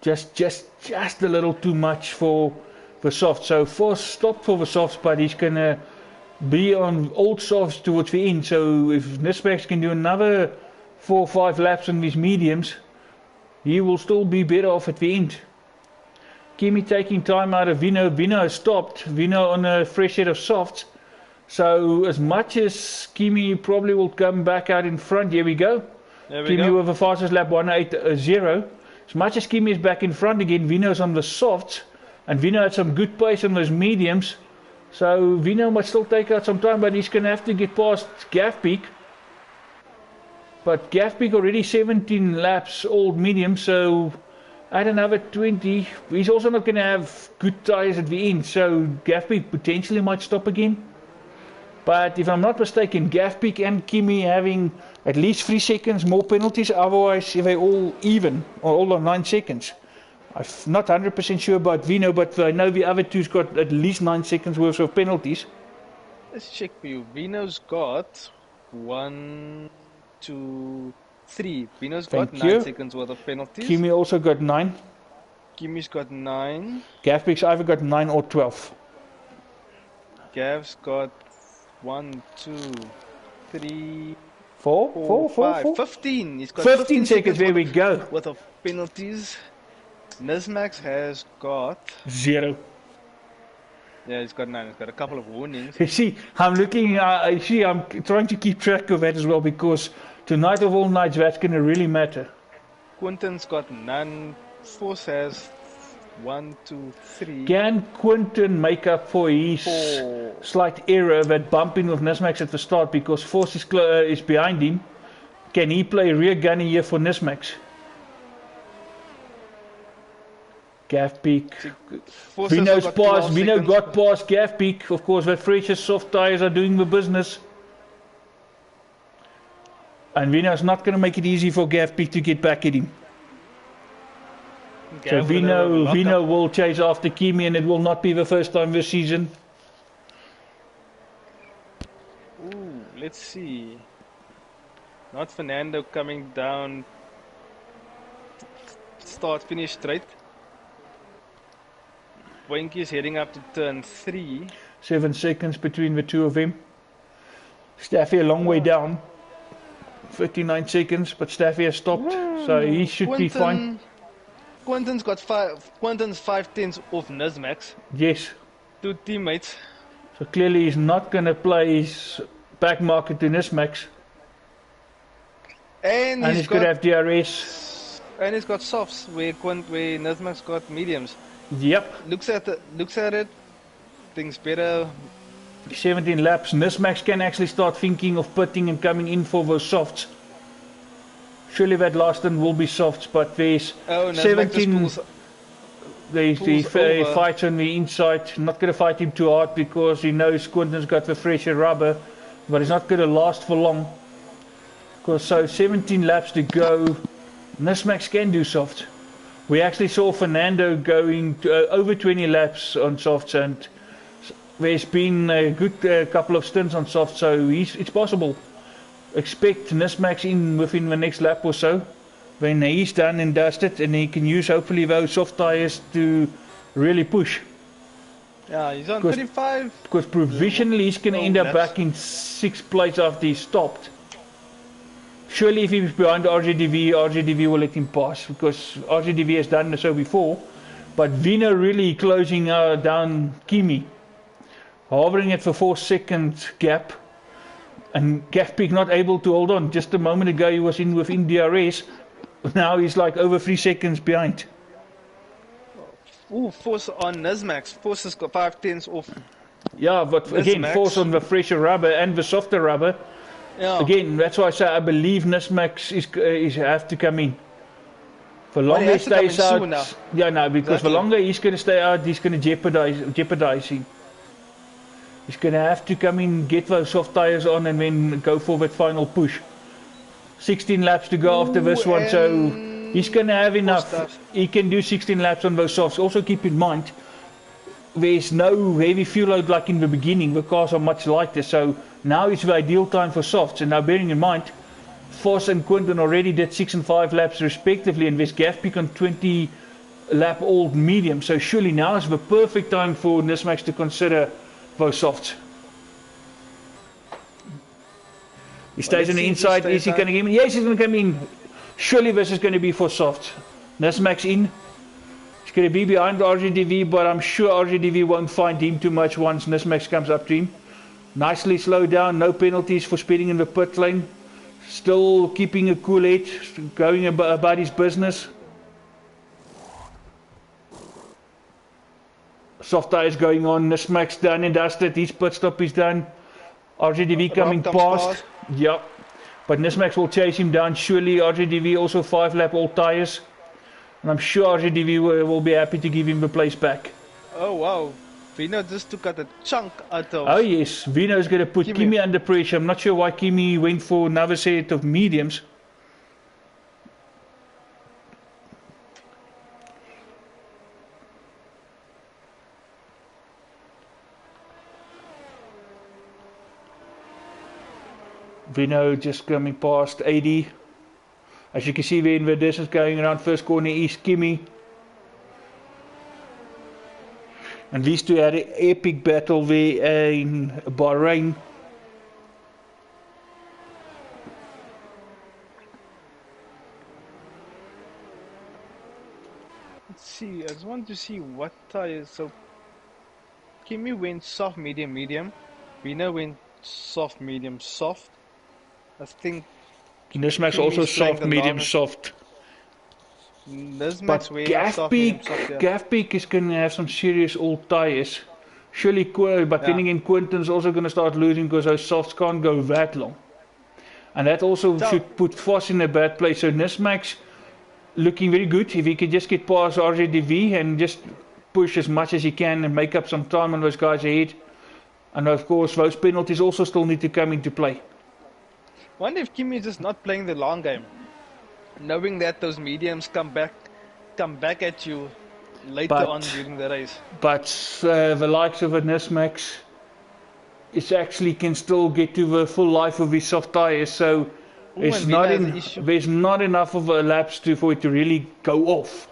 A: Just a little too much for the softs. So Force stopped for the softs, but he's gonna be on old softs towards the end. So if Nismax can do another 4 or 5 laps on these mediums, he will still be better off at the end. Kimi taking time out of Vino. Vino has stopped. Vino on a fresh set of softs. So as much as Kimi probably will come back out in front. Here we go. Kimi with the fastest lap, 180. As much as Kimi is back in front again, Vino's on the softs. And Vino had some good pace on those mediums. So Vino might still take out some time, but he's going to have to get past Gaff Peak. But Gaff Peak already 17 laps old medium, so add another 20. He's also not going to have good tyres at the end, so Gaff Peak potentially might stop again. But if I'm not mistaken, Gaff Peak and Kimi having at least 3 seconds more penalties, otherwise if they're all even, or all on 9 seconds. I'm not 100% sure about Vino, but I know the other two's got at least 9 seconds worth of penalties.
C: Let's check for you. Vino's got 1, 2, 3. Vino's got 9 seconds worth of penalties.
A: Kimi also got 9.
C: Kimmy's got 9.
A: Gavpik's either got 9 or 12.
C: Gav's got 1, 2, 3,
A: 4,
C: 5, 15. He's got
A: 15 seconds, there we go.
C: Worth of penalties. Nismax has got
A: 0.
C: Yeah, he's got 9. He's got a couple of warnings.
A: You see, I'm looking, I'm trying to keep track of that as well, because tonight of all nights, that's going to really matter.
C: Quinton's got none. Force has 1, 2, 3.
A: Can Quinton make up for his
C: 4.
A: slight error, that bumping with Nismax at the start, because Force is behind him? Can he play rear gunny here for Nismax? Gavpik. Vino's passed. Vino got past Gavpik. Of course, that Fresh's soft tires are doing the business. And Vino's not going to make it easy for Gavpik to get back at him. So Vino will chase after Kimi, and it will not be the first time this season.
C: Ooh, let's see. Not Fernando coming down. Start finish straight. Wenky's heading up to turn 3.
A: 7 seconds between the two of them. Staffy a long way down. 59 seconds, but Staffy has stopped, so he should be fine.
C: Quentin's got 5 tenths off Nismax.
A: Yes.
C: 2 teammates.
A: So clearly he's not going to play his back market to Nismax.
C: And
A: he's going to have DRS.
C: And he's got softs where Nismax got mediums.
A: Yep.
C: Looks at it. Things better.
A: 17 laps. Nismax can actually start thinking of putting and coming in for those softs. Surely that last one will be softs, but there's 17. He fights on the inside. Not going to fight him too hard because he knows Quinton's got the fresher rubber, but it's not going to last for long. Because so 17 laps to go. Nismax can do softs. We actually saw Fernando going to, over 20 laps on softs, and there's been a good couple of stints on softs, so it's possible. Expect Nismax in within the next lap or so, when he's done and dusted, and he can use hopefully those soft tires to really push.
C: Yeah, he's on 35.
A: Because provisionally he's going to end up back in 6th place after he stopped. Surely if he's behind RGDV will let him pass, because RGDV has done so before. But Vino really closing down Kimi, hovering at the 4-second gap, and Gavpik not able to hold on. Just a moment ago he was within DRS, now he's like over 3 seconds behind.
C: Ooh, Force on Nismax. Force has got 5 tenths off.
A: Yeah, but again, Force on the fresher rubber and the softer rubber. Yeah. Again, that's why I say I believe Nismax is have to come in. For longer he stays out, because the longer he's going to stay out, he's going to jeopardize him. He's going to have to come in, get those soft tires on, and then go for that final push. 16 laps to go after this one, so he's going to have enough. He can do 16 laps on those softs. Also keep in mind, there's no heavy fuel load like in the beginning. The cars are much lighter, so now it's the ideal time for softs. And now bearing in mind, Foss and Quinton already did 6 and 5 laps respectively, and there's Gavpik on 20 lap old medium. So surely now is the perfect time for Nismax to consider those softs. He stays on the inside. Is he going to come in? Yes, he's going to come in. Surely this is going to be for softs. Nismax in. He's going to be behind RGDV, but I'm sure RGDV won't find him too much once Nismax comes up to him. Nicely slowed down, no penalties for speeding in the pit lane. Still keeping a cool head, going about his business. Soft tires going on, Nismax done and dusted, his pit stop is done. RGDV coming past. Yep. But Nismax will chase him down, surely. RGDV also 5 lap old tires. And I'm sure RGDV will be happy to give him the place back.
C: Oh wow, Vino just took out a chunk out of...
A: Oh yes, Vino's going to put Kimi under pressure. I'm not sure why Kimi went for another set of mediums. Vino just coming past 80. As you can see, when the distance going around first corner east, Kimi. And these two had an epic battle there in Bahrain.
C: Let's see. I just want to see what tires. So Kimi went soft, medium, medium. Vino went soft, medium, soft. I think
A: Nismax
C: Kimi's
A: also
C: playing
A: soft,
C: the
A: medium,
C: longest.
A: soft.
C: Nismax
A: But
C: way soft, medium, soft. Yeah.
A: Gaffpeak is going to have some serious old tires. Surely, but then
C: Yeah.
A: again, Quinton's also going to start losing because those softs can't go that long. And that also
C: So-
A: should put Foss in a bad place. So Nismax looking very good. If he can just get past RJDV and just push as much as he can and make up some time on those guys ahead. And of course, those penalties also still need to come into play.
C: Wonder if Kimi is just not playing the long game, knowing that those mediums come back at you later
A: But-
C: on during the race.
A: But the likes of a Nismax is actually can still get to the full life of his soft tires. So it's
C: and
A: not
C: Vina has
A: in,
C: an issue.
A: there's not enough of a laps for it to really go off.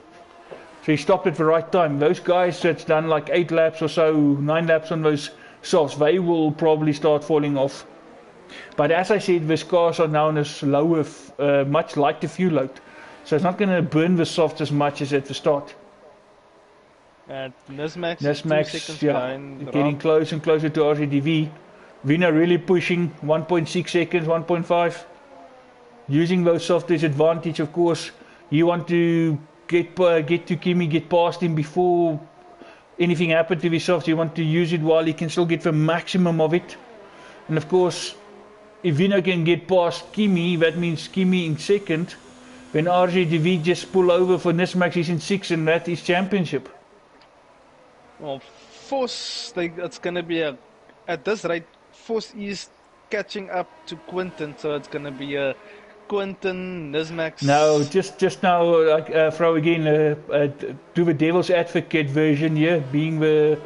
A: So he stopped at the right time. Those guys that's done like 8 laps or so, 9 laps on those softs, they will probably start falling off. But as I said, the cars are now on a lower, much lighter fuel load. So it's not going to burn the softs as much as at the start.
C: Nismax, 2
A: Nismax,
C: seconds
A: yeah,
C: behind.
A: getting
C: Rob.
A: closer and closer to RZDV. Vina really pushing 1.6 seconds, 1.5. Using those soft disadvantage, of course. You want to get to Kimi, get past him before anything happened to his softs. You want to use it while he can still get the maximum of it. And of course, if Vina can get past Kimi, that means Kimi in second. When RZDV just pull over for Nismax, he's in 6th, and that is championship.
C: Well, Force, it's gonna be at this rate, Force is catching up to Quinton, so it's gonna be a Quinton, Nismax.
A: No, just now, throw again, do the devil's advocate version here, being the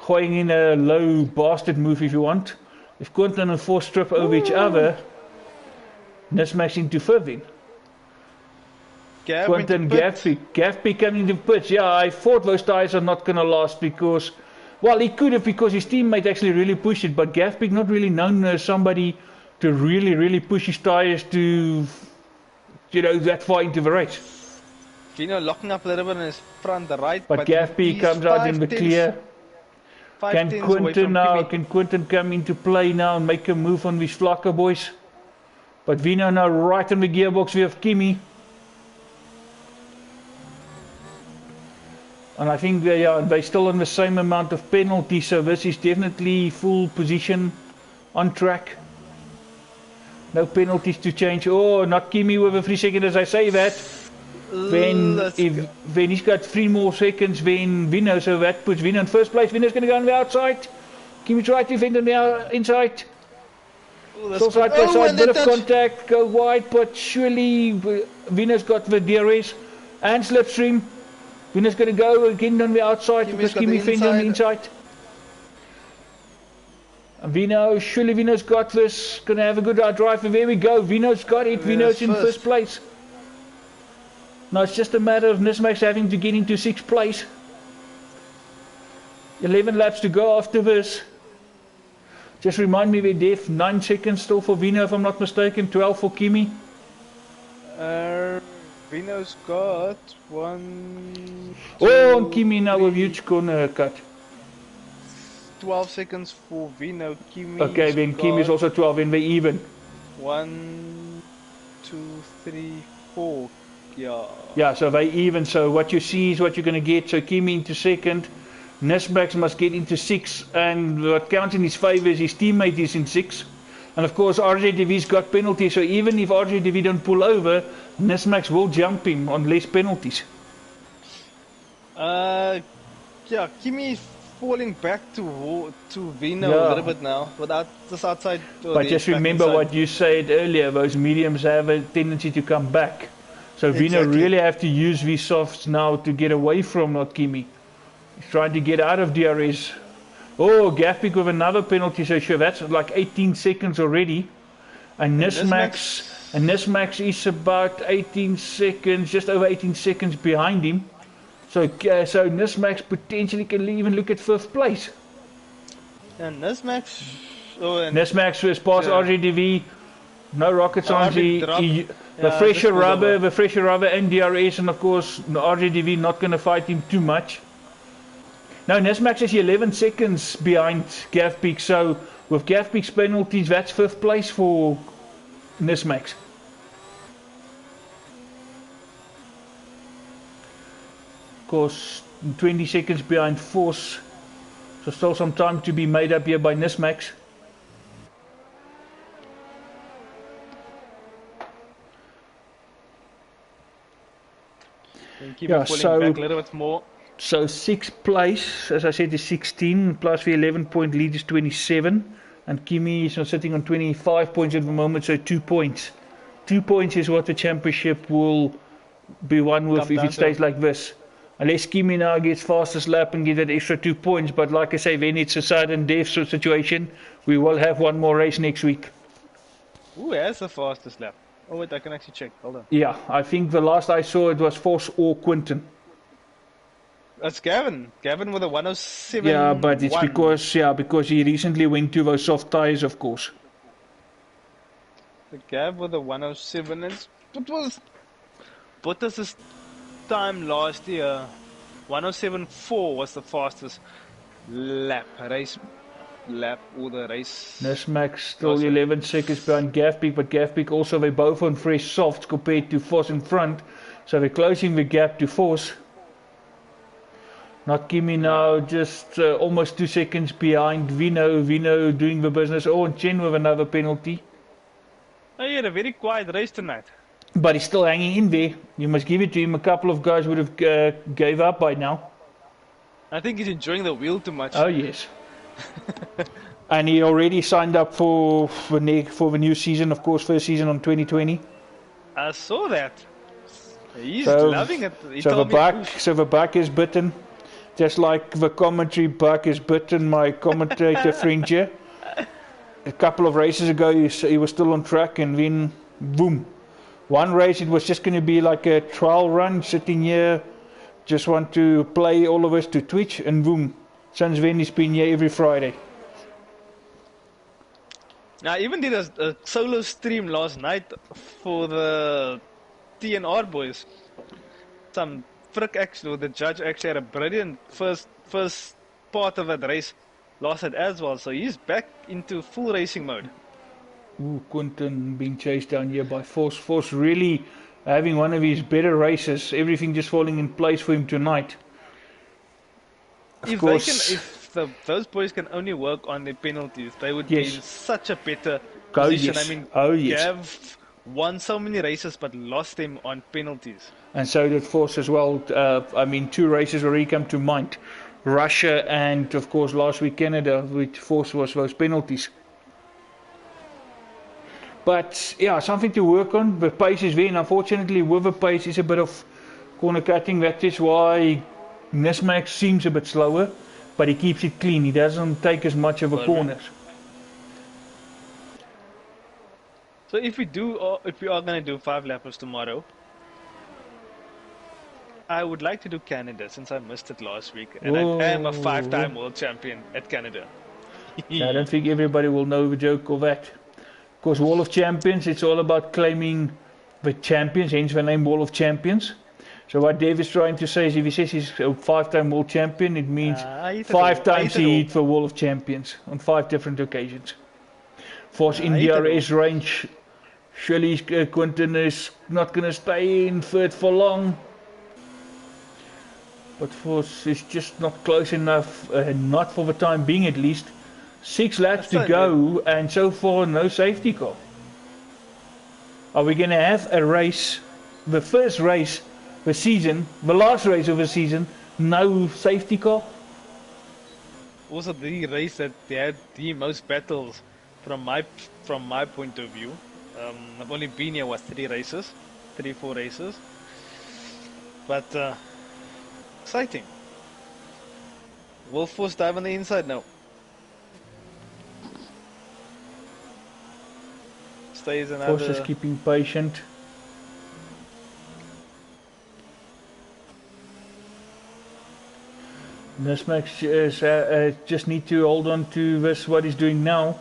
A: going in a low bastard move if you want. If Quinton and Force trip over each other, Nismax into 5th then.
C: Gav
A: Quinton,
C: into pit.
A: Gaffby coming to pits. Yeah, I thought those tyres are not going to last because, well, he could have because his teammate actually really pushed it, but Gaffby not really known as somebody to really push his tyres to, that far into the race.
C: Vino locking up a little bit on his front right,
A: But Gaffby
C: he's
A: comes out in the
C: 5
A: clear. Can
C: tenths away
A: Quinton
C: from
A: now?
C: Kimi.
A: Can Quinton come into play now and make a move on these Flakker boys? But Vino now right in the gearbox with Kimi. And I think they're still on the same amount of penalty, so this is definitely full position on track. No penalties to change. Oh, not Kimi with a 3 second as I say that. When he's got 3 more seconds than Vino, so that puts Vino in first place. Vino's going to go on the outside. Kimi tries to defend on the inside. Still side by side, bit of contact, go wide, but surely Vino's got the DRS and slipstream. Vino's going to go again on the outside because Kimi fends on the inside. And surely Vino's got this. Going to have a good drive. And there we go. Vino's got it. Vino's in first place. Now it's just a matter of Nismax having to get into 6th place. 11 laps to go after this. Just remind me, we're deaf. 9 seconds still for Vino, if I'm not mistaken. 12 for Kimi.
C: Vino's got 1.
A: Oh, and Kimi now with huge corner cut.
C: 12 seconds for Vino. Kimi.
A: Okay, then Kimi's also 12, and we're even.
C: 1, 2, 3, 4. Yeah.
A: Yeah, so they even. So what you see is what you're going to get. So Kimi into 2nd. Nismax must get into 6th, and what counts in his favour is his teammate is in 6th. And of course RJDV's got penalties, so even if RJDV don't pull over, Nismax will jump him on less penalties.
C: Yeah, Kimi is falling back to Vino a little bit now, without just outside.
A: But just remember what you said earlier, those mediums have a tendency to come back. So Vino really have to use these softs now to get away from not Kimi. He's trying to get out of DRS. Oh, Gaffpick with another penalty, so sure, that's like 18 seconds already. And Nismax is about 18 seconds, just over 18 seconds behind him. So Nismax potentially can even look at 5th place.
C: And Nismax. Oh, and
A: Nismax was past RGDV. No rocket science. The fresher rubber and DRS, and of course the RGDV not going to fight him too much. No, Nismax is 11 seconds behind Gavpeak, so with Gavpeak's penalties, that's 5th place for Nismax. Of course, 20 seconds behind Force, so still some time to be made up here by Nismax.
C: Keep back a little bit more.
A: So 6th place, as I said, is 16, plus the 11-point lead is 27, and Kimi is sitting on 25 points at the moment, so 2 points. 2 points is what the championship will be won with if it stays like this. Unless Kimi now gets fastest lap and get that extra 2 points, but like I say, then it's a sudden death situation. We will have one more race next week.
C: Who has the fastest lap? Oh wait, I can actually check. Hold on.
A: Yeah, I think the last I saw it was Force or Quinton.
C: That's Gavin. Gavin with a 107.
A: Yeah, but it's because he recently went to those soft tires, of course.
C: The Gav with a 107 is what was Bottas's time last year. 107.4 was the fastest race lap or the race.
A: Nismax still 11 seconds behind Gavpeak, but Gavpeak also, they're both on fresh softs compared to Force in front, so they're closing the gap to Force. Not Kimi now, just almost 2 seconds behind Vino doing the business. Oh, and Chen with another penalty.
C: Oh, he had a very quiet race tonight.
A: But he's still hanging in there. You must give it to him. A couple of guys would have gave up by now.
C: I think he's enjoying the wheel too much.
A: Oh, yes. And he already signed up for the new season, of course, first season on 2020.
C: I saw that. He's loving it.
A: The back is bitten. Just like the commentary bug is bitten my commentator friend here. A couple of races ago he was still on track, and then boom. One race it was just going to be like a trial run, sitting here, just want to play all of us to Twitch, and boom. Since then he's been here every Friday.
C: I even did a solo stream last night for the TnR boys. Some frick actually, the judge actually had a brilliant first part of that race, lost it as well, so he's back into full racing mode.
A: Ooh, Quinton being chased down here by Force. Force really having one of his better races, everything just falling in place for him tonight.
C: If those boys can only work on their penalties, they would be in such a better position.
A: Yes.
C: I mean, Gav won so many races but lost them on penalties.
A: And so did Force as well. 2 races already come to mind. Russia and, of course, last week Canada, which Force was those penalties. But, yeah, something to work on. The pace is there, and unfortunately with the pace is a bit of corner cutting. That is why Nismax seems a bit slower, but he keeps it clean. He doesn't take as much of a corners.
C: So if we are going to do 5 lappers tomorrow, I would like to do Canada since I missed it last week, and I am a 5-time world champion at Canada.
A: I don't think everybody will know the joke of that. Of course, Wall of Champions, it's all about claiming the champions, hence the name Wall of Champions. So what Dave is trying to say is if he says he's a 5-time world champion, it means 5 times he hit the Wall of Champions on 5 different occasions. Force in DRS range, surely Quinton is not going to stay in third for long. But Force is just not close enough, not for the time being at least. 6 laps to go, and so far no safety car. Are we going to have a race, the first race the season, the last race of the season, no safety car?
C: Also the race that they had the most battles from my point of view. I've only been here 3 races, 3-4 races, but exciting. Will Force dive on the inside now? Stays another.
A: Force is keeping patient. Nismax is, just need to hold on to this, what he's doing now.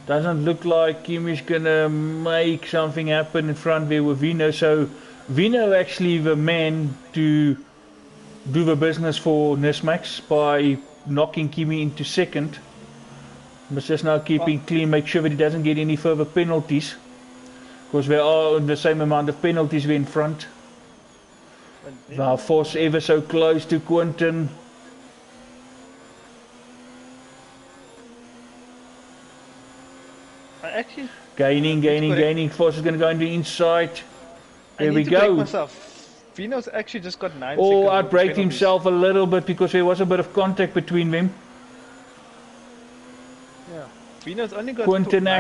A: Doesn't look like Kimi's gonna make something happen in front there with Vino. So Vino actually the man to do the business for Nismax by knocking Kimi into second. But just now keeping clean, make sure that he doesn't get any further penalties. Because there are the same amount of penalties there in front. Now Vos ever so close to Quinton.
C: Actually,
A: Gaining. Vos is going to go into the inside. There we go.
C: Vino's actually just got 9
A: Oh,
C: seconds.
A: outbraked himself a little bit because there was a bit of contact between them.
C: Yeah. Vino's only got
A: Quinton
C: 9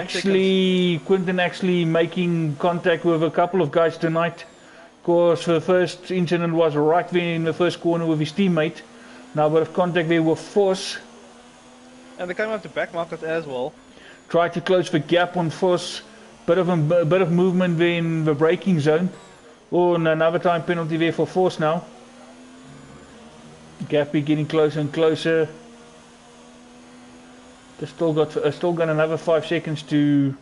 A: actually making contact with a couple of guys tonight. Of course, the first incident was right there in the first corner with his teammate. Now a bit of contact there with Vos.
C: And they come up to back market as well.
A: Try to close the gap on Vos. Bit of movement there in the braking zone. Oh, and another time penalty there for Vos now. Gap getting closer and closer. They still got another 5 seconds to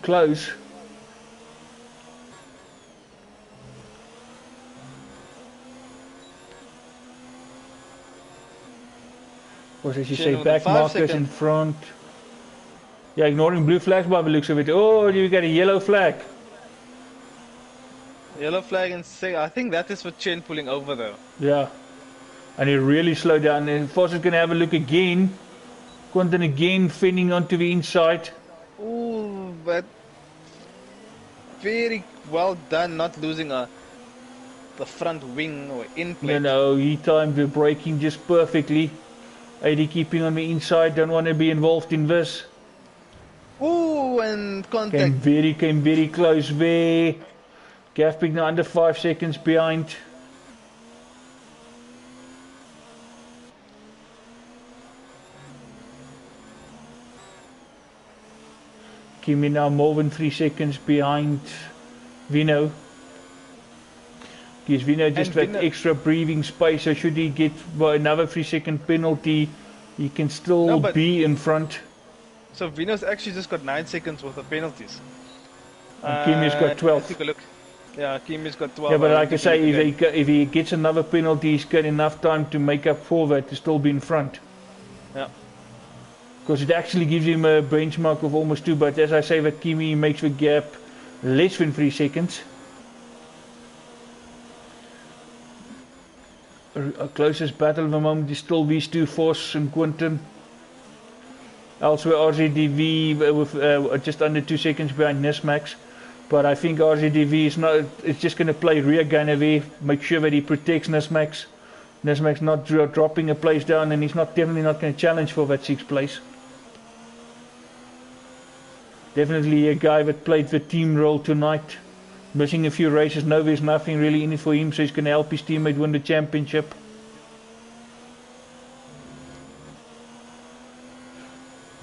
A: close. Or as you say, back markers in front. Yeah, ignoring blue flags by the looks of it. Oh, you got a yellow flag.
C: Yellow flag and say, I think that is for Chen pulling over though.
A: Yeah. And he really slowed down. And Vos is going to have a look again. Quinton again finning onto the inside.
C: Ooh, but very well done not losing the front wing or in plate.
A: No, he timed the braking just perfectly. 80 keeping on the inside, don't want to be involved in this.
C: Ooh, and contact.
A: Came very close there. Gafpik now under 5 seconds behind. Kimi now more than 3 seconds behind Vino. Gives Vino just that extra breathing space, so should he get another 3-second penalty, he can still be in front.
C: So Vino's actually just got 9 seconds worth of penalties.
A: Kimi's got 12.
C: Take a look. Yeah, Kimi's got 12.
A: Yeah, but like I say, if he gets another penalty, he's got enough time to make up for that to still be in front.
C: Yeah.
A: Because it actually gives him a benchmark of almost 2, but as I say, that Kimi makes the gap less than 3 seconds. Our closest battle at the moment is still these two, Vos and Quinton. Elsewhere RZDV with just under 2 seconds behind Nismax. But I think RZDV is not, it's just going to play rear gunner there, make sure that he protects Nismax. Nismax not dropping a place down, and he's definitely not going to challenge for that 6th place. Definitely a guy that played the team role tonight. Missing a few races, no, there's nothing really in it for him, so he's going to help his teammate win the championship.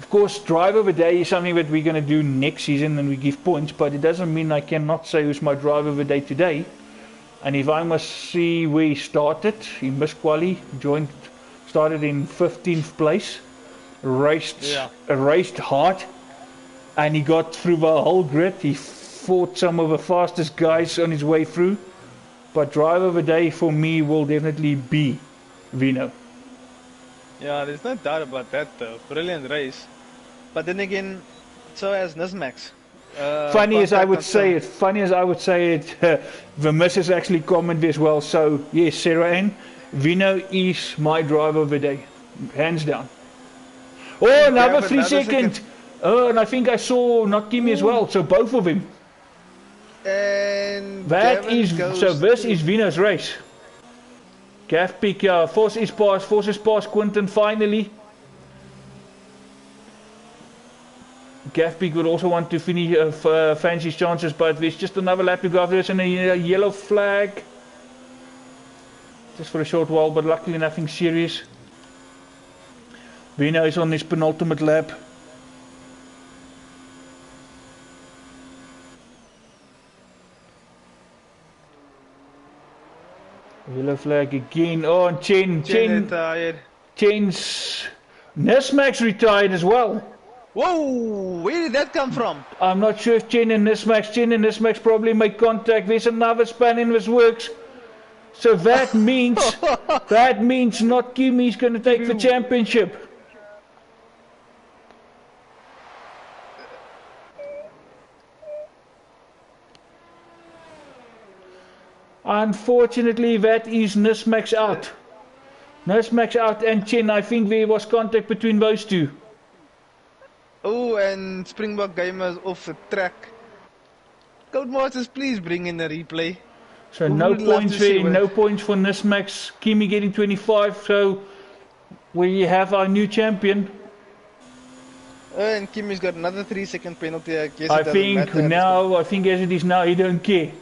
A: Of course, driver of the day is something that we're going to do next season and we give points, but it doesn't mean I cannot say who's my driver of the day today. And if I must see where he started, he missed quali, started in 15th place, raced hard, and he got through the whole grid. He fought some of the fastest guys on his way through, but driver of the day for me will definitely be Vino.
C: Yeah, there's no doubt about that though. Brilliant race. But then again, so has Nismax.
A: Funny as I would say it, the missus actually commented as well. So yes, Sarah Ann, Vino is my driver of the day, hands down. Oh, another 3 seconds. Oh, and I think I saw not Kimi as well. So both of them.
C: And
A: this is Vino's race. Gafpik, yeah, Vos is past Quinton finally. Gafpik would also want to finish fancy his chances, but there's just another lap to go after this, and a yellow flag. Just for a short while, but luckily nothing serious. Vino is on his penultimate lap. Yellow flag again. Oh, and Chen. Chen's Nismax retired as well.
C: Whoa, where did that come from?
A: I'm not sure if Chen and Nismax probably make contact. There's another span in this works. So that means not Kimi's going to take the championship. Unfortunately, that is Nismax out. Nismax out and Chen. I think there was contact between those two.
C: Oh, and Springbok Gamers off the track. Codemasters, please bring in the replay.
A: So no points there, no points for Nismax. Kimi getting 25, so we have our new champion.
C: And Kimi's got another 3-second penalty. I guess
A: I think now, I think as it is now, he don't care.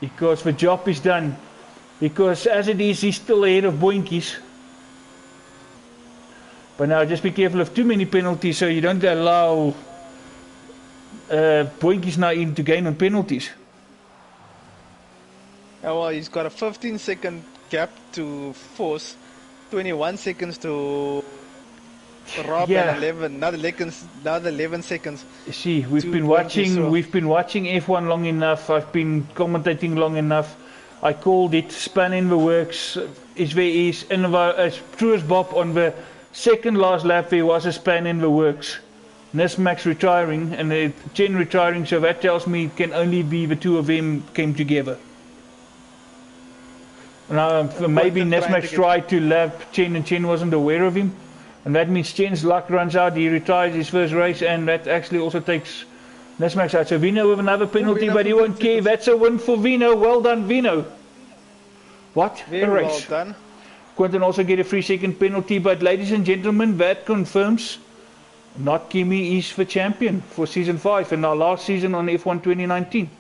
A: Because the job is done. Because as it is, he's still ahead of Boinkies. But now just be careful of too many penalties so you don't allow Boinkies now in to gain on penalties.
C: Oh, well, he's got a 15-second gap to Force, 21 seconds to Rob, and another 11 seconds.
A: See, we've been watching F1 long enough. I've been commentating long enough. I called it, span in the works. Is there is as true as Bob on the second last lap there was a span in the works. Nismax retiring and Chen retiring, so that tells me it can only be the two of them came together. Now maybe Nismax tried to lap Chen and Chen wasn't aware of him. And that means Chen's luck runs out, he retires his first race, and that actually also takes Nismax out. So Vino with another penalty, but he won't care. That's a win for Vino. Well done, Vino. What a race.
C: Well done.
A: Quentin also get a 3-second penalty, but ladies and gentlemen, that confirms not Kimi is the champion for season 5 and our last season on F1 2019.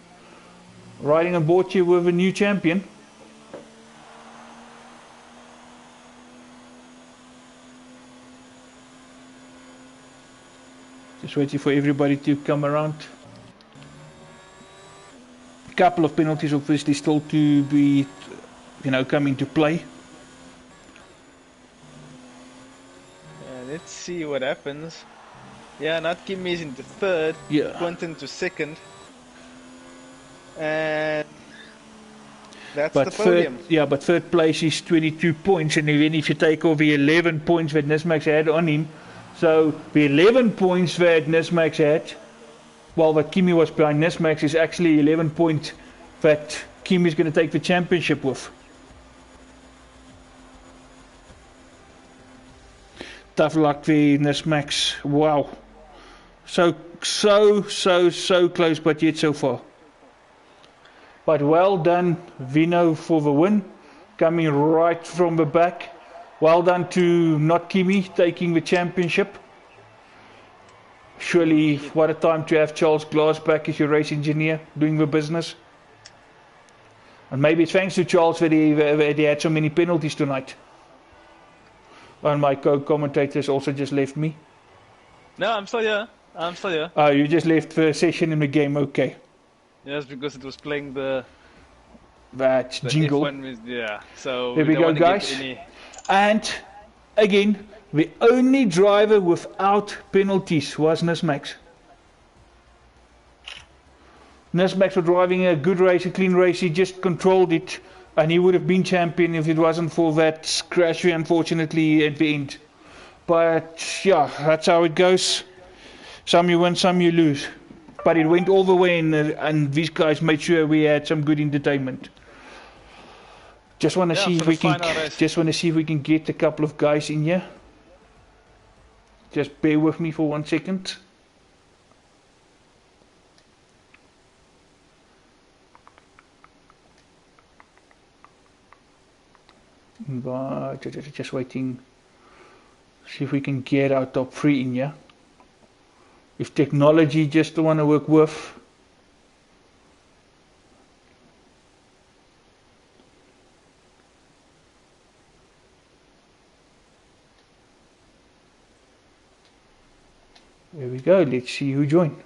A: Riding on board here with a new champion. Just waiting for everybody to come around. A couple of penalties obviously still to be, come into play.
C: Let's see what happens. Yeah, not Kimi is into third, Quentin to second. And that's the podium.
A: But third place is 22 points, and even if you take off the 11 points that Nismax had on him, so the 11 points that Nismax had, that Kimi was behind Nismax, is actually 11 points that Kimi is going to take the championship with. Tough luck there, Nismax. Wow. So close, but yet so far. But well done, Vino, for the win. Coming right from the back. Well done to not Kimi taking the championship. Surely, what a time to have Charles Glass back as your race engineer, doing the business. And maybe it's thanks to Charles that he had so many penalties tonight. And my co-commentators also just left me.
C: No, I'm still here.
A: Oh, you just left the session in the game, okay.
C: Yes, because it was playing the
A: jingle.
C: F1 so
A: there we go, guys. And again, the only driver without penalties was Nismax. Nismax was driving a good race, a clean race. He just controlled it, and he would have been champion if it wasn't for that crash, unfortunately, at the end. But yeah, that's how it goes. Some you win, some you lose. But it went all the way, and these guys made sure we had some good entertainment. Just want to see if we can. Just want to see if we can get a couple of guys in here. Just bear with me for 1 second. But just waiting. See if we can get our top 3 in here. If technology just don't want to work with. There we go, let's see who joined.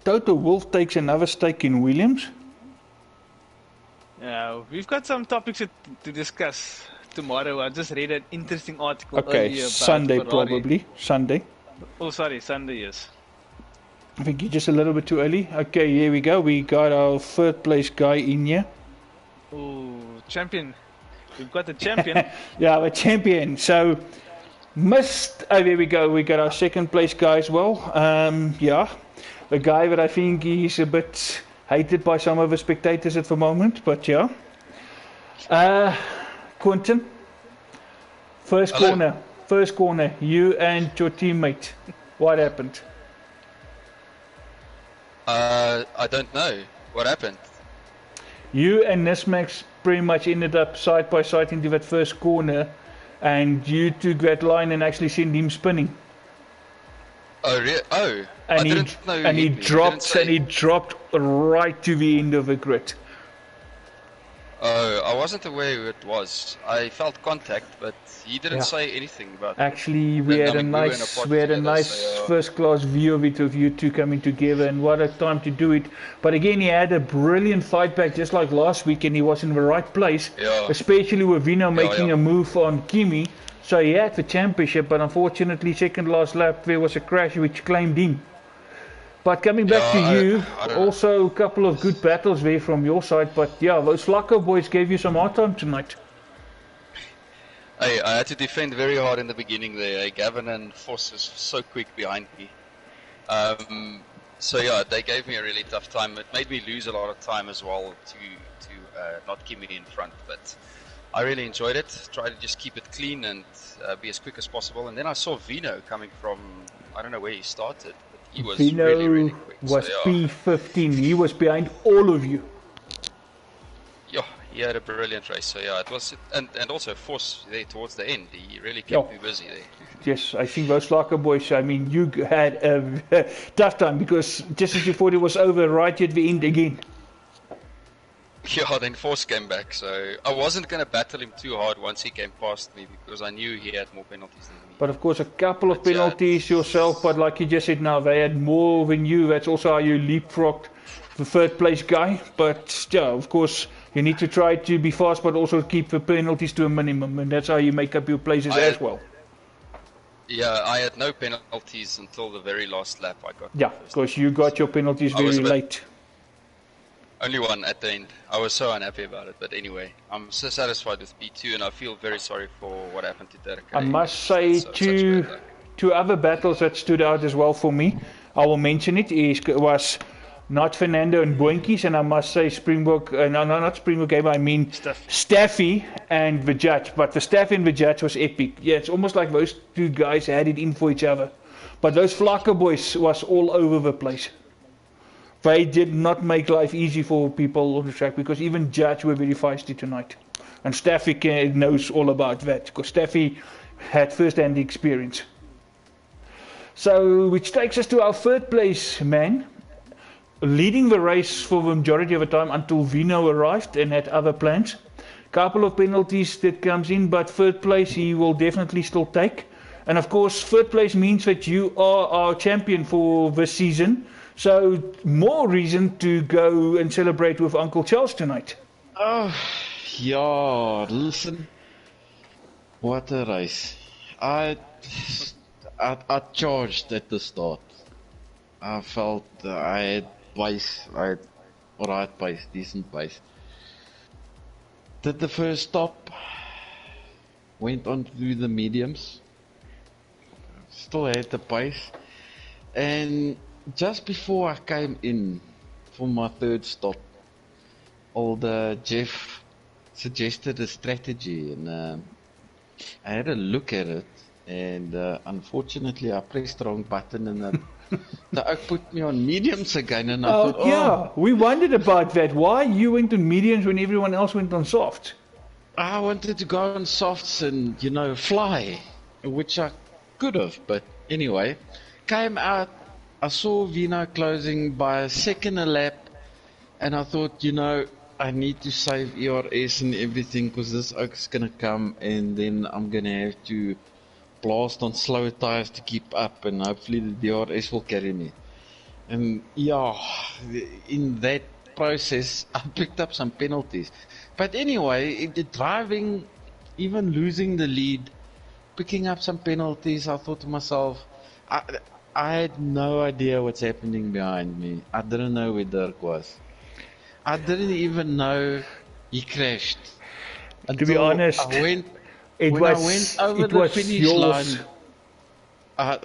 A: Toto Wolff takes another stake in Williams.
B: Yeah, we've got some topics to discuss tomorrow. I just read an interesting article
A: Okay,
B: earlier about
A: Sunday
B: Ferrari.
A: probably. Sunday.
B: Oh, sorry, Sunday, yes.
A: I think you're just a little bit too early. Okay, here we go. We got our third place guy in here.
B: Oh, champion. We've got the champion.
A: Yeah, a champion. So, there we go. We got our second place guy as well. Yeah, the guy that I think he's a bit hated by some of the spectators at the moment, but yeah. Quentin, first corner, you and your teammate. What happened?
D: I don't know what happened.
A: You and Nismax pretty much ended up side by side into that first corner, and you took that line and actually sent him spinning.
D: Oh, really? Oh,
A: And
D: I
A: he
D: didn't know.
A: and he dropped right to the end of the grid.
D: Oh, I wasn't aware who it was. I felt contact, but he didn't say anything about it.
A: Actually, we had a nice first-class view of it, of you two coming together, and what a time to do it. But again, he had a brilliant fight back, just like last week, and he was in the right place, especially with Vino making a move on Kimi. So he had the championship, but unfortunately, second last lap, there was a crash which claimed him. But coming back to you, also a couple of good battles there from your side. But yeah, those Flacco boys gave you some hard time tonight.
D: Hey, I had to defend very hard in the beginning there. Gavin and Foss was so quick behind me. So yeah, they gave me a really tough time. It made me lose a lot of time as well to not keep me in front. But I really enjoyed it. Tried to just keep it clean and be as quick as possible. And then I saw Vino coming from, I don't know where he started. He was really quick.
A: Was P15. He was behind all of you.
D: Yeah, he had a brilliant race. So yeah, it was, and also Force there towards the end. He really kept me busy there.
A: Yes, I think those Flacco boys. I mean, you had a tough time because just as you thought it was over, right at the end again.
D: Yeah, then Force came back, so I wasn't going to battle him too hard once he came past me because I knew he had more penalties than me.
A: But of course, a couple of penalties yourself, but like you just said now, they had more than you. That's also how you leapfrogged the third place guy. But yeah, of course, you need to try to be fast, but also keep the penalties to a minimum, and that's how you make up your places as well.
D: Yeah, I had no penalties until the very last lap I got.
A: Yeah, because you got your penalties very late.
D: Only one at the end. I was so unhappy about it, but anyway, I'm so satisfied with P2, and I feel very sorry for what happened to Derek.
A: I must say two other battles that stood out as well for me. I will mention it. Was not Fernando and Boinkies, and I must say Springbok, not Springbok game, I mean Staffy and the judge. But the Staffy and the judge was epic. Yeah, it's almost like those two guys had it in for each other. But those Flacco boys was all over the place. They did not make life easy for people on the track because even Judge were very feisty tonight. And Staffy knows all about that because Staffy had first-hand experience. So, which takes us to our third place man, leading the race for the majority of the time until Vino arrived and had other plans. Couple of penalties that comes in, but third place he will definitely still take. And of course, third place means that you are our champion for this season. So, more reason to go and celebrate with Uncle Charles tonight.
E: Oh, yeah, listen. What a race. I charged at the start. I felt I had pace, I had alright pace, decent pace. Did the first stop, went on to do the mediums. Still had the pace. And just before I came in for my third stop, old Jeff suggested a strategy, and I had a look at it, and unfortunately I pressed the wrong button, and that put me on mediums again, and I thought,
A: yeah, we wondered about that. Why you went on mediums when everyone else went on softs?
E: I wanted to go on softs and, you know, fly, which I could have, but anyway, came out. I saw Vino closing by a second a lap, and I thought, you know, I need to save ERS and everything because this oak's gonna come, and then I'm gonna have to blast on slower tires to keep up, and hopefully the DRS will carry me. And yeah, in that process, I picked up some penalties. But anyway, the driving, even losing the lead, picking up some penalties, I thought to myself, I, I had no idea what's happening behind me. I didn't know where Dirk was. I didn't even know he crashed.
A: To be honest,
E: When I went over
A: it
E: the
A: was
E: finish
A: yours.
E: line,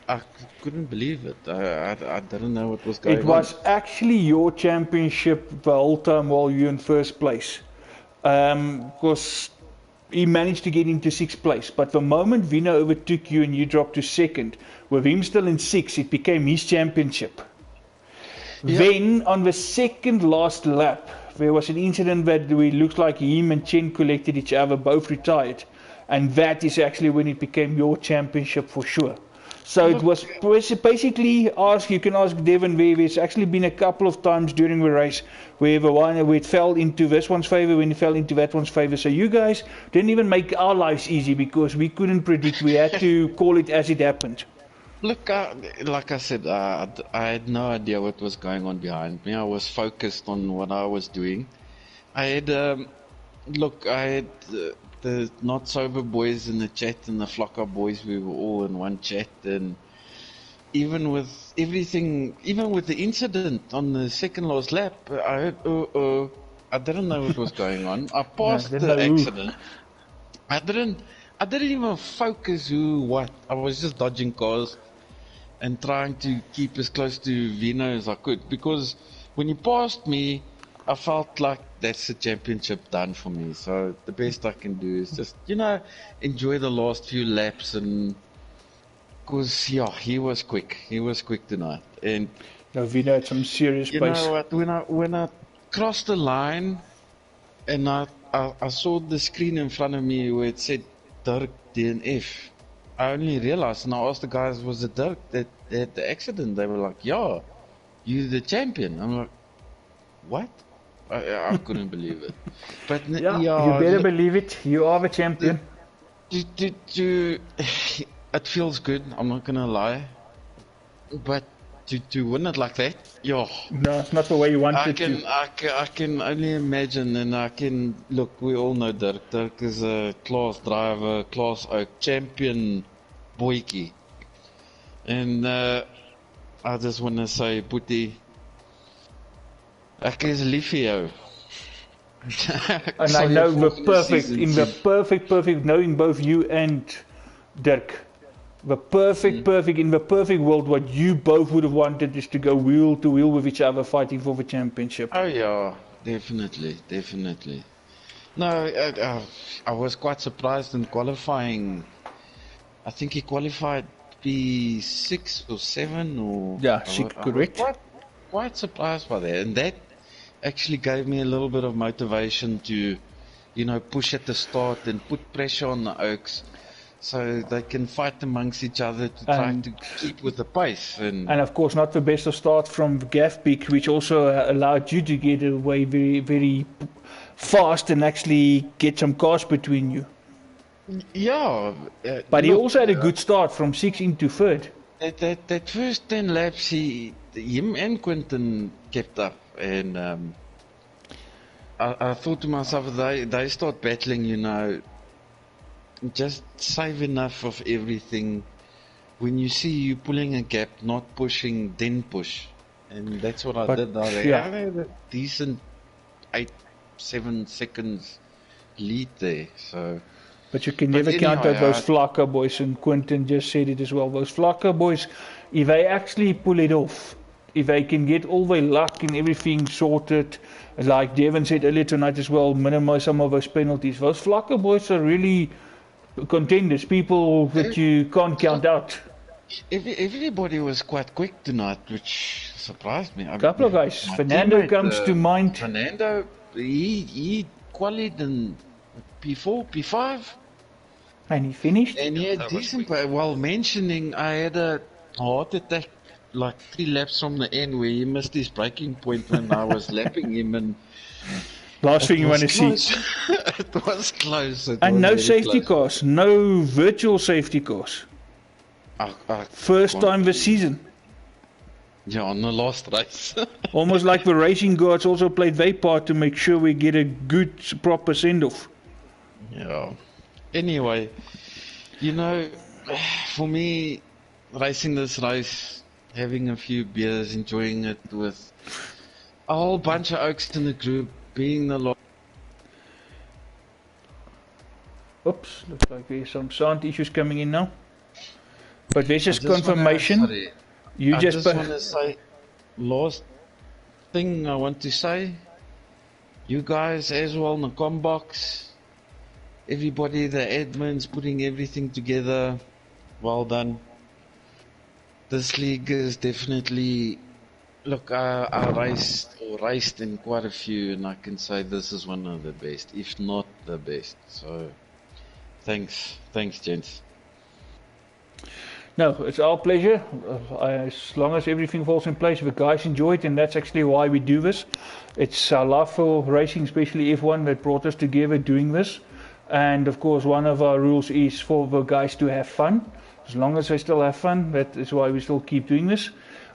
E: I couldn't believe it. I didn't know what was going on.
A: It was actually your championship the whole time while you were in first place. Because he managed to get into sixth place. But the moment Vino overtook you and you dropped to second, with him still in sixth, it became his championship.
E: Yeah.
A: Then, on the second last lap, there was an incident that it looks like him and Chen collected each other, both retired. And that is actually when it became your championship for sure. So it was basically you can ask Devin where there's actually been a couple of times during the race where it fell into this one's favor when it fell into that one's favor. So you guys didn't even make our lives easy because we couldn't predict. We had to call it as it happened.
E: Look, like I said, I had no idea what was going on behind me. I was focused on what I was doing. I had, the not sober boys in the chat and the flocker boys, we were all in one chat, and even with everything, even with the incident on the second last lap, I heard, I didn't know what was going on. I passed the accident. I didn't even focus what. I was just dodging cars and trying to keep as close to Vino as I could, because when he passed me, I felt like that's the championship done for me. So the best I can do is just, enjoy the last few laps, and because he was quick. He was quick tonight. And
A: Vino had some serious pace.
E: You know what? When I crossed the line, and I saw the screen in front of me where it said Dirk DNF, I only realized, and I asked the guys, was it Dirk that had the accident? They were like, yeah, you're the champion. I'm like, what? I couldn't believe it. But
A: yeah, you better believe it. You are the champion.
E: It feels good. I'm not gonna lie. But to win it like that, no,
A: it's not the way you wanted to.
E: I can only imagine, and I can look. We all know Dirk. Dirk is a class driver, class oak champion, boykie. And I just want to say, Boetie, ek is lief vir jou.
A: And I know the perfect, knowing both you and Dirk, the perfect world, what you both would have wanted is to go wheel to wheel with each other, fighting for the championship.
E: Oh yeah, definitely. No, I was quite surprised in qualifying. I think he qualified P6 or 7 or...
A: Yeah, correct.
E: Quite surprised by that, and that actually gave me a little bit of motivation to, push at the start and put pressure on the Oaks so they can fight amongst each other to try to keep with the pace. And
A: of course, not the best of start from Gaff Peak, which also allowed you to get away very, very fast and actually get some cars between you.
E: Yeah.
A: But he also had a good start from 6 into 3rd.
E: That first 10 laps, him and Quentin kept up, and I thought to myself, they start battling, just save enough of everything. When you see you pulling a gap, not pushing, then push. And that's what I did. I had a decent 8-7 seconds lead there, so...
A: But you can never count out those Flaka boys, and Quentin just said it as well. Those Flaka boys, if they actually pull it off, if they can get all their luck and everything sorted, like Devin said earlier tonight as well, minimize some of those penalties. Those Flaka boys are really contenders, people that you can't count out.
E: Everybody was quite quick tonight, which surprised me.
A: A couple of guys. Fernando comes to mind.
E: Fernando, he qualified in P4, P5.
A: And he finished?
E: And he had decent, while mentioning, I had a heart attack like 3 laps from the end where he missed his braking point when I was lapping him, and
A: last thing you want to see.
E: It was close.
A: And no safety cars, no virtual safety cars. First time this season.
E: Yeah, on the last race.
A: Almost like the racing guards also played their part to make sure we get a good, proper send-off.
E: Yeah. Anyway, you know, for me, racing this race, having a few beers, enjoying it with a whole bunch of oaks in the group, being the last.
A: Oops, looks like there's some sound issues coming in now. But there's just
E: Wanna,
A: confirmation.
E: sorry,
A: You
E: I
A: just
E: just want to say, last thing I want to say, you guys as well in the com box, everybody, the admins putting everything together, well done. This league is definitely, look, I raced in quite a few, and I can say this is one of the best, if not the best. So, thanks, gents.
A: No, it's our pleasure. As long as everything falls in place, the guys enjoy it, and that's actually why we do this. It's our love for racing, especially F1, that brought us together doing this. And of course, one of our rules is for the guys to have fun. As long as they still have fun, that is why we still keep doing this.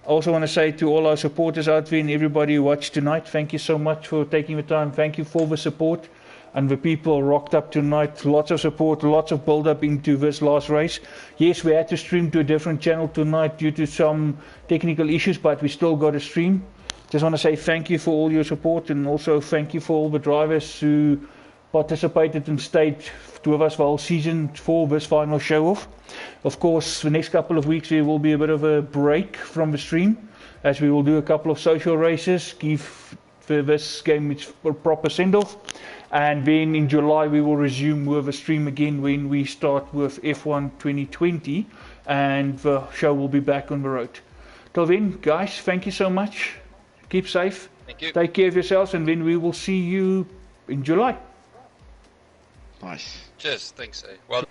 A: I also want to say to all our supporters out there and everybody who watched tonight, thank you so much for taking the time. Thank you for the support. And the people rocked up tonight. Lots of support, lots of build-up into this last race. Yes, we had to stream to a different channel tonight due to some technical issues, but we still got a stream. Just want to say thank you for all your support, and also thank you for all the drivers who participated and stayed with us the whole season for this final show-off. Of course, the next couple of weeks there will be a bit of a break from the stream, as we will do a couple of social races, give this game its proper send-off. And then in July we will resume with a stream again when we start with F1 2020, and the show will be back on the road. Till then, guys, thank you so much. Keep safe.
D: Thank you.
A: Take care of yourselves, and then we will see you in July.
E: Nice.
D: Cheers. Thanks. Well.